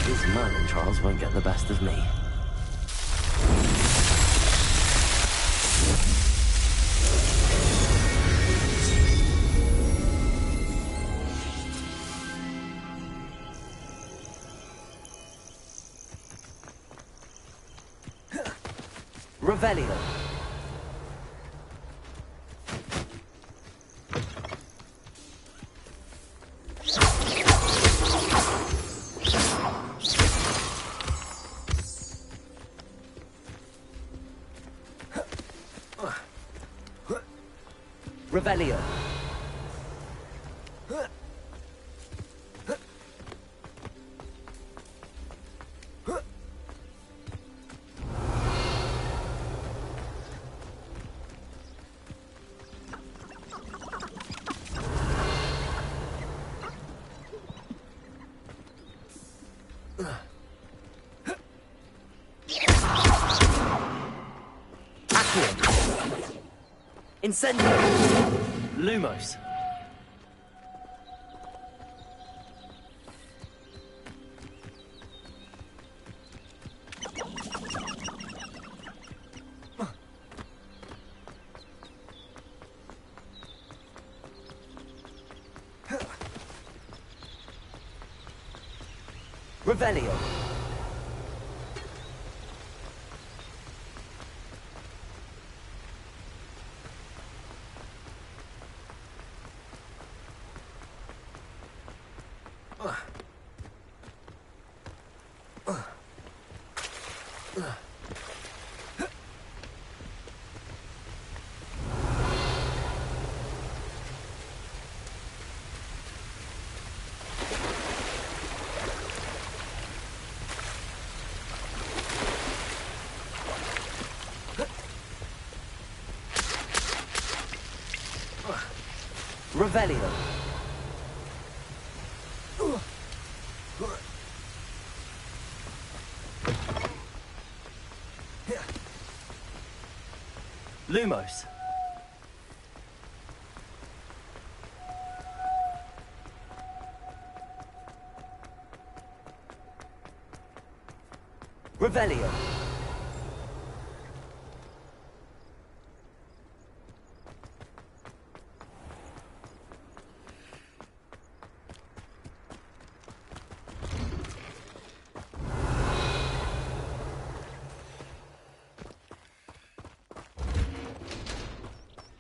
These Merlin trials won't get the best of me. Revelio. Revelio. Incendio! Lumos. Revelio. Revelio. Lumos. Revelio.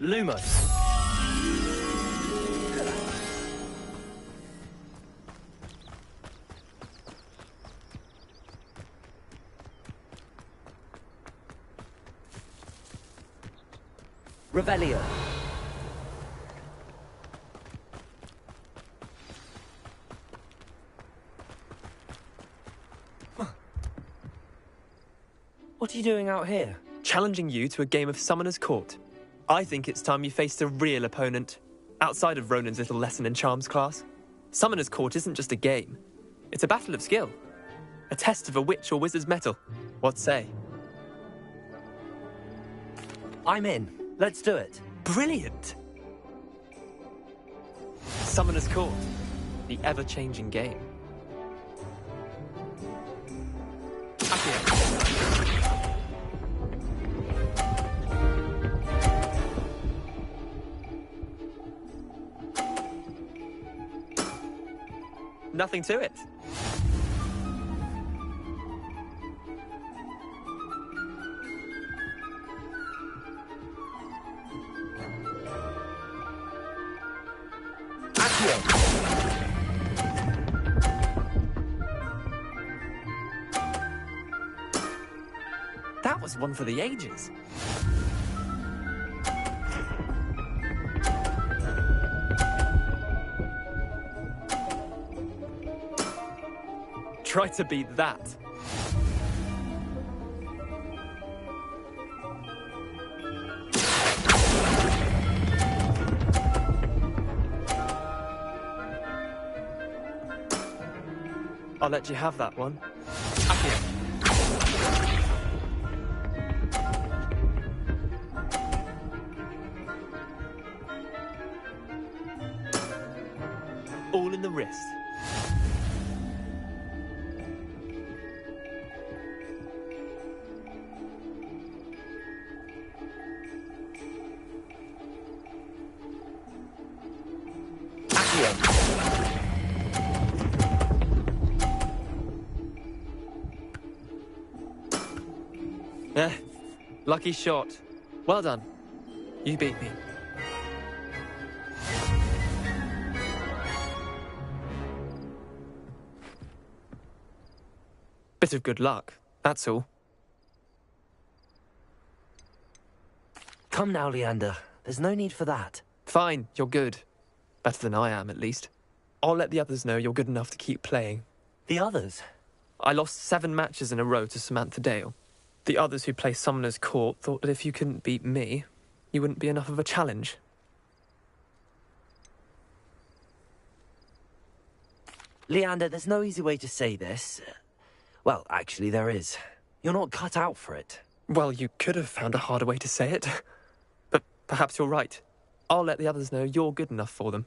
Lumos. Revelio. What are you doing out here? Challenging you to a game of Summoner's Court. I think it's time you faced a real opponent, outside of Ronan's little lesson in charms class. Summoner's Court isn't just a game. It's a battle of skill. A test of a witch or wizard's mettle. What say? I'm in. Let's do it. Brilliant! Summoner's Court. The ever-changing game. Accio. Nothing to it. That was one for the ages. Try to beat that. I'll let you have that one. Accio. All in the wrist. Eh, lucky shot. Well done. You beat me. Bit of good luck, that's all. Come now, Leander. There's no need for that. Fine, you're good. Better than I am, at least. I'll let the others know you're good enough to keep playing. The others? I lost 7 matches in a row to Samantha Dale. The others who play Summoner's Court thought that if you couldn't beat me, you wouldn't be enough of a challenge. Leander, there's no easy way to say this. Well, actually, there is. You're not cut out for it. Well, you could have found a harder way to say it. But perhaps you're right. I'll let the others know you're good enough for them.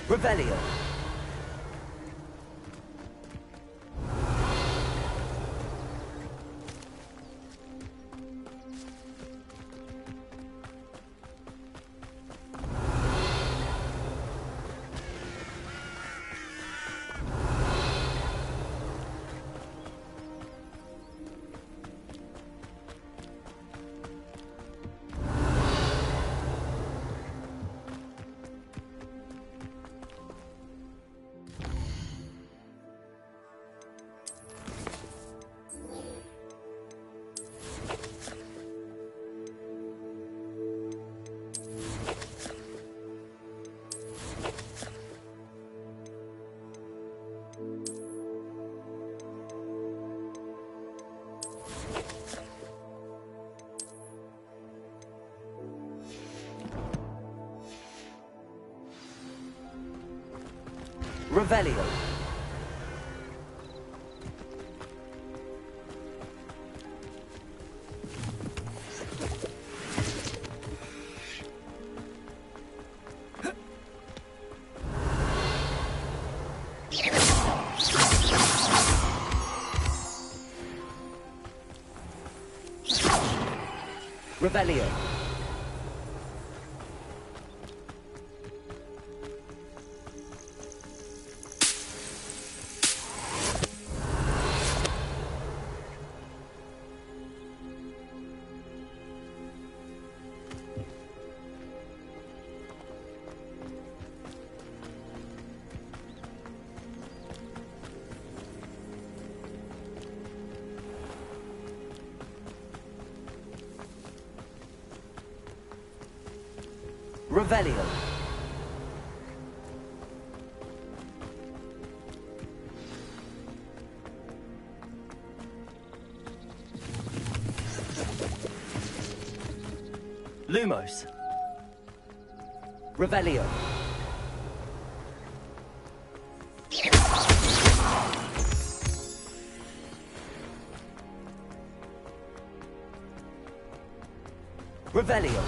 Revelio. Revelio. Revelio. Revelio. Lumos. Revelio. Revelio.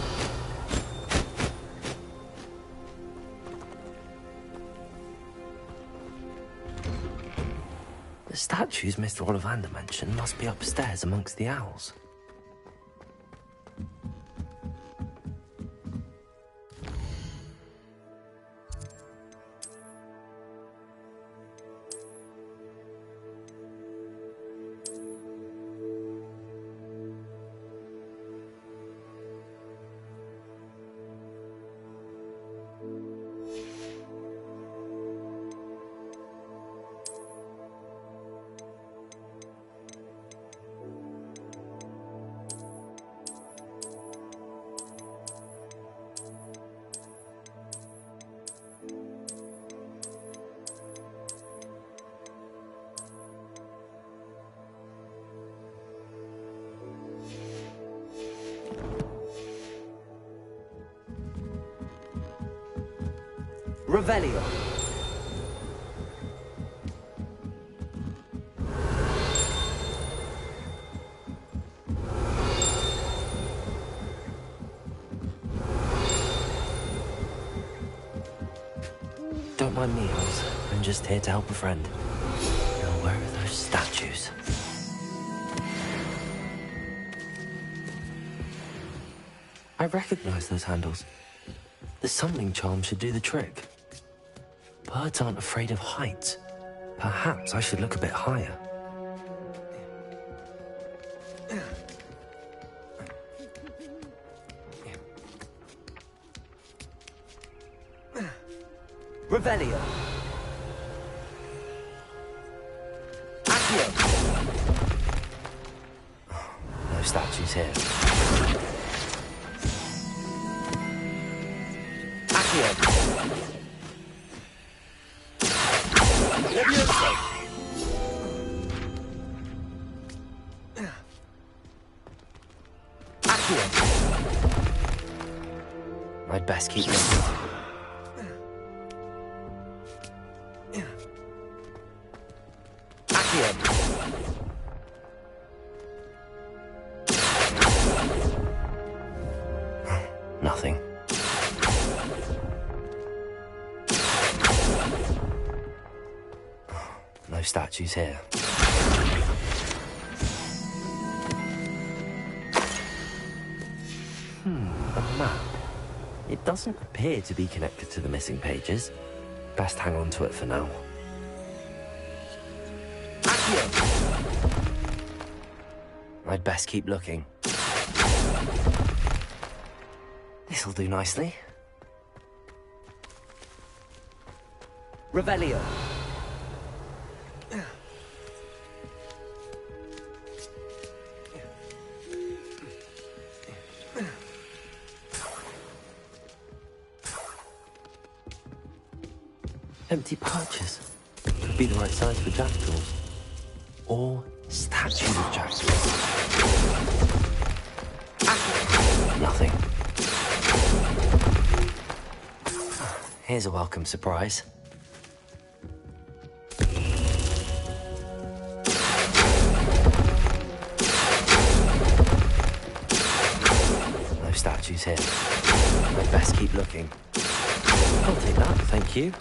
The statues Mr. Ollivander mentioned must be upstairs amongst the owls. Revelio. Don't mind me, Elves. I'm just here to help a friend. Now, where are those statues? I recognize those handles. The summoning charm should do the trick. Birds aren't afraid of heights. Perhaps I should look a bit higher. Revelio. Accio. No statues here. Accio. Levioso. Accio. I'd best keep looking. Nothing. No statues here. A map. It doesn't appear to be connected to the missing pages. Best hang on to it for now. I'd best keep looking. This'll do nicely. Revelio. Empty perches. Could be the right size for jackdaws. Or statues of jackdaws. Nothing. Here's a welcome surprise. No statues here. I'd best keep looking. I'll take that, thank you.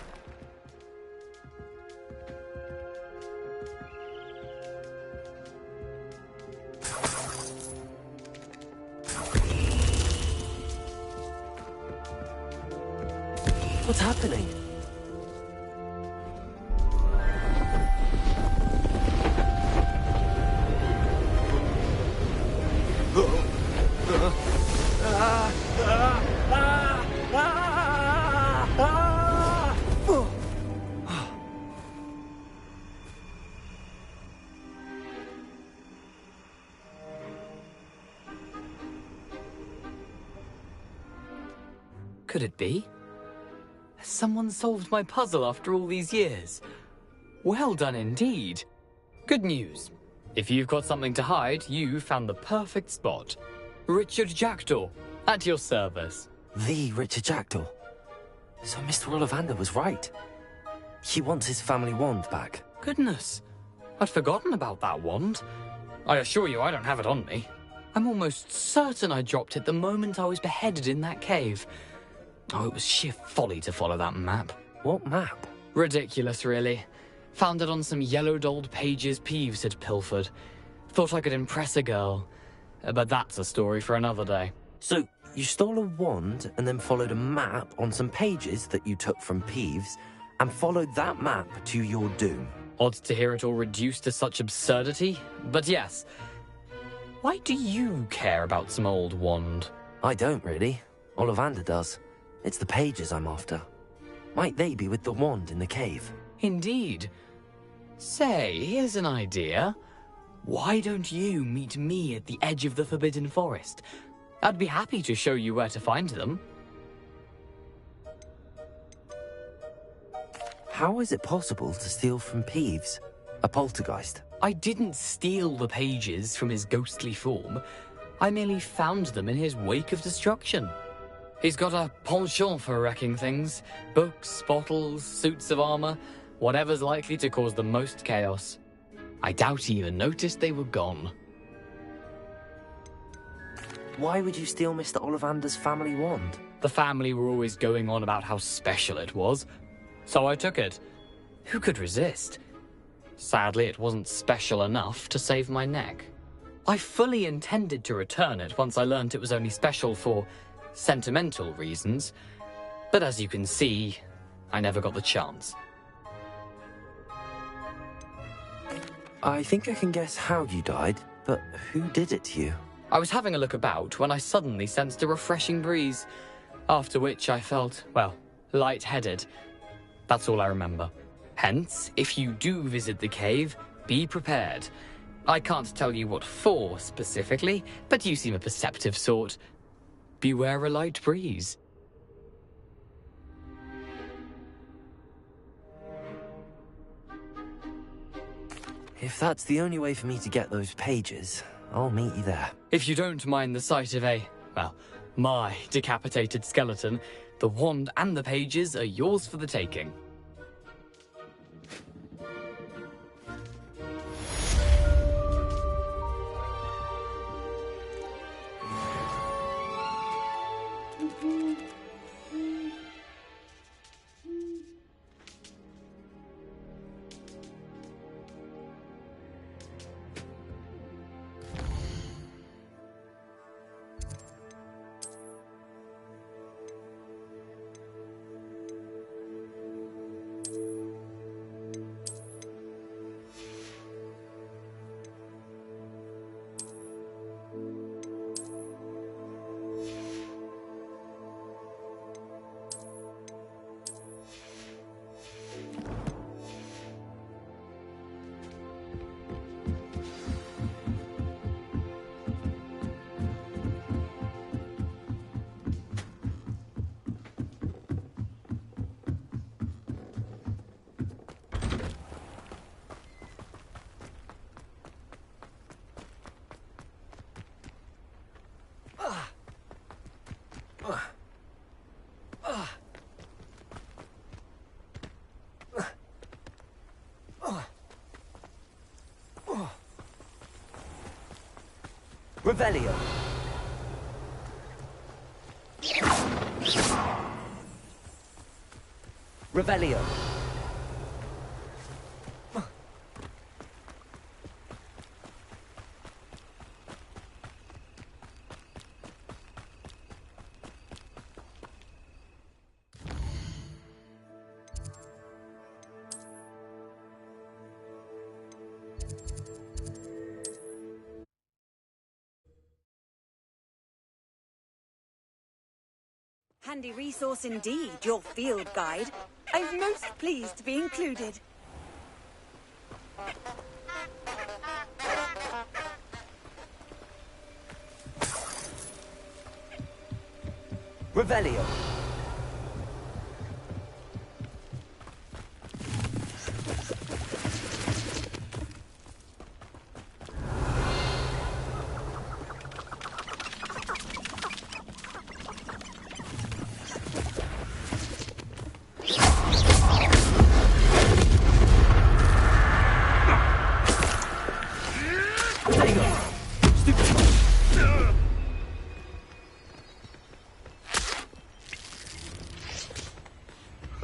What's happening? Could it be? Has someone solved my puzzle after all these years? Well done indeed. Good news. If you've got something to hide, you found the perfect spot. Richard Jackdaw, at your service. The Richard Jackdaw. So Mr. Ollivander was right. He wants his family wand back. Goodness, I'd forgotten about that wand. I assure you I don't have it on me. I'm almost certain I dropped it the moment I was beheaded in that cave. Oh, it was sheer folly to follow that map. What map? Ridiculous, really. Found it on some yellowed old pages Peeves had pilfered. Thought I could impress a girl. But that's a story for another day. So, you stole a wand and then followed a map on some pages that you took from Peeves and followed that map to your doom. Odd to hear it all reduced to such absurdity, but yes. Why do you care about some old wand? I don't, really. Ollivander does. It's the pages I'm after. Might they be with the wand in the cave? Indeed. Say, here's an idea. Why don't you meet me at the edge of the Forbidden Forest? I'd be happy to show you where to find them. How is it possible to steal from Peeves, a poltergeist? I didn't steal the pages from his ghostly form. I merely found them in his wake of destruction. He's got a penchant for wrecking things. Books, bottles, suits of armor, whatever's likely to cause the most chaos. I doubt he even noticed they were gone. Why would you steal Mr. Ollivander's family wand? The family were always going on about how special it was, so I took it. Who could resist? Sadly, it wasn't special enough to save my neck. I fully intended to return it once I learned it was only special for sentimental reasons, but as you can see, I never got the chance. I think I can guess how you died, but who did it to you? I was having a look about when I suddenly sensed a refreshing breeze, after which I felt, well, lightheaded. That's all I remember. Hence, if you do visit the cave, be prepared. I can't tell you what for specifically, but you seem a perceptive sort. Beware a light breeze. If that's the only way for me to get those pages, I'll meet you there. If you don't mind the sight of my decapitated skeleton, the wand and the pages are yours for the taking. Revelio. Revelio. Handy resource indeed, your field guide. I'm most pleased to be included. Revelio.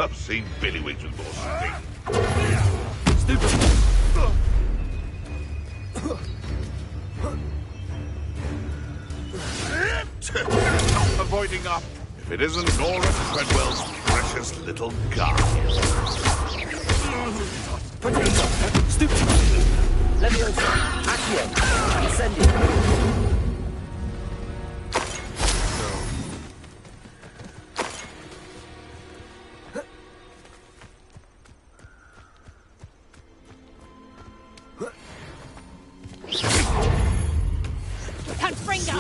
I've seen Billywigs with more sting. Avoiding up. If it isn't Nora Treadwell's precious little guy. Potato. Stupid. Leviosa. Accio. Incendio.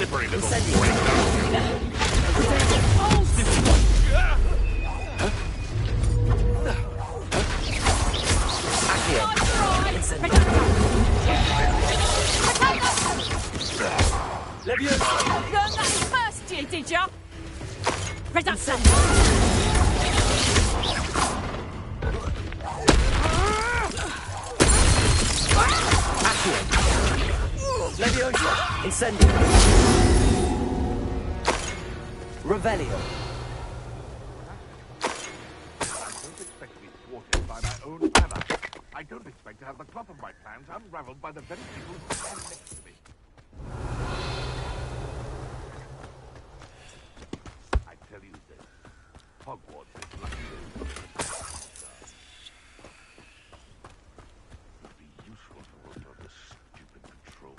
Slippery little You learned that first year, did ya? Reduction! Leviosa! Incendio! Revelio! By my own banner. I don't expect to have the cloth of my plans unraveled by the very people who stand next to me. I tell you this, Hogwarts is lucky. It would be useful to work on this stupid control.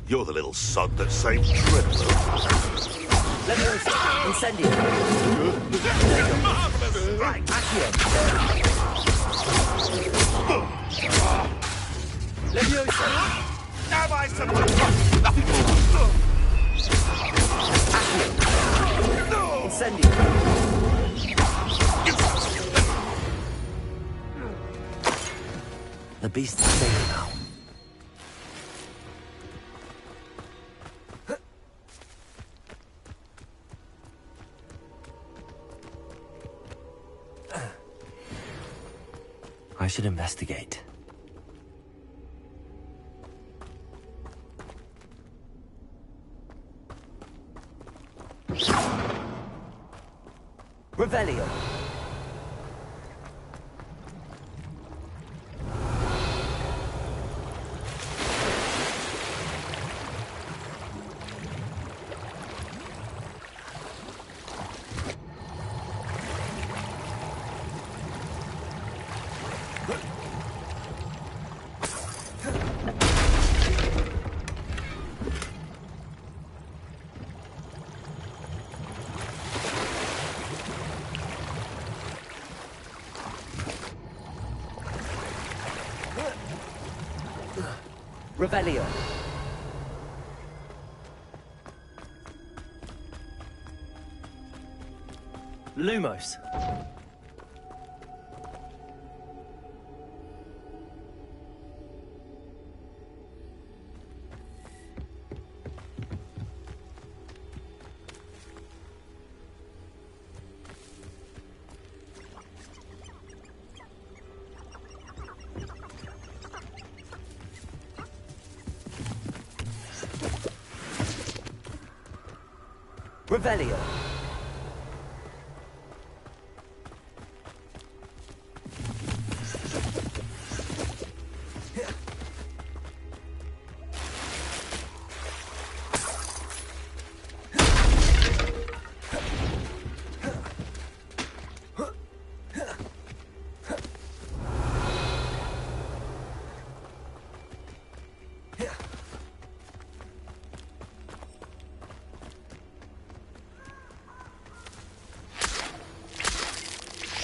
You're the little sod that saved Tripler. Leviosa! Incendio! Marvelous! Right, Accio! Leviosa! Have I supposed nothing more? Accio! Incendio! The beast is safe now. I should investigate. Revelio. Revelio. Lumos. Revelio.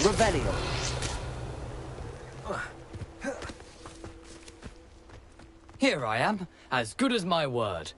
Revelio. Here I am, as good as my word.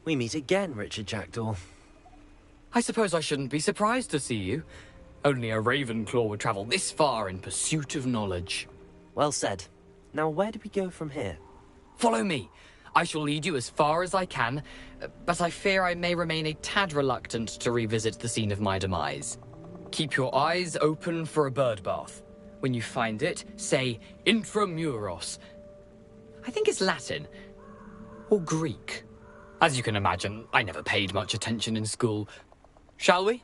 We meet again, Richard Jackdaw. I suppose I shouldn't be surprised to see you. Only a Ravenclaw would travel this far in pursuit of knowledge. Well said. Now, where do we go from here? Follow me. I shall lead you as far as I can, but I fear I may remain a tad reluctant to revisit the scene of my demise. Keep your eyes open for a bird bath. When you find it, say Intramuros. I think it's Latin. Or Greek. As you can imagine, I never paid much attention in school. Shall we?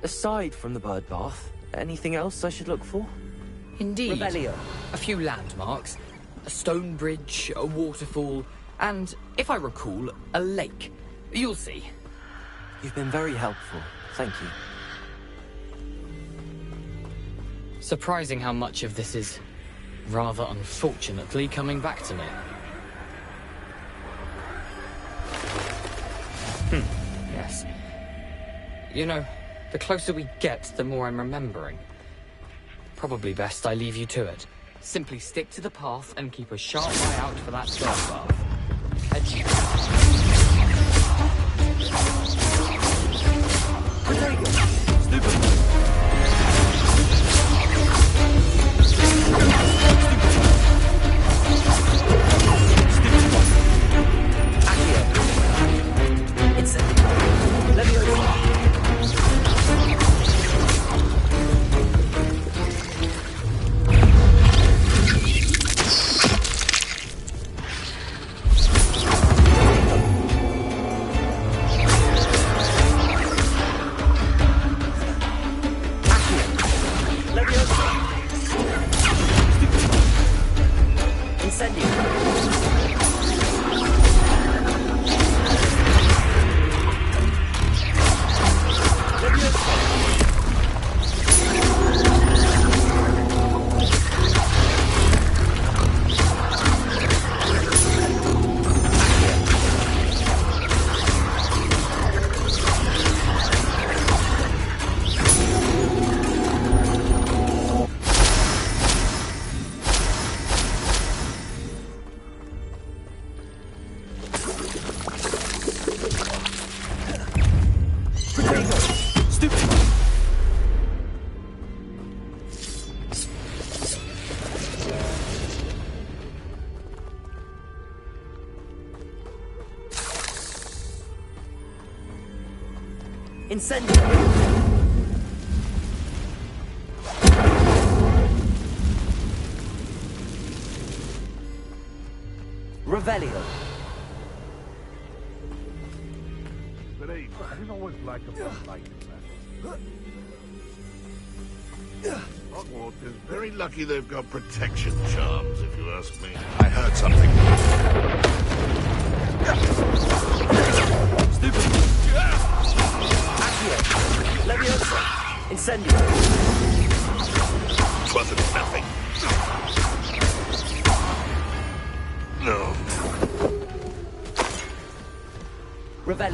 Aside from the bird bath, anything else I should look for? Indeed. Revelio. A few landmarks. A stone bridge, a waterfall, and, if I recall, a lake. You'll see. You've been very helpful. Thank you. Surprising how much of this is, rather unfortunately, coming back to me. Yes. You know, the closer we get, the more I'm remembering. Probably best I leave you to it. Simply stick to the path and keep a sharp eye out for that bird bath. Incendio! Revelio. Brave, I didn't always like a fun like that. Hogwarts is very lucky they've got protection charms, if you ask me. I heard something. Stupid. Accio. Leviosa. Incendio. Wasn't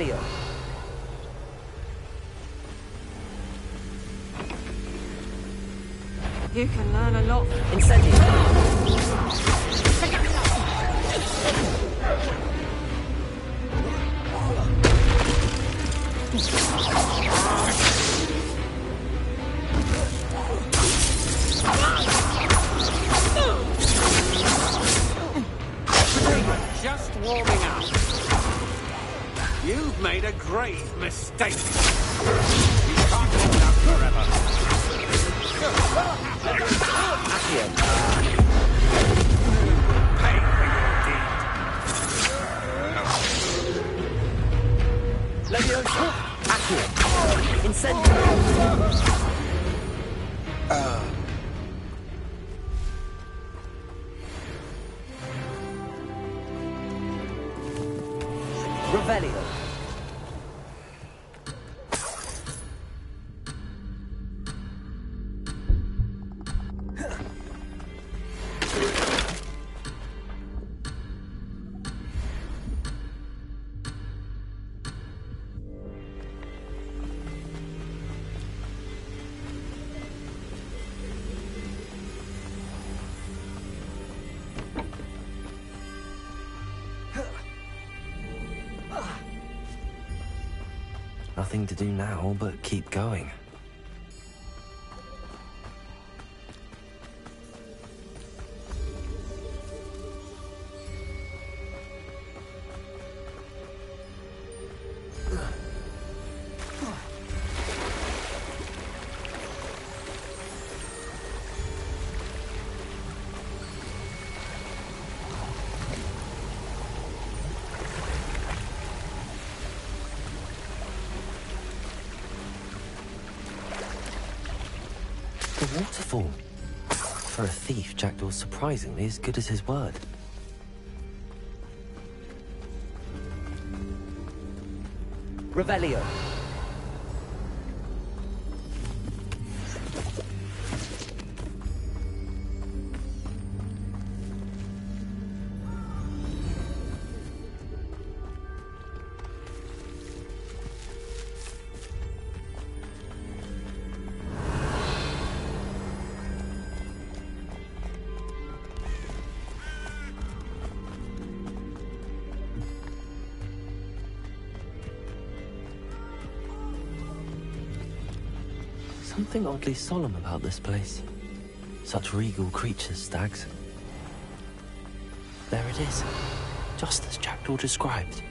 Revelio. You can learn a lot. Incendio. Just warming up. You've made a grave mistake. You can't hold out forever. Accio. Pay for your deed. Leviosa. Accio. Incendio. Revelio. Nothing to do now but keep going. The waterfall. For a thief, Jackdaw's surprisingly as good as his word. Revelio. Something oddly solemn about this place. Such regal creatures, stags. There it is, just as Jackdaw described.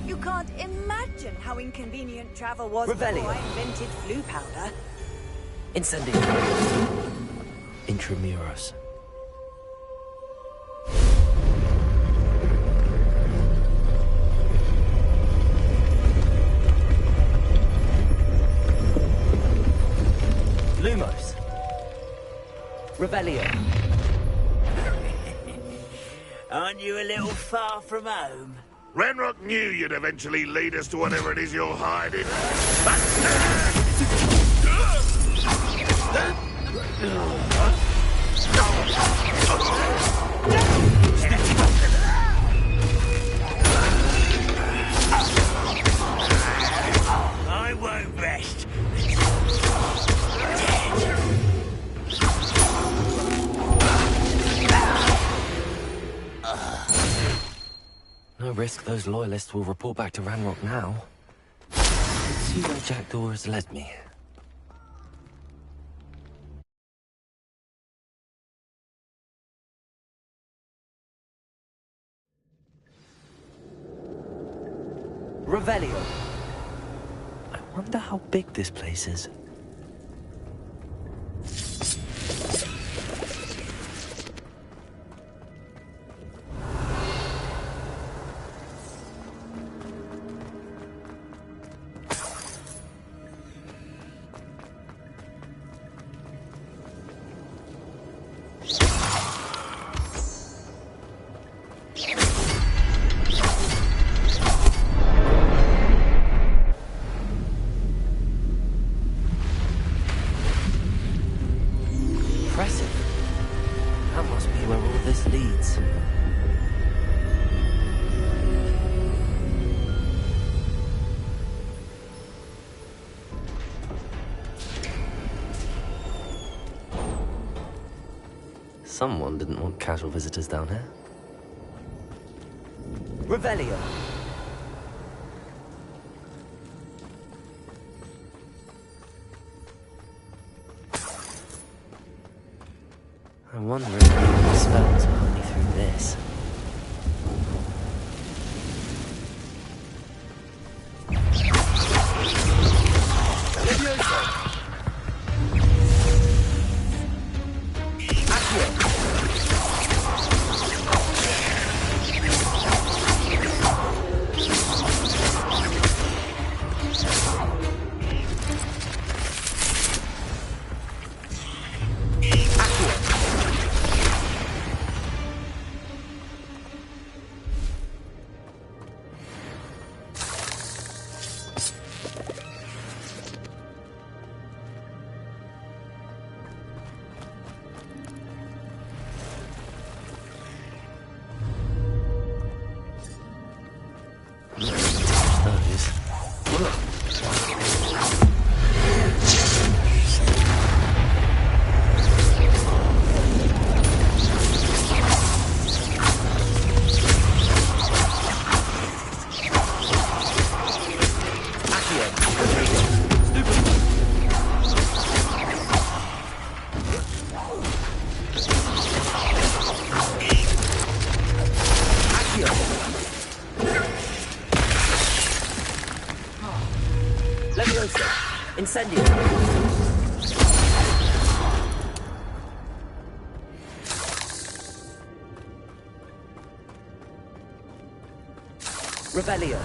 You can't imagine how inconvenient travel was Revelio. before I invented flu powder. Incendio. Intramuros. Lumos. Revelio. Aren't you a little far from home? Ranrock knew you'd eventually lead us to whatever it is you're hiding. I won't rest. No risk those loyalists will report back to Ranrock now. Let's see where Jackdaw has led me. Revelio. I wonder how big this place is. Someone didn't want casual visitors down here. Revelio. I wonder if the spells are only through this. Incendio. Revelio.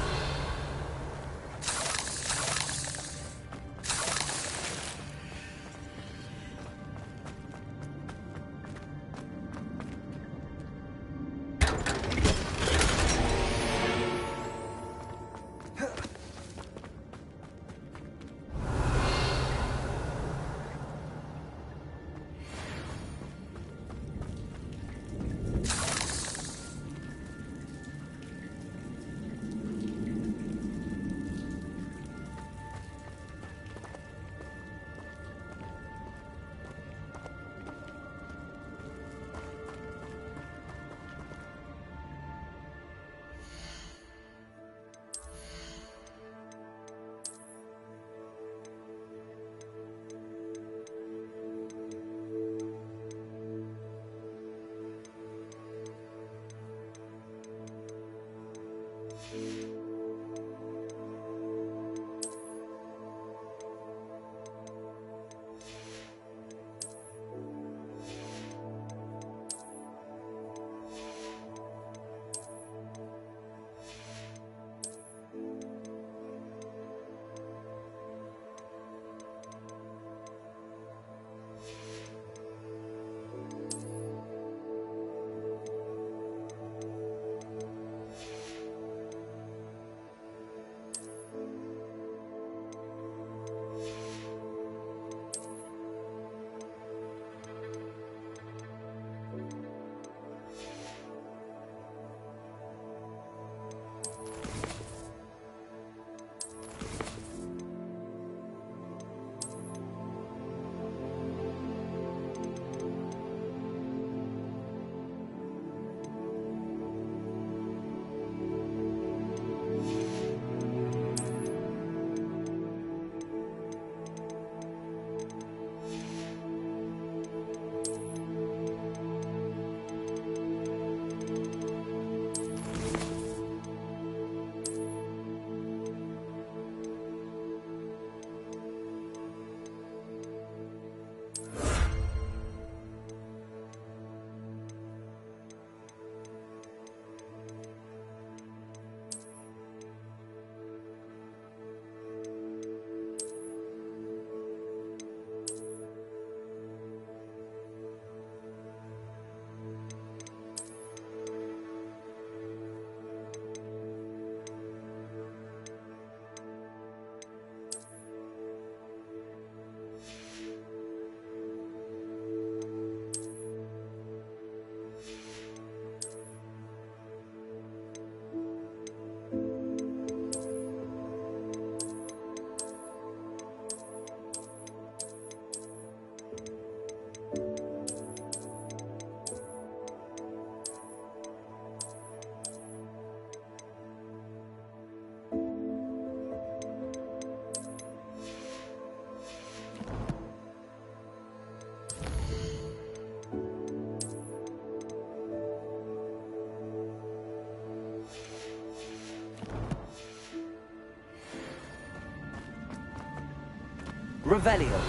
Revelio.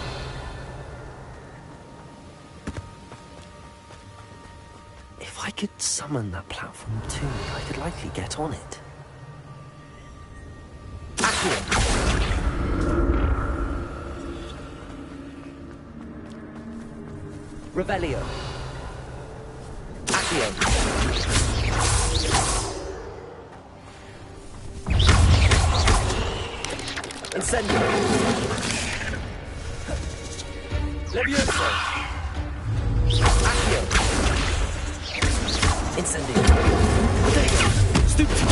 If I could summon that platform to me, I could likely get on it. Accio. Revelio. Accio. Incendio. Levioso. Accio. Incendio. Protego. Stupido.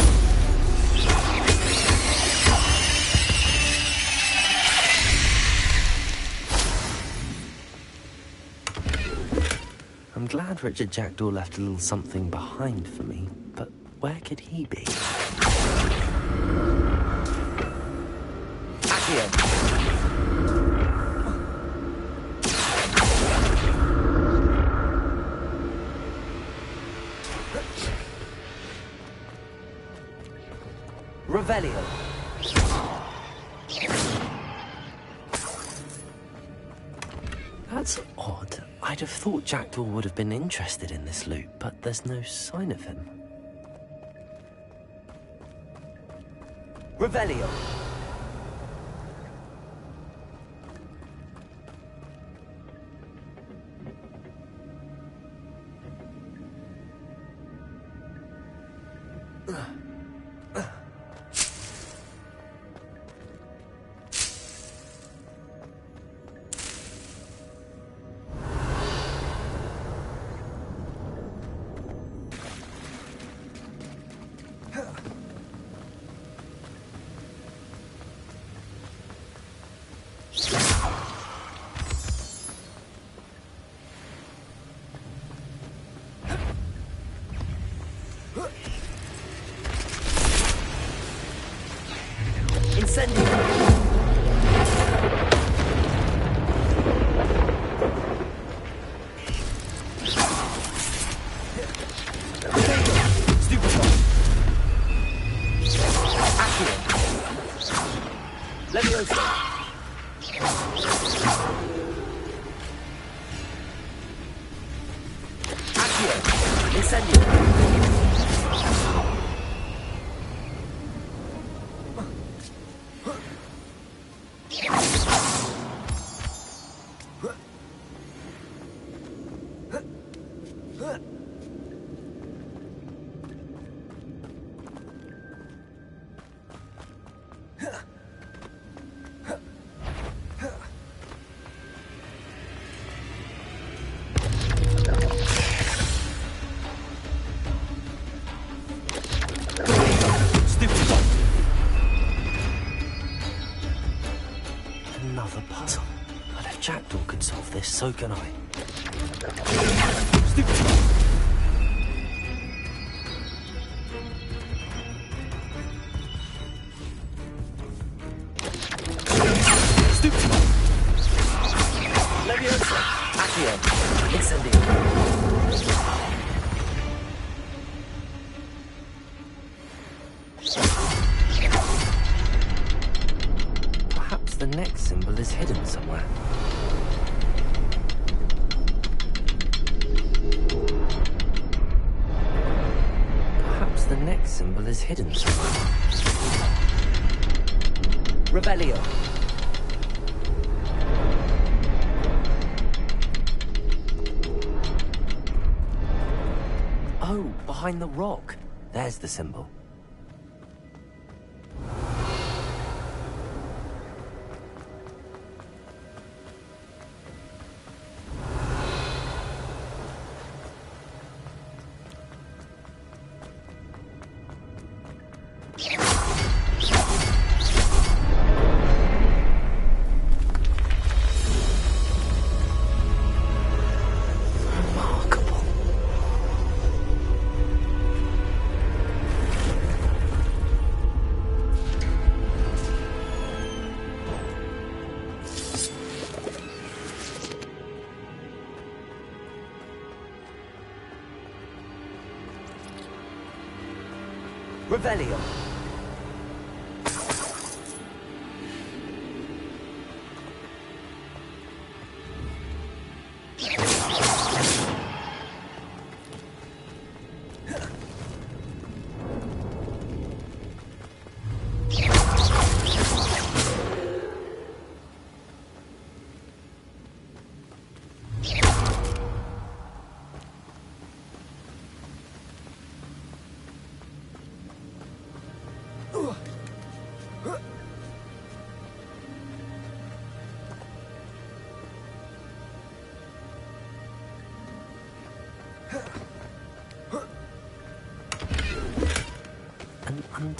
I'm glad Richard Jackdaw left a little something behind for me, but where could he be? Accio. Revelio. That's odd. I'd have thought Jackdaw would have been interested in this loot, but there's no sign of him. Revelio. Another puzzle. But if Jackdaw could solve this, so can I. Leviosa. Accio. Incendio. Perhaps the next symbol is hidden somewhere. Perhaps the next symbol is hidden somewhere. Revelio. Oh, behind the rock. There's the symbol. Revelio.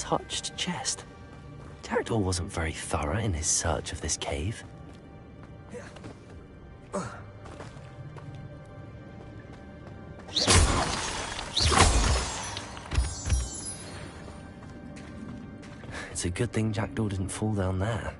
untouched chest. Jackdaw wasn't very thorough in his search of this cave. It's a good thing Jackdaw didn't fall down there.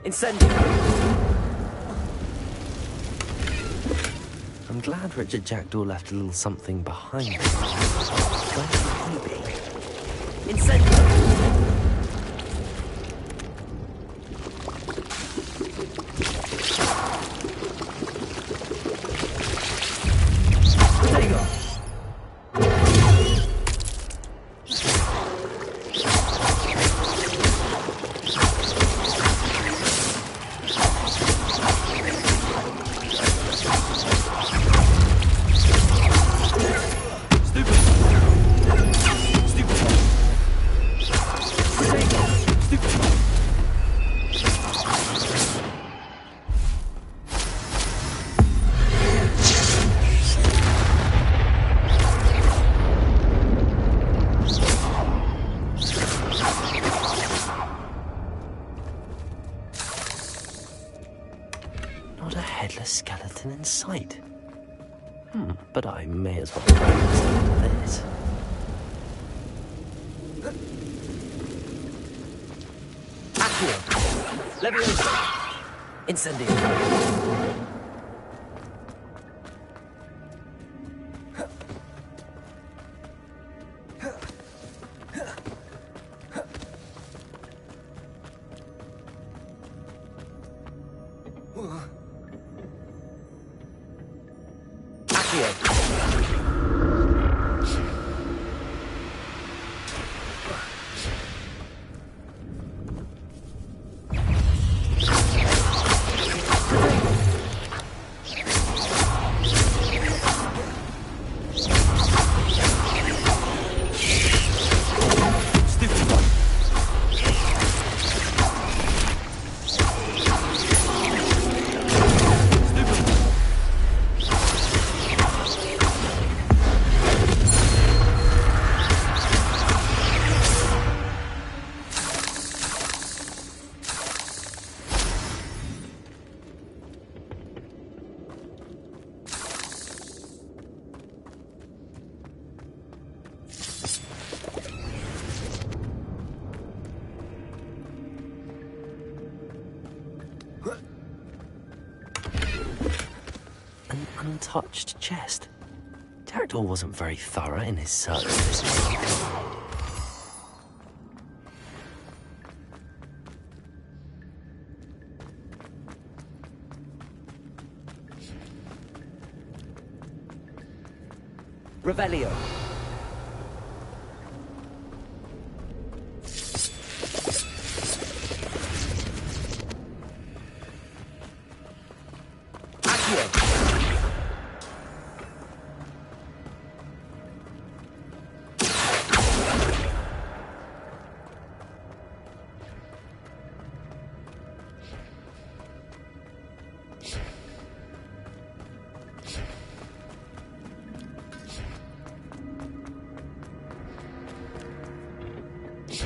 Incendio! I'm glad Richard Jackdaw left a little something behind him. Where could he be? Incendio! Skeleton in sight. But I may as well try this. Accio! Leviosa! Incendio! Untouched chest. Jackdaw wasn't very thorough in his search of this cave. Revelio.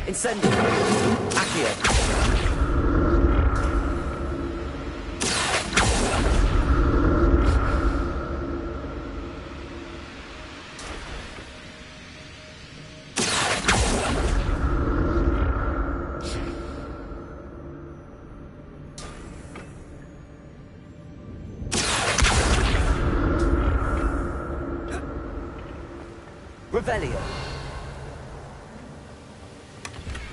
Incendio! Accio! Revelio!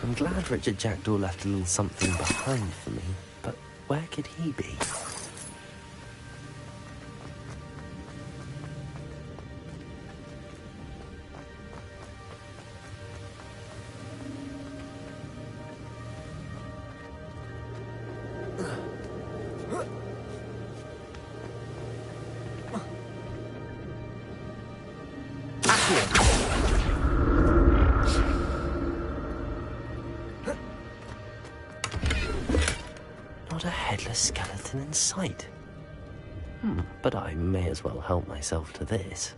I'm glad Richard Jackdaw left a little something behind for me, but where could he be? Not a headless skeleton in sight. But I may as well help myself to this.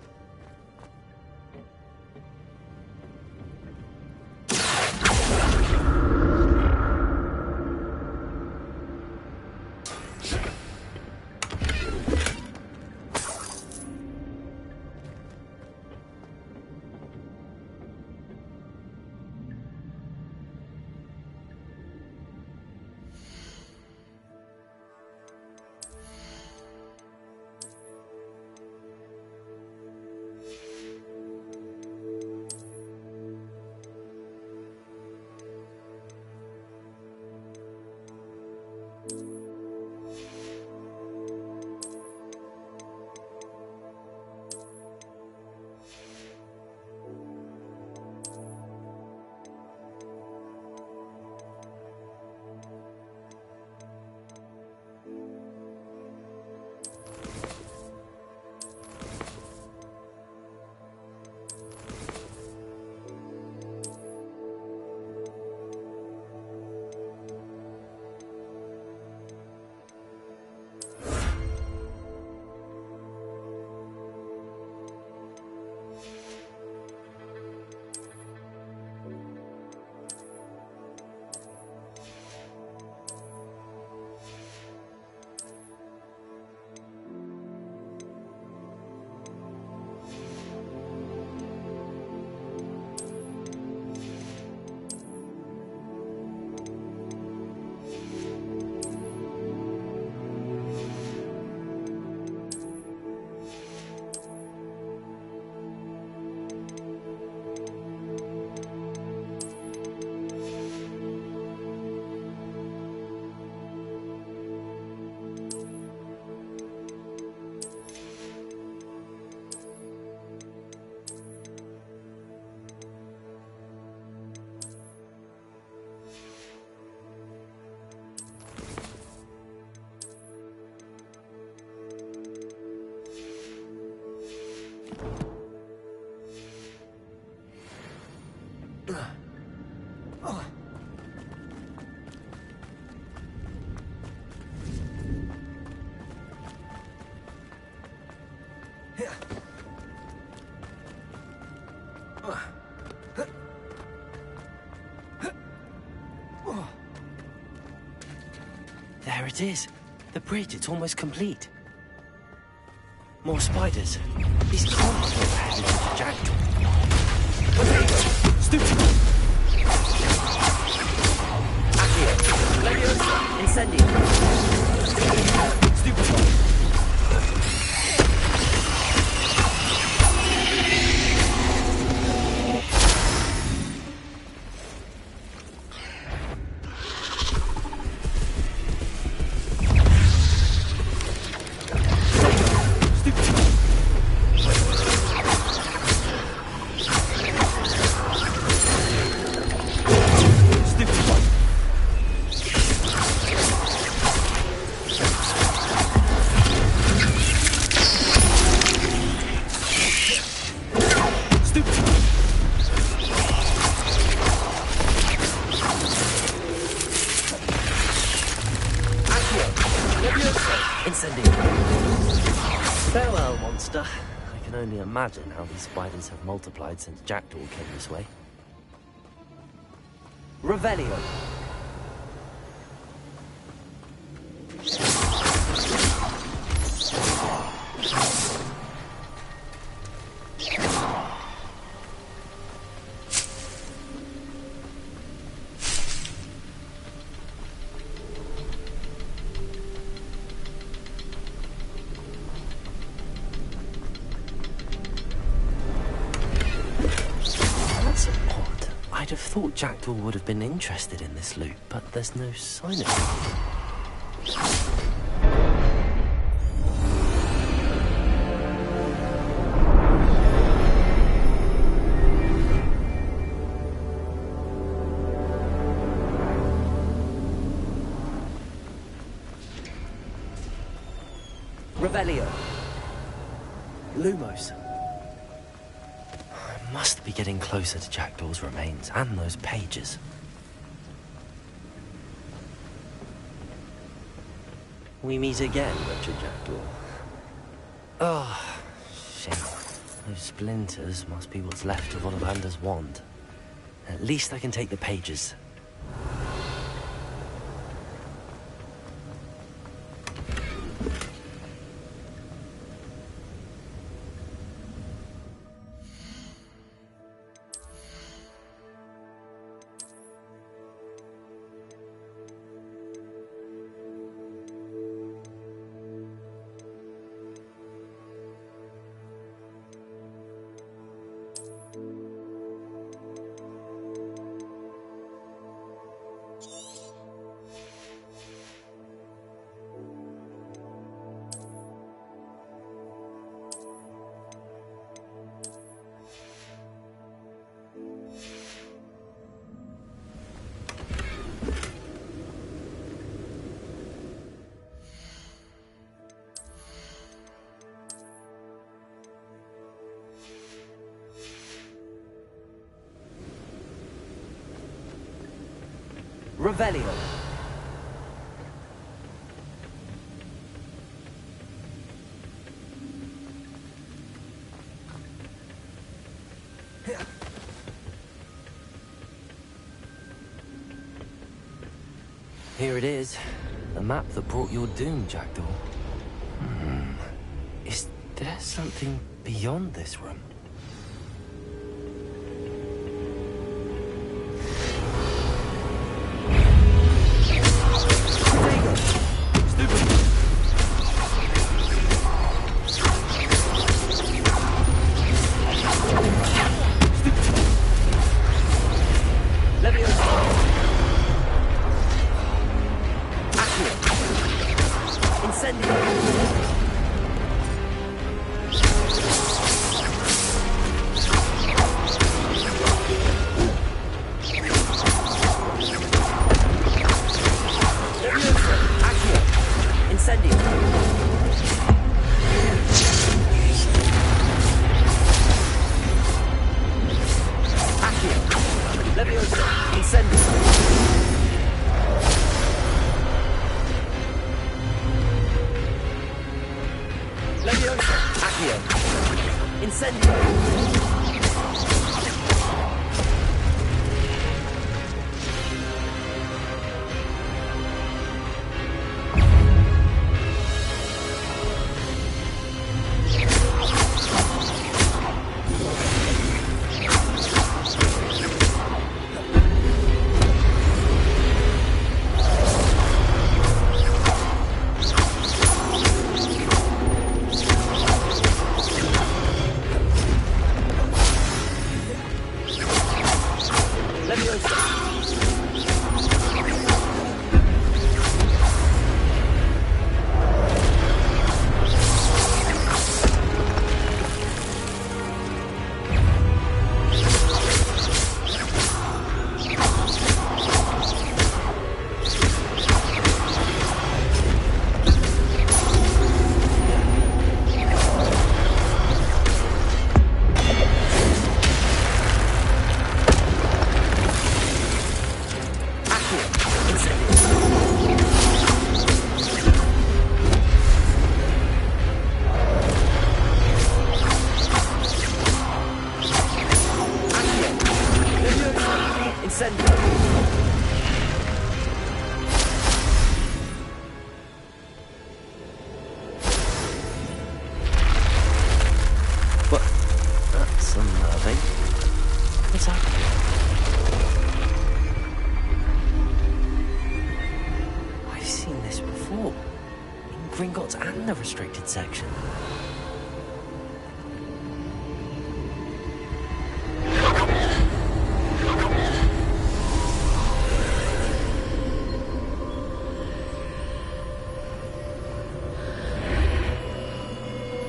There it is. The bridge, it's almost complete. More spiders. These can't be overheaded into Jackdaw. Stupid! Accio! Leviosa! Incendio! Stupid! Farewell, monster. I can only imagine how these spiders have multiplied since Jackdaw came this way. Revelio. I'd have thought Jackdaw would have been interested in this loot, but there's no sign of it. Revelio. Lumos. I must be getting closer to Jackdaw's remains and those pages. We meet again, Richard Jackdaw. Oh, shit. Those splinters must be what's left of Ollivander's wand. At least I can take the pages. Revelio. Here it is. The map that brought your doom, Jackdaw. Is there something beyond this room?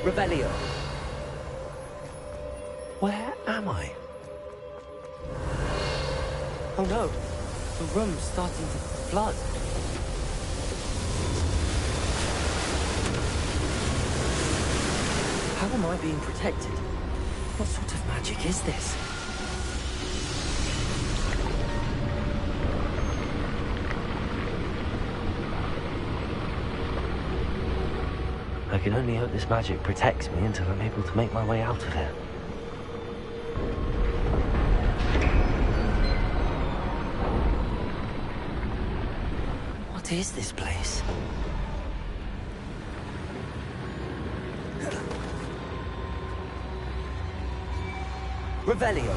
Revelio. Where am I? Oh no, the room's starting to flood. How am I being protected? What sort of magic is this? I can only hope this magic protects me until I'm able to make my way out of here. What is this place? Revelio.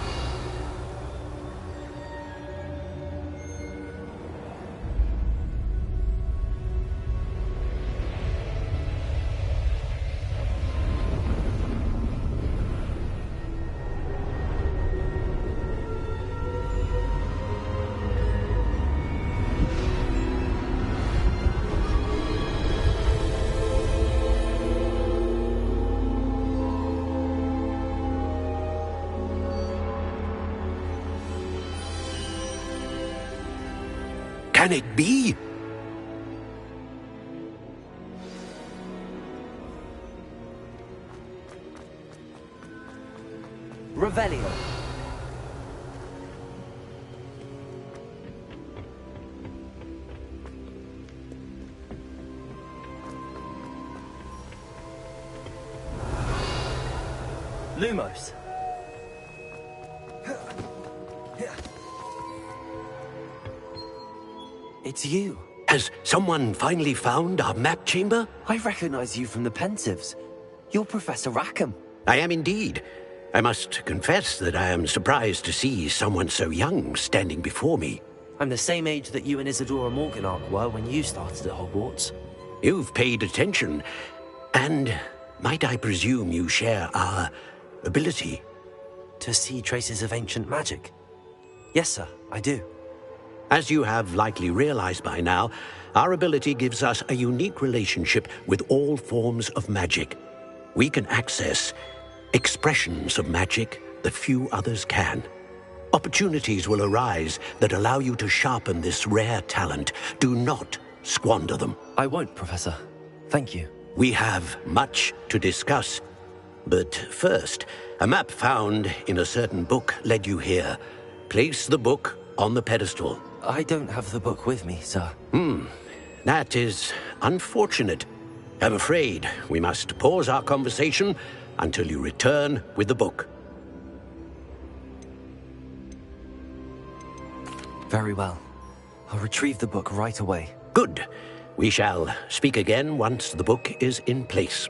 Can it be? Revelio. Lumos. It's you. Has someone finally found our map chamber? I recognize you from the Pensives. You're Professor Rackham. I am indeed. I must confess that I am surprised to see someone so young standing before me. I'm the same age that you and Isadora Morganach were when you started at Hogwarts. You've paid attention, and might I presume you share our ability? To see traces of ancient magic? Yes, sir, I do. As you have likely realized by now, our ability gives us a unique relationship with all forms of magic. We can access expressions of magic that few others can. Opportunities will arise that allow you to sharpen this rare talent. Do not squander them. I won't, Professor. Thank you. We have much to discuss. But first, a map found in a certain book led you here. Place the book on the pedestal. I don't have the book with me, sir. That is unfortunate. I'm afraid we must pause our conversation until you return with the book. Very well. I'll retrieve the book right away. Good. We shall speak again once the book is in place.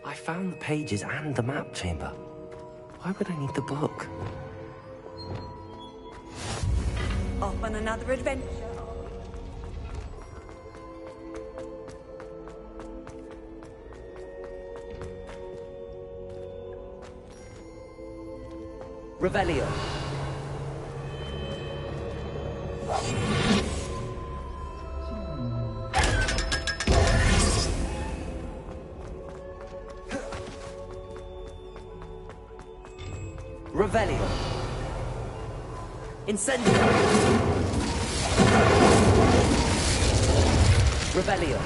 I found the pages and the map chamber. Why would I need the book? Off on another adventure. Revelio. Revelio. Incendio. Revelio.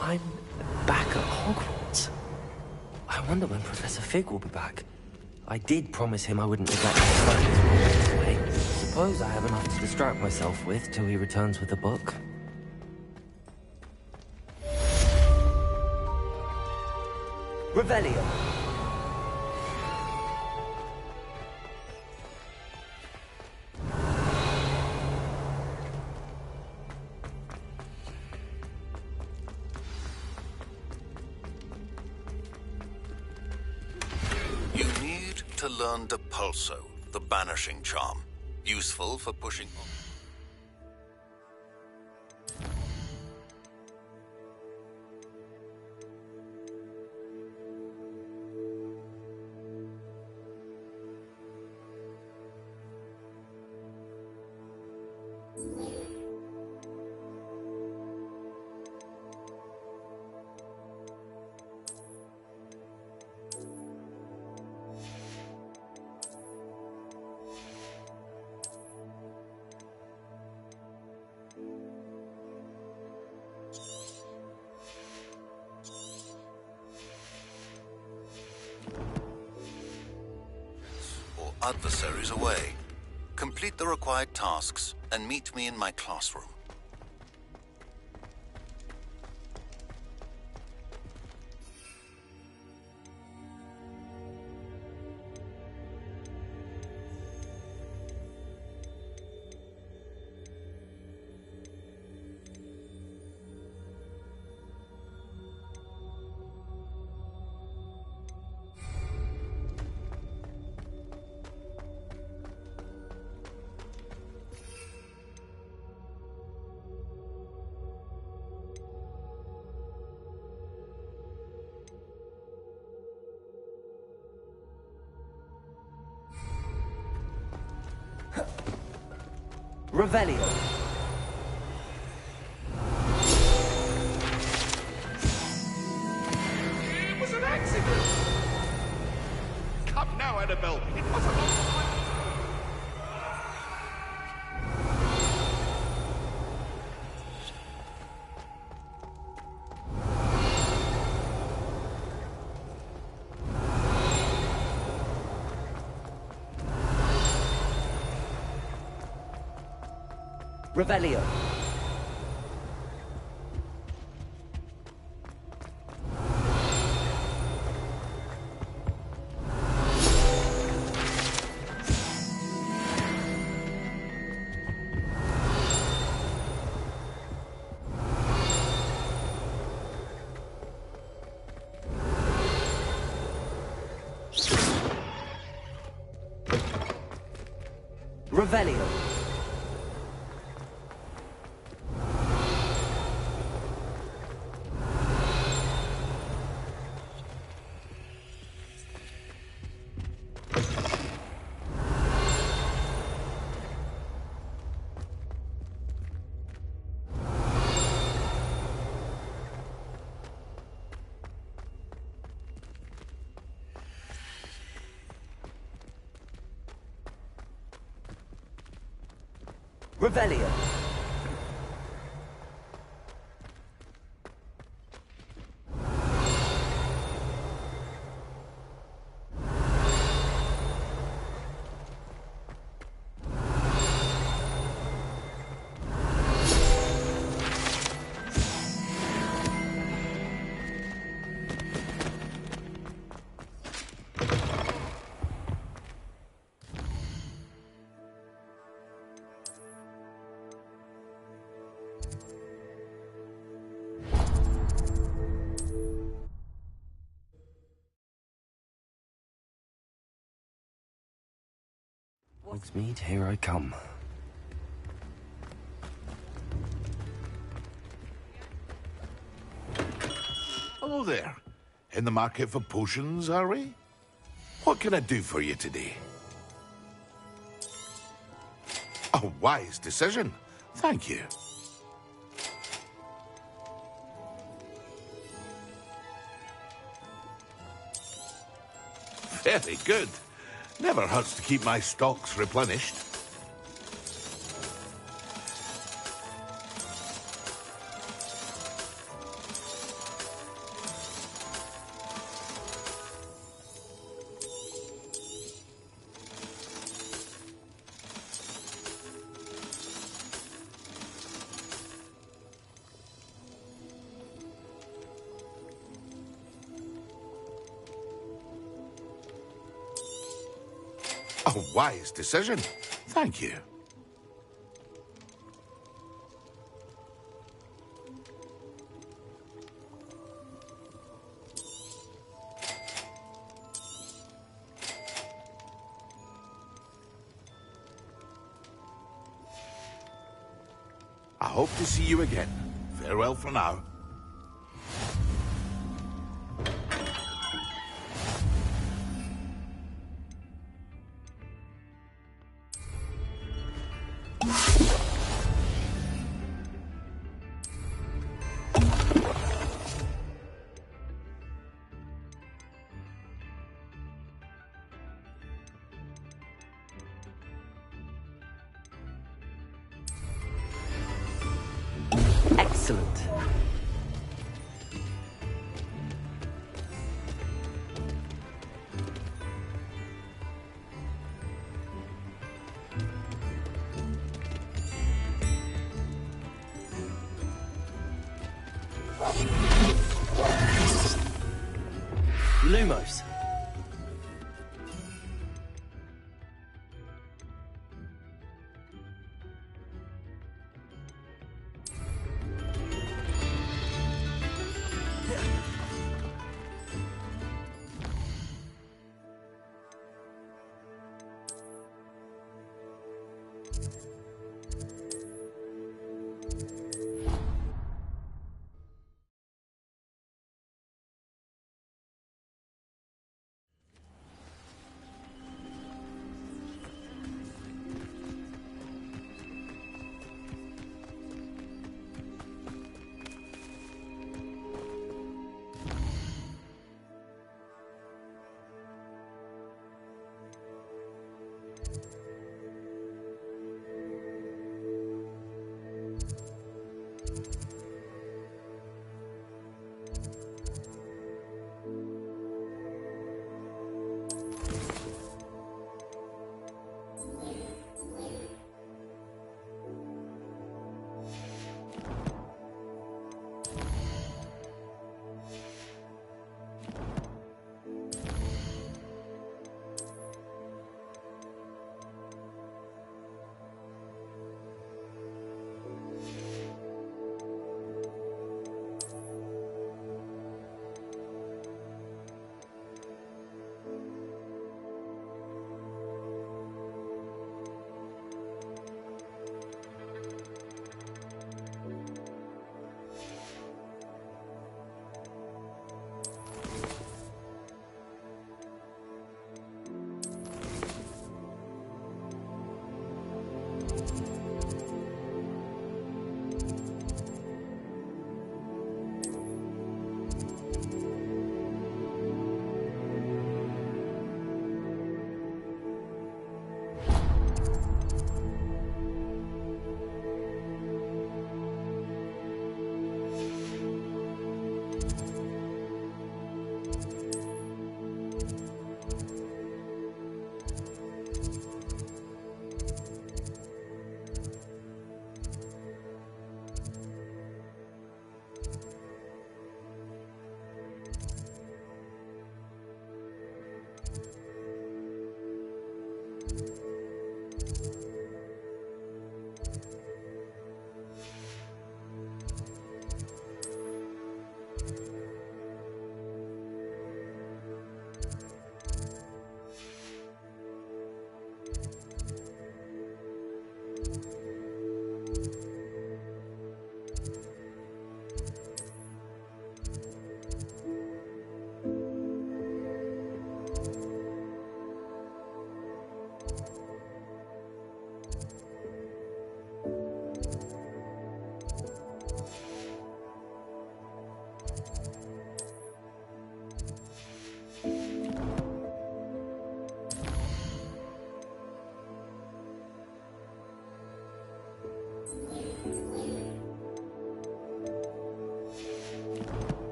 I'm back at Hogwarts. I wonder when Professor Fig will be back. I did promise him I wouldn't neglect his studies while I was away. Suppose I have enough to distract myself with till he returns with the book. Revelio. You need to learn Depulso, the banishing charm. Useful for pushing on. Adversaries away. Complete the required tasks and meet me in my classroom. Revelio. It was an accident! Come now, Annabelle. It was a Revelio. Revelio. Revelio. Hogsmeade, here I come. Hello there. In the market for potions, are we? What can I do for you today? A wise decision. Thank you. Very good. Never hurts to keep my stocks replenished. A wise decision. Thank you. I hope to see you again. Farewell for now. Excellent. Lumos.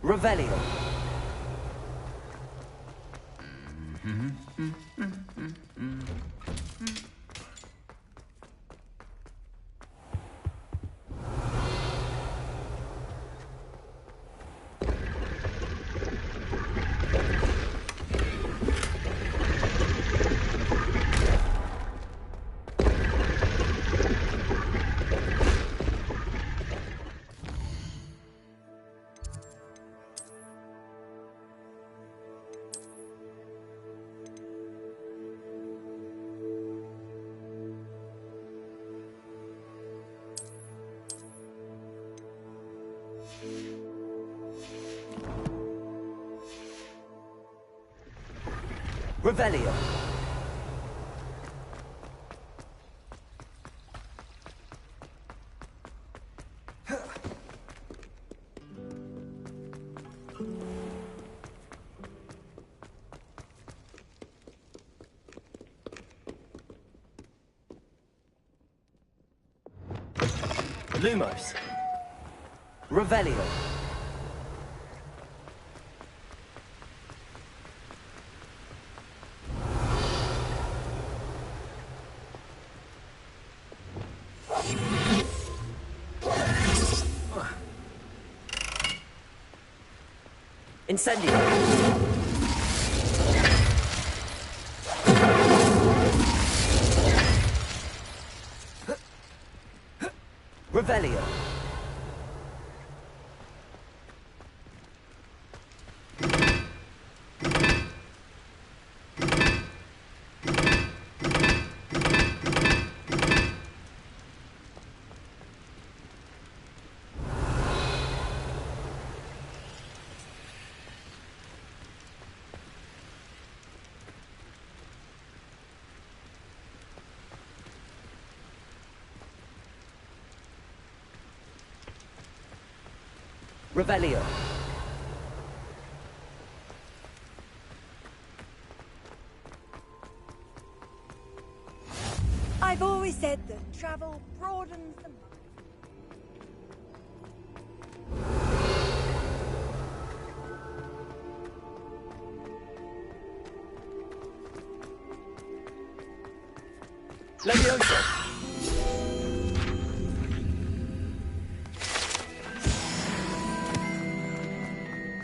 Revelio. Revelio. Lumos. Revelio. Incendio. Revelio. Revelio. I've always said that travel broadens the mind. Leviosa.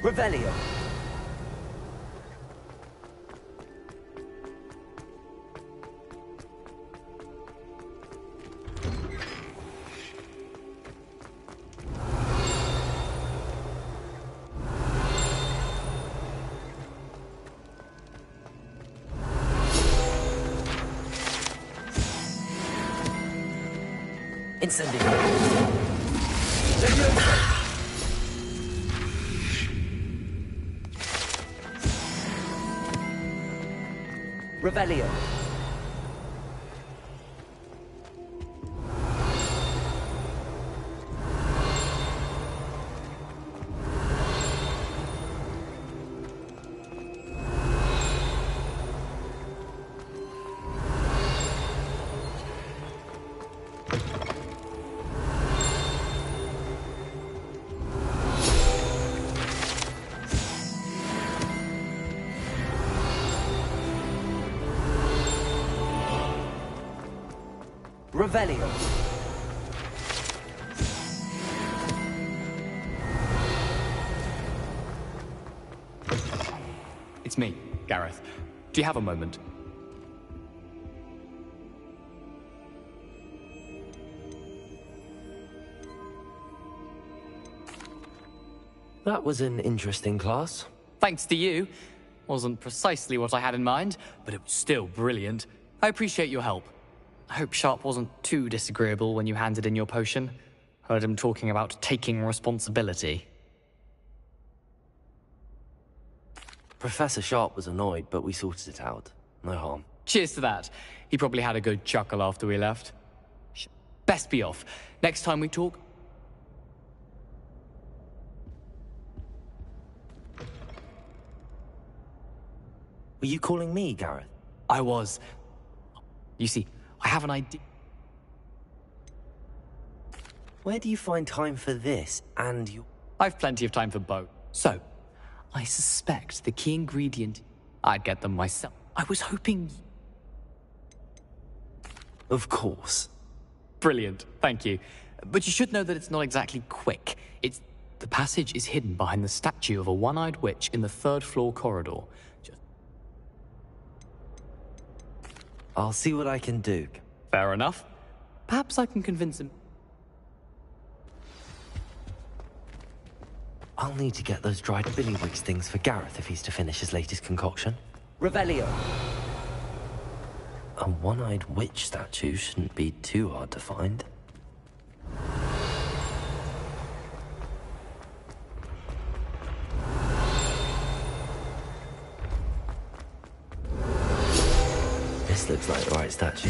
Revelio. Incendio. Leviosa. Revelio. Revelio. It's me, Gareth. Do you have a moment? That was an interesting class. Thanks to you. Wasn't precisely what I had in mind, but it was still brilliant. I appreciate your help. I hope Sharp wasn't too disagreeable when you handed in your potion. Heard him talking about taking responsibility. Professor Sharp was annoyed, but we sorted it out. No harm. Cheers to that. He probably had a good chuckle after we left. Best be off. Next time we talk... Were you calling me, Gareth? I was. You see, I have an idea. Where do you find time for this and your... I've plenty of time for both. So, I suspect the key ingredient... I'd get them myself. I was hoping... Of course. Brilliant, thank you. But you should know that it's not exactly quick. The passage is hidden behind the statue of a one-eyed witch in the third-floor corridor. I'll see what I can do. Fair enough. Perhaps I can convince him. I'll need to get those dried billywigs things for Gareth if he's to finish his latest concoction. Revelio. A one-eyed witch statue shouldn't be too hard to find. This looks like the right statue.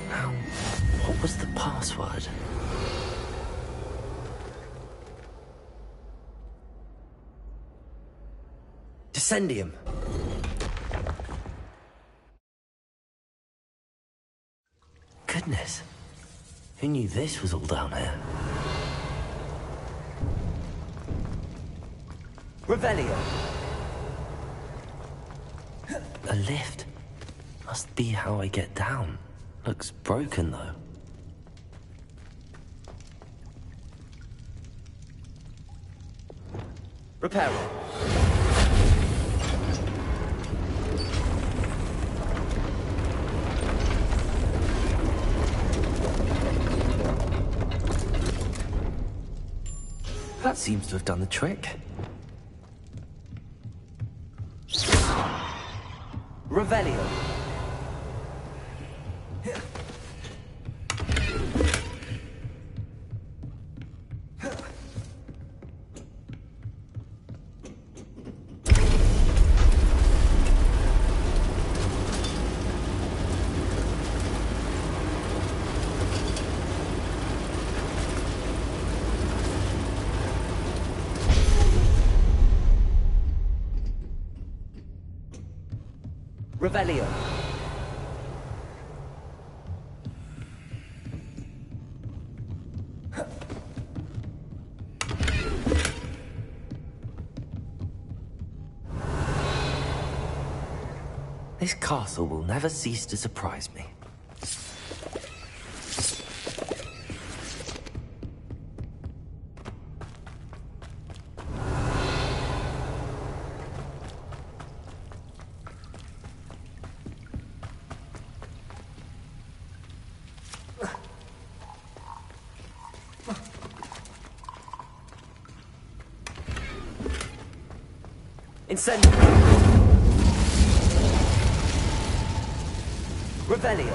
Now, what was the password? Descendium. Goodness. Who knew this was all down here? Revelio. A lift. Must be how I get down. Looks broken, though. Repair it. That seems to have done the trick. Revelio. Revelio. This castle will never cease to surprise me. Incendio. Revelio.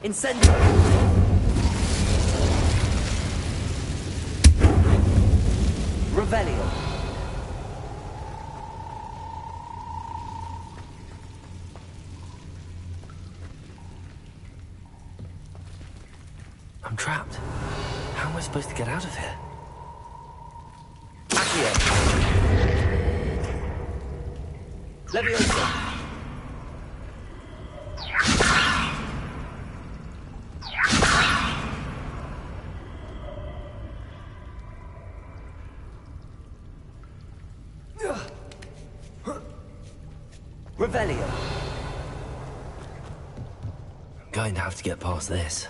Incendio. Revelio. I'm trapped. How am I supposed to get out of here? Accio. Leviosa. Revelio. Going to have to get past this.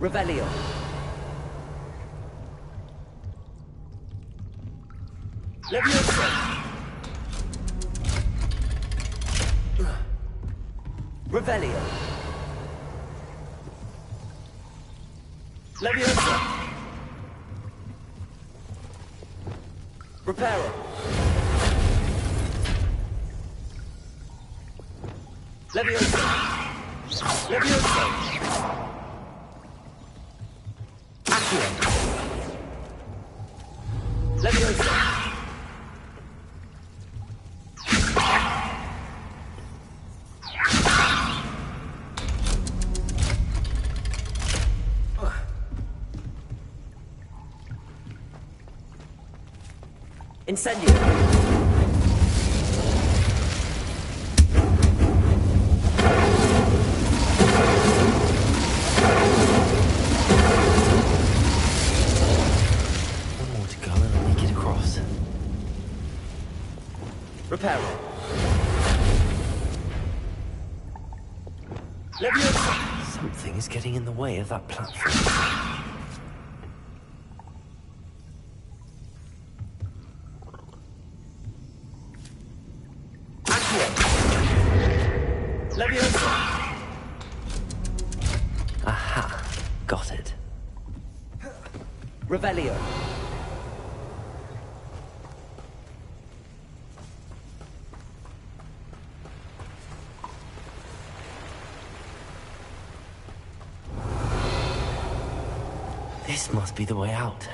Revelio. Leviosa. Revelio. Leviosa. Reparo. Leviosa. Leviosa. Accio. Leviosa. Incendio! One more to go and I'll make it across. Repair it. Something is getting in the way of that platform. Aha, got it. Revelio. This must be the way out.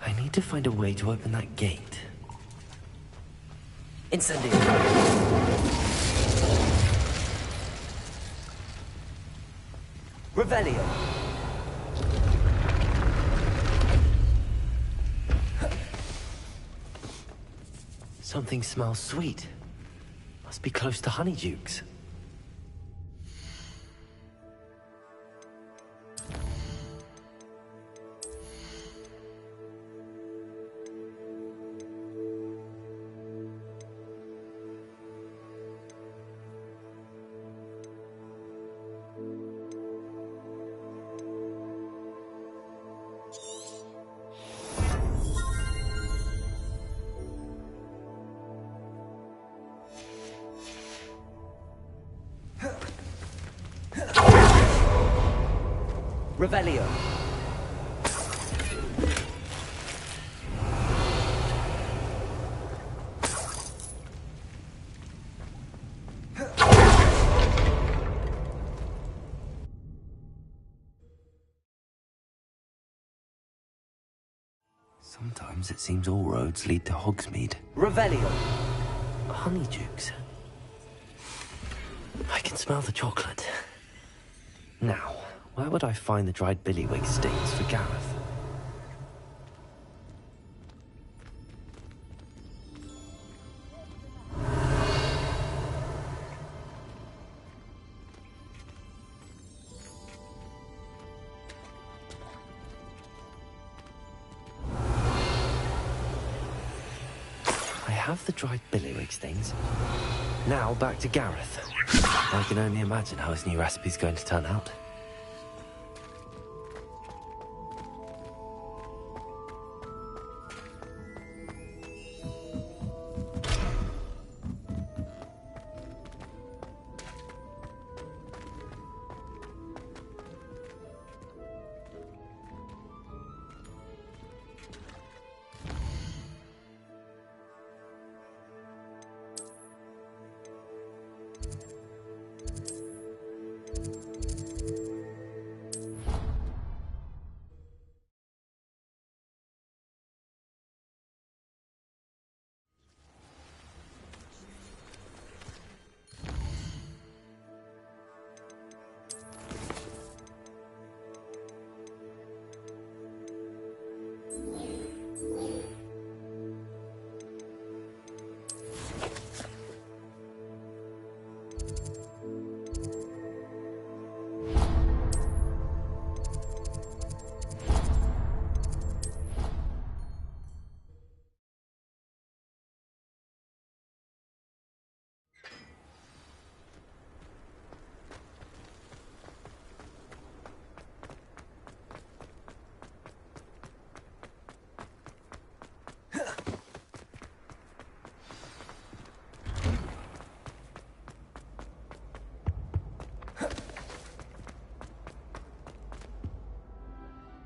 I need to find a way to open that gate. Incendio! Revelio! Something smells sweet. Must be close to Honeydukes. Revelio. Sometimes it seems all roads lead to Hogsmeade. Revelio. Honeydukes. I can smell the chocolate. Now, where would I find the dried billywig stings for Gareth? I have the dried billywig stings. Now back to Gareth. I can only imagine how his new recipe's going to turn out.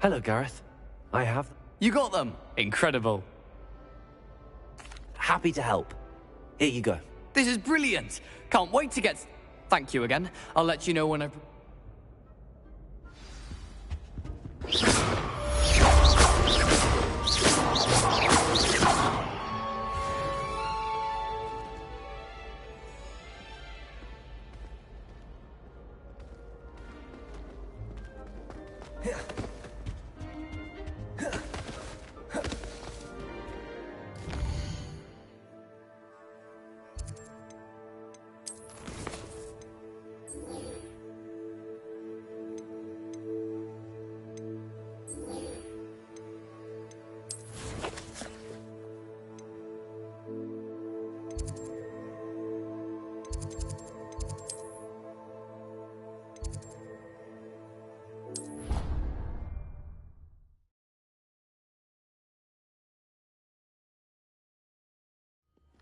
Hello, Gareth. I have... You got them! Incredible. Happy to help. Here you go. This is brilliant! Can't wait to get... Thank you again. I'll let you know when I've...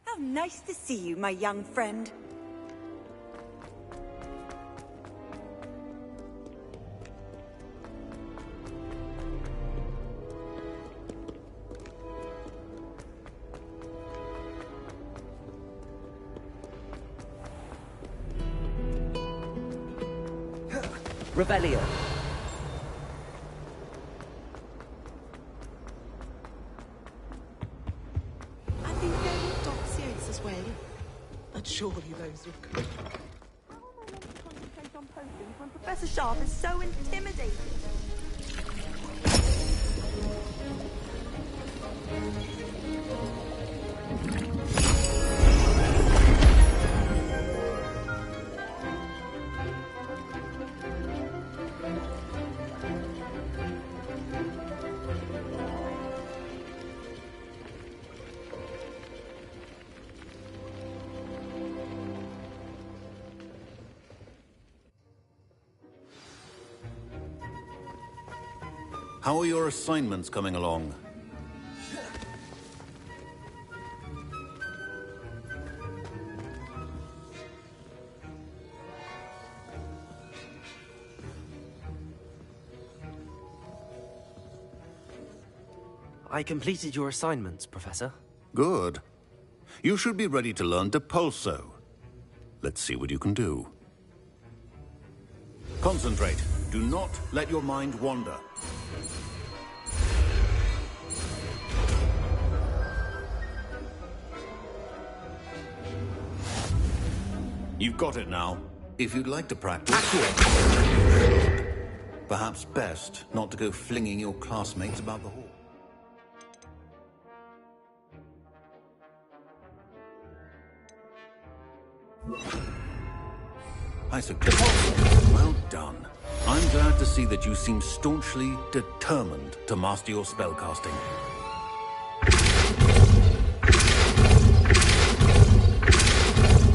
How nice to see you, my young friend. Revelio. I think there were dossiers as well. But surely those look good. How am I meant to concentrate on potions when Professor Sharp is so intimidating? How are your assignments coming along? I completed your assignments, Professor. Good. You should be ready to learn Depulso. Let's see what you can do. Concentrate. Do not let your mind wander. You've got it now. If you'd like to practice... Perhaps best not to go flinging your classmates about the hall. I suggest... Well done. I'm glad to see that you seem staunchly determined to master your spellcasting.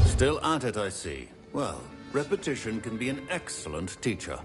Still at it, I see. Well, repetition can be an excellent teacher.